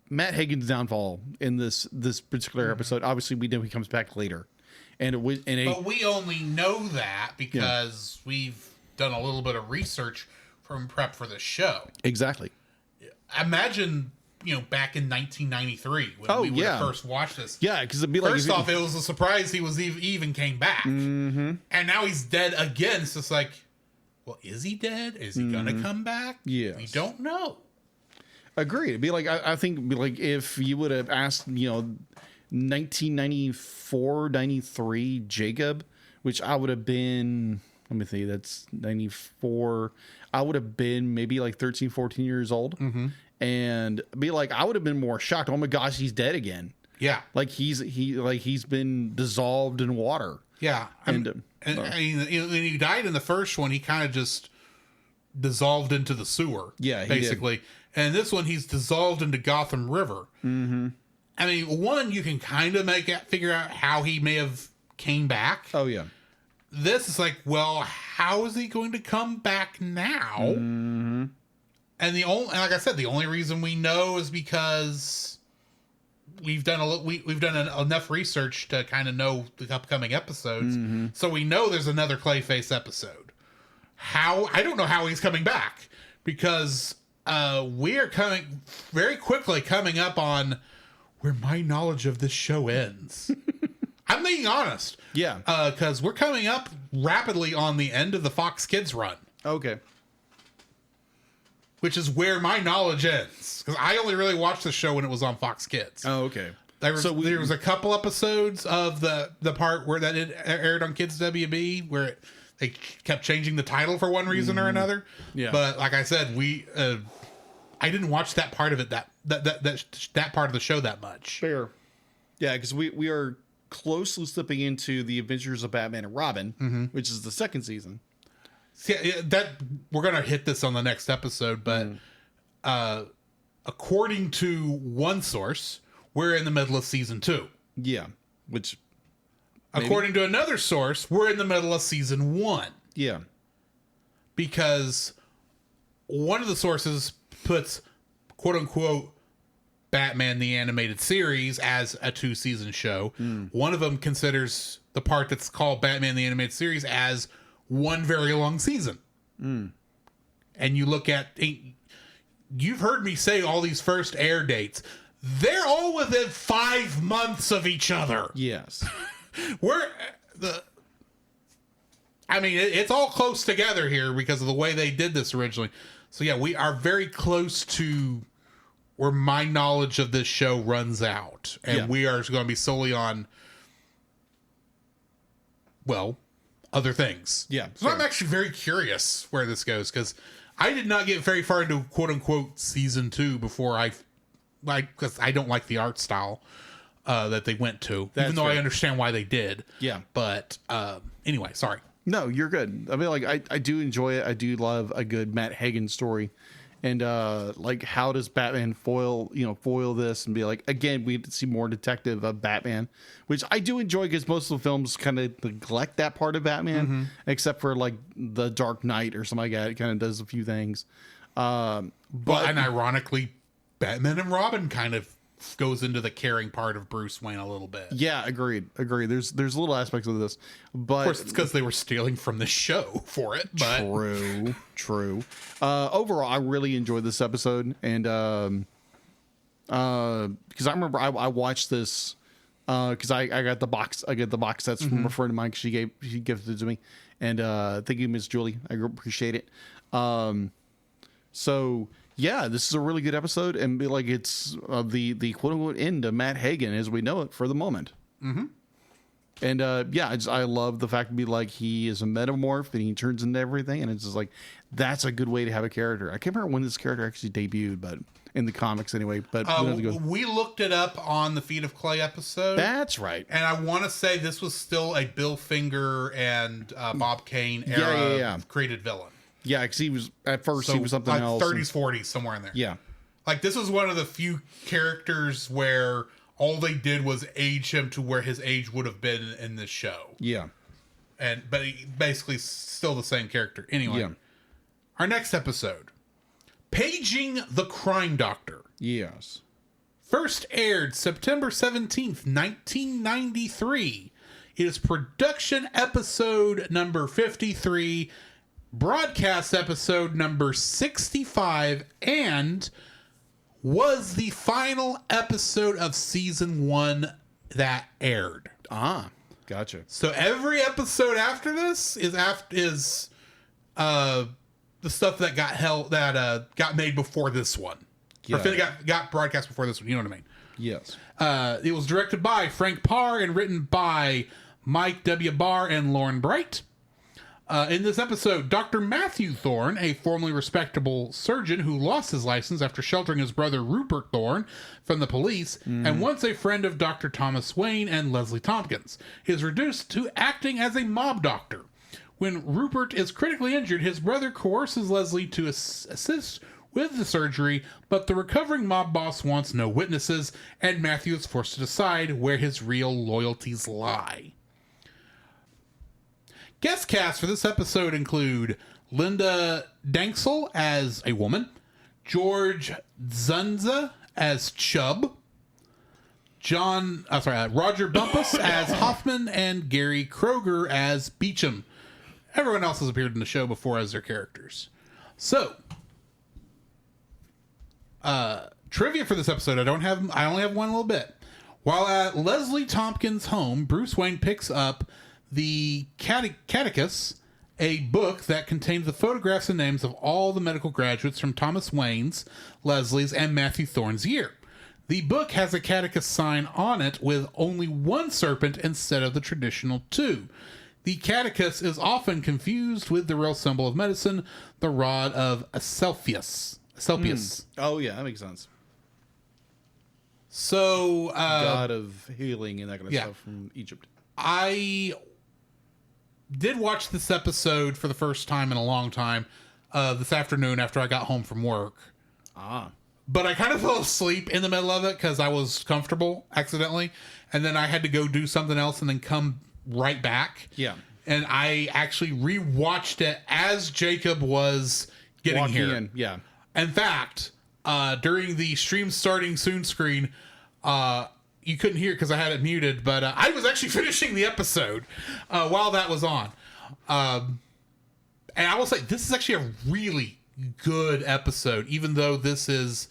Matt Hagen's downfall in this particular episode. Obviously, we know he comes back later, but we only know that because we've done a little bit of research from prep for the show. Exactly. Imagine, back in 1993 when we would have first watched this. Yeah, because it'd be like, first off, it was a surprise he was even came back, and now he's dead again. It's just like, well, is he dead? Is he gonna come back? Yes. We don't know. Agreed. It'd be like, I think it'd be like if you would have asked 1994, 93 Jacob, which I would have been, let me think, that's 94. I would have been maybe like 13, 14 years old. And be like, I would have been more shocked. Oh my gosh, he's dead again. Yeah. Like he's been dissolved in water. Yeah. And he died in the first one. He kind of just dissolved into the sewer. Yeah, basically. And this one, he's dissolved into Gotham River. I mean, one, you can kind of figure out how he may have came back. Oh yeah. This is like, well, how is he going to come back now? And like I said, the only reason we know is because we've done enough research to kind of know the upcoming episodes. So we know there's another Clayface episode. I don't know how he's coming back, because we are very quickly coming up on where my knowledge of this show ends. I'm being honest. Yeah. Because we're coming up rapidly on the end of the Fox Kids run. Okay. Which is where my knowledge ends. Because I only really watched the show when it was on Fox Kids. Oh, okay. There was a couple episodes of the part where that it aired on Kids WB where they kept changing the title for one reason or another. Yeah. But like I said, I didn't watch that part of it that part of the show that much. Fair. Yeah, because we are closely slipping into the Adventures of Batman and Robin, which is the second season. Yeah, that we're gonna hit this on the next episode, but according to one source, we're in the middle of season 2. Yeah, which according to another source, we're in the middle of season 1. Yeah, because one of the sources puts "quote unquote" Batman the Animated Series as a 2-season show. One of them considers the part that's called Batman the Animated Series as one very long season. And you look at, you've heard me say all these first air dates. They're all within 5 months of each other. Yes. It's all close together here because of the way they did this originally. So yeah, we are very close to where my knowledge of this show runs out. And we are going to be solely on, well, other things. Yeah. So I'm actually very curious where this goes, because I did not get very far into "quote unquote" season 2 before because I don't like the art style that they went to, even though I understand why they did. Yeah. But anyway, sorry. No, you're good. I mean, like I do enjoy it. I do love a good Matt Hagen story. And like, how does Batman foil this and be like, again, we get to see more detective of Batman, which I do enjoy, because most of the films kind of neglect that part of Batman, except for like The Dark Knight or something like that. It kind of does a few things. And ironically, Batman and Robin kind of goes into the caring part of Bruce Wayne a little bit. Yeah, agreed. There's little aspects of this, but of course it's because they were stealing from the show for it. But true. Overall, I really enjoyed this episode, and because I remember I watched this because I got the box sets from a friend of mine. She gifted it to me, and thank you, Miss Julie. I appreciate it. So yeah, this is a really good episode, and be like it's the quote unquote end of Matt Hagen as we know it for the moment. Mm-hmm. And yeah, I love the fact to be like he is a metamorph and he turns into everything, and it's just like that's a good way to have a character. I can't remember when this character actually debuted, but in the comics anyway. But we looked it up on the Feet of Clay episode. That's right. And I want to say this was still a Bill Finger and Bob Kane era created villain. Yeah, because he was at first he was something like else. 30s, 40s, somewhere in there. Yeah. Like this was one of the few characters where all they did was age him to where his age would have been in this show. Yeah. But he basically still the same character. Anyway, our next episode, Paging the Crime Doctor. Yes. First aired September 17th, 1993. It is production episode number 53, broadcast episode number 65, and was the final episode of season 1 that aired. Ah, gotcha. So every episode after this is the stuff that got made before this one. Yeah. Or got broadcast before this one, you know what I mean? Yes. It was directed by Frank Parr and written by Mike W. Barr and Lauren Bright. In this episode, Dr. Matthew Thorne, a formerly respectable surgeon who lost his license after sheltering his brother Rupert Thorne from the police, and once a friend of Dr. Thomas Wayne and Leslie Tompkins, is reduced to acting as a mob doctor. When Rupert is critically injured, his brother coerces Leslie to assist with the surgery, but the recovering mob boss wants no witnesses, and Matthew is forced to decide where his real loyalties lie. Guest cast for this episode include Linda Danksel as a woman, George Zunza as Chubb, Roger Bumpus as Hoffman, and Gary Kroger as Beecham. Everyone else has appeared in the show before as their characters. So, trivia for this episode. I only have one little bit. While at Leslie Tompkins' home, Bruce Wayne picks up the Catechus, a book that contains the photographs and names of all the medical graduates from Thomas Wayne's, Leslie's, and Matthew Thorne's year. The book has a Catechus sign on it with only one serpent instead of the traditional 2. The Catechus is often confused with the real symbol of medicine, the rod of Asclepius. Oh, yeah, that makes sense. So, god of healing and that kind of stuff from Egypt. I did watch this episode for the first time in a long time this afternoon after I got home from work. But I kind of fell asleep in the middle of it because I was comfortable accidentally. And then I had to go do something else and then come right back. Yeah. And I actually rewatched it as Jacob was getting Walking here. in. Yeah. In fact, during the stream starting soon screen, you couldn't hear because I had it muted, but I was actually finishing the episode while that was on. And I will say, this is actually a really good episode, even though this is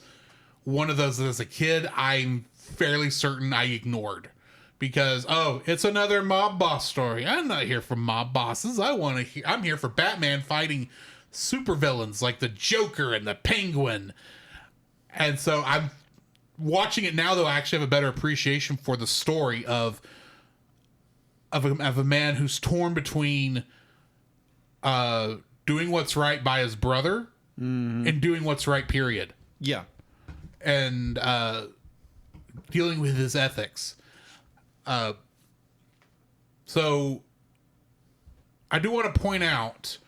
one of those that as a kid, I'm fairly certain I ignored. Because, it's another mob boss story. I'm not here for mob bosses. I'm here for Batman fighting supervillains like the Joker and the Penguin. And so I'm watching it now, though, I actually have a better appreciation for the story of a man who's torn between doing what's right by his brother and doing what's right, period. Yeah. And dealing with his ethics. So I do want to point out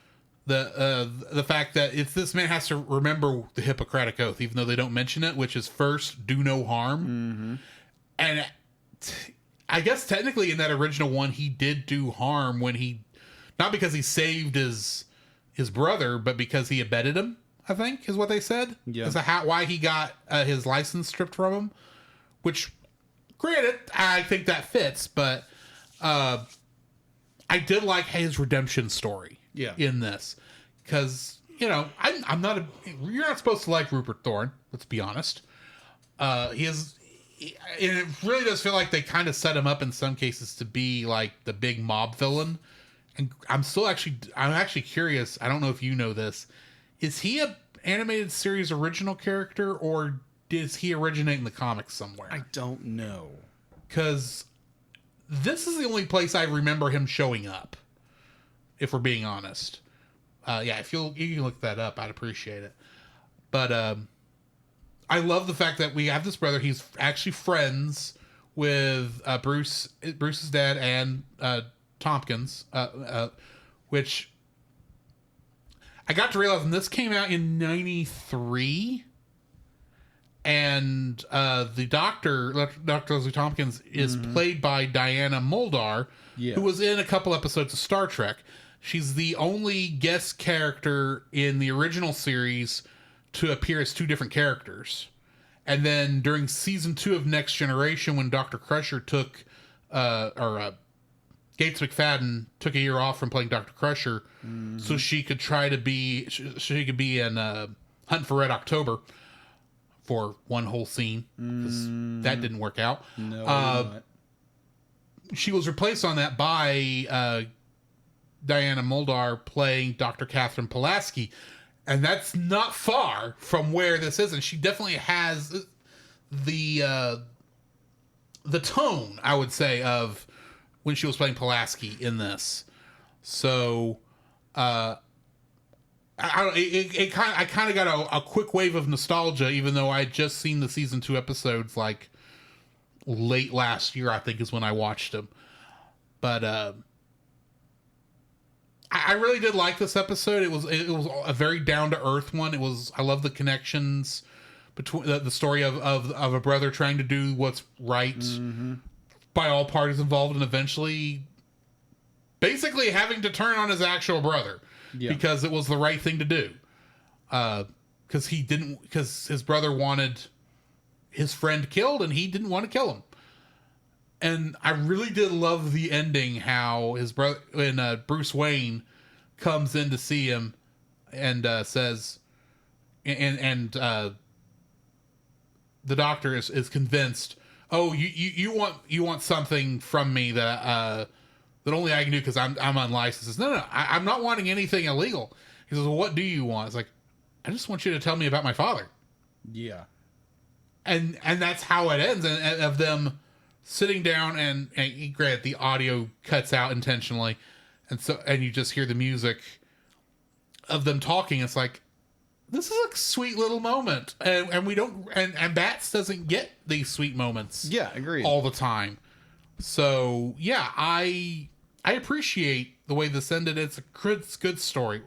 the fact that if this man has to remember the Hippocratic Oath, even though they don't mention it, which is first, do no harm. And I guess technically in that original one, he did do harm when not because he saved his brother, but because he abetted him, I think is what they said. Yeah. Is why he got his license stripped from him, which granted, I think that fits, but I did like his redemption story. Yeah. In this, because you're not supposed to like Rupert Thorne. Let's be honest. And it really does feel like they kind of set him up in some cases to be like the big mob villain. And I'm actually curious. I don't know if you know this. Is he animated series original character, or does he originate in the comics somewhere? I don't know. Because this is the only place I remember him showing up, if we're being honest. Yeah, if you can look that up, I'd appreciate it. But I love the fact that we have this brother. He's actually friends with Bruce's dad and Tompkins, which I got to realize, and this came out in 93, and the Dr. Leslie Tompkins is played by Diana Muldaur, who was in a couple episodes of Star Trek. She's the only guest character in the original series to appear as two different characters. And then during season 2 of Next Generation, when Dr. Crusher took, Gates McFadden took a year off from playing Dr. Crusher, so she could try to be, she could be in Hunt for Red October for one whole scene, because that didn't work out. No, she was replaced on that by Diana Muldaur playing Dr. Catherine Pulaski. And that's not far from where this is. And she definitely has the tone, I would say, of when she was playing Pulaski in this. So, I kind of got a quick wave of nostalgia, even though I had just seen the season 2 episodes like late last year, I think is when I watched them. But, I really did like this episode. It was a very down to earth one. I love the connections between the story of a brother trying to do what's right by all parties involved, and eventually basically having to turn on his actual brother because it was the right thing to do. Because his brother wanted his friend killed, and he didn't want to kill him. And I really did love the ending, how his brother, when Bruce Wayne comes in to see him and says, and the doctor is convinced, oh, you want something from me that only I can do because I'm unlicensed. He says, no, I'm not wanting anything illegal. He says, well, what do you want? It's like, I just want you to tell me about my father. Yeah. And that's how it ends, and of them sitting down, and granted, the audio cuts out intentionally, and you just hear the music of them talking. It's like, this is a sweet little moment, and we don't, and Bats doesn't get these sweet moments, agreed, all the time. So yeah, I appreciate the way this ended. It's a good story.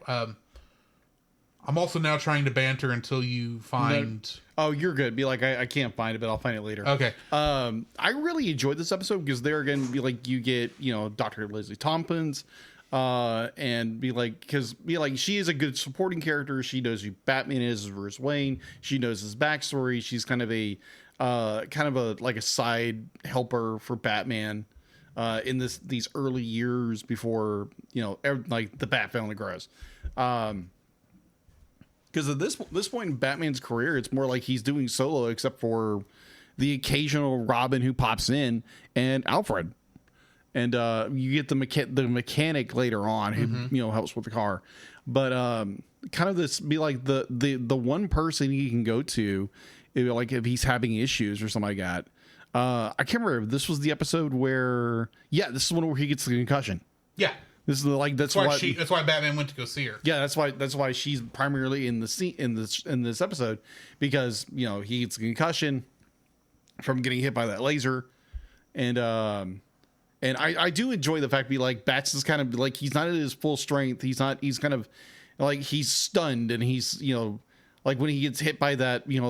I'm also now trying to banter until you find. Oh, you're good. Be like, I can't find it, but I'll find it later. Okay. I really enjoyed this episode because there again, be like, you get, Dr. Leslie Tompkins, and she is a good supporting character. She knows who Batman is, Bruce Wayne. She knows his backstory. She's kind of a like a side helper for Batman, in these early years before, like the Bat family grows. Because at this point in Batman's career, it's more like he's doing solo, except for the occasional Robin who pops in and Alfred, and you get the mechanic later on who helps with the car. But kind of this be like the one person he can go to, like if he's having issues or something like that. I can't remember if this was the episode where this is one where he gets the concussion. Yeah. This is that's why Batman went to go see her. Yeah, that's why she's primarily in the scene in this episode, because he gets a concussion from getting hit by that laser, and I do enjoy the fact Bats is kind of like, he's not at his full strength. He's kind of like, he's stunned, and he's like when he gets hit by that when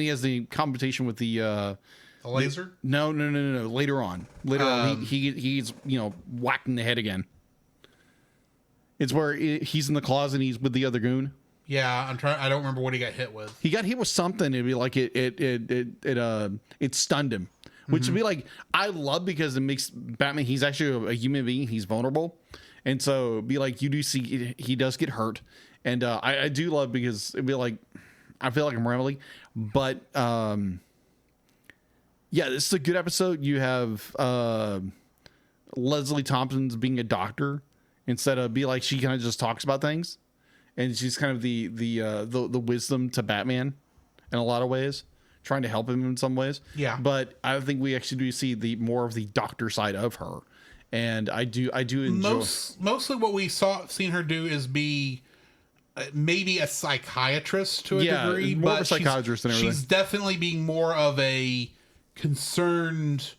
he has the confrontation with the laser? No. Later on, he's whacked in the head again. It's where he's in the closet and he's with the other goon. Yeah, I don't remember what he got hit with. He got hit with something. It'd be like it stunned him, which would be like, I love, because it makes Batman, he's actually a human being. He's vulnerable, and so it'd be like, you do see he does get hurt, and I do love, because it'd be like, I feel like I'm rambling, but yeah, this is a good episode. You have Leslie Tompkins being a doctor, instead of be like she kind of just talks about things, and she's kind of the wisdom to Batman in a lot of ways, trying to help him in some ways. Yeah. But I think we actually do see the more of the doctor side of her, and I do enjoy. Mostly what we seen her do is be maybe a psychiatrist to a degree, more but of a psychiatrist than everything. she's definitely being more of a concerned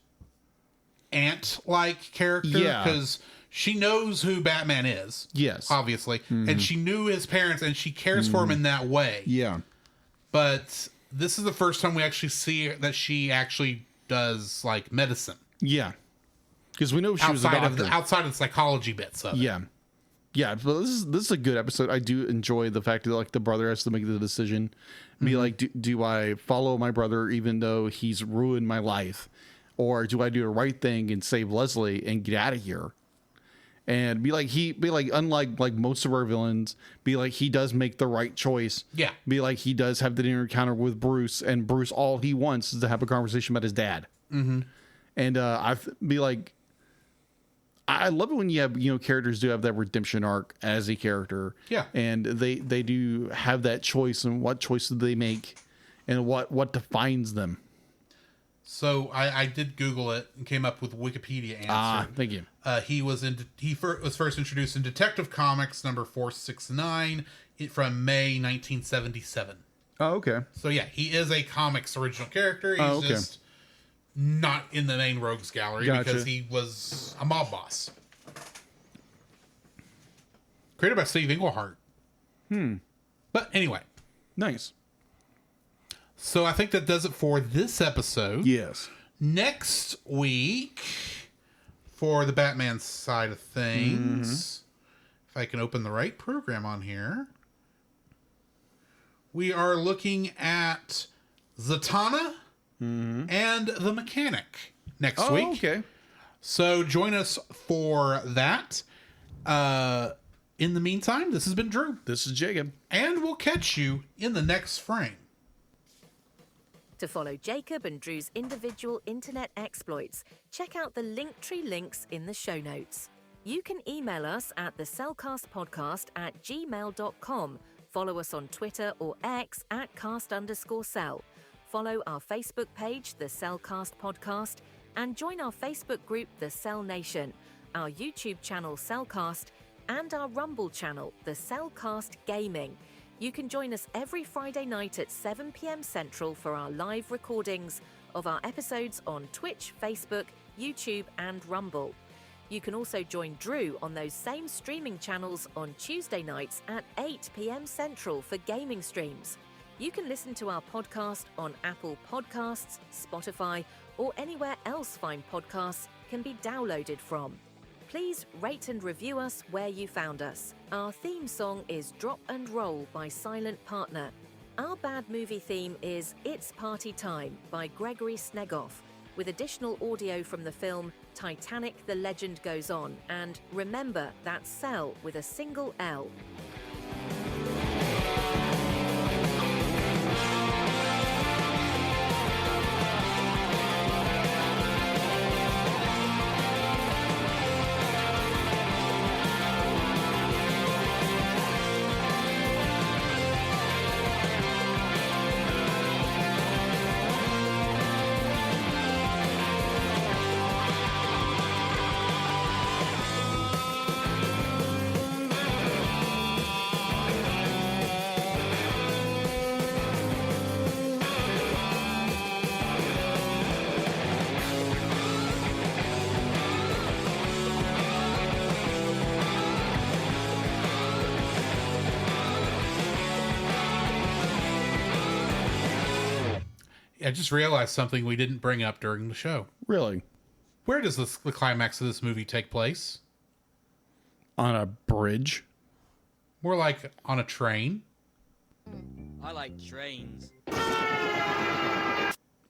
aunt-like character, because she knows who Batman is. Yes, obviously, and she knew his parents, and she cares for him in that way. Yeah, but this is the first time we actually see that she actually does like medicine. Yeah, because we know she was a doctor. Outside of the psychology bits of it. Yeah, but this is a good episode. I do enjoy the fact that like the brother has to make the decision, be like, do I follow my brother even though he's ruined my life, or do I do the right thing and save Leslie and get out of here? And be like unlike like most of our villains, be like he does make the right choice. Yeah. Be like he does have the encounter with Bruce, and Bruce all he wants is to have a conversation about his dad. Mm-hmm. And I love it when you have, characters do have that redemption arc as a character. Yeah. And they do have that choice, and what choices they make and what defines them. So I did Google it and came up with a Wikipedia answer. Thank you. He was first introduced in Detective Comics number 469 from May 1977. Oh, okay. So yeah, he is a comics original character. He's just not in the main rogues gallery because he was a mob boss. Created by Steve Englehart. But anyway. Nice. So I think that does it for this episode. Yes. Next week, for the Batman side of things, if I can open the right program on here, we are looking at Zatanna and the Mechanic next week. Okay. So join us for that. In the meantime, this has been Drew. This is Jacob. And we'll catch you in the next frame. To follow Jacob and Drew's individual internet exploits, check out the Linktree links in the show notes. You can email us at thecellcastpodcast@gmail.com. Follow us on Twitter or X at @cast_cell. Follow our Facebook page, The Cellcast Podcast, and join our Facebook group, The Cell Nation, our YouTube channel, Cellcast, and our Rumble channel, The Cellcast Gaming. You can join us every Friday night at 7 p.m. Central for our live recordings of our episodes on Twitch, Facebook, YouTube, and Rumble. You can also join Drew on those same streaming channels on Tuesday nights at 8 p.m. Central for gaming streams. You can listen to our podcast on Apple Podcasts, Spotify, or anywhere else fine podcasts can be downloaded from. Please rate and review us where you found us. Our theme song is Drop and Roll by Silent Partner. Our bad movie theme is It's Party Time by Gregory Snegoff, with additional audio from the film Titanic: The Legend Goes On, and remember, that's Cell with a single L. I just realized something we didn't bring up during the show. Really? Where does the climax of this movie take place? On a bridge? More like on a train. I like trains.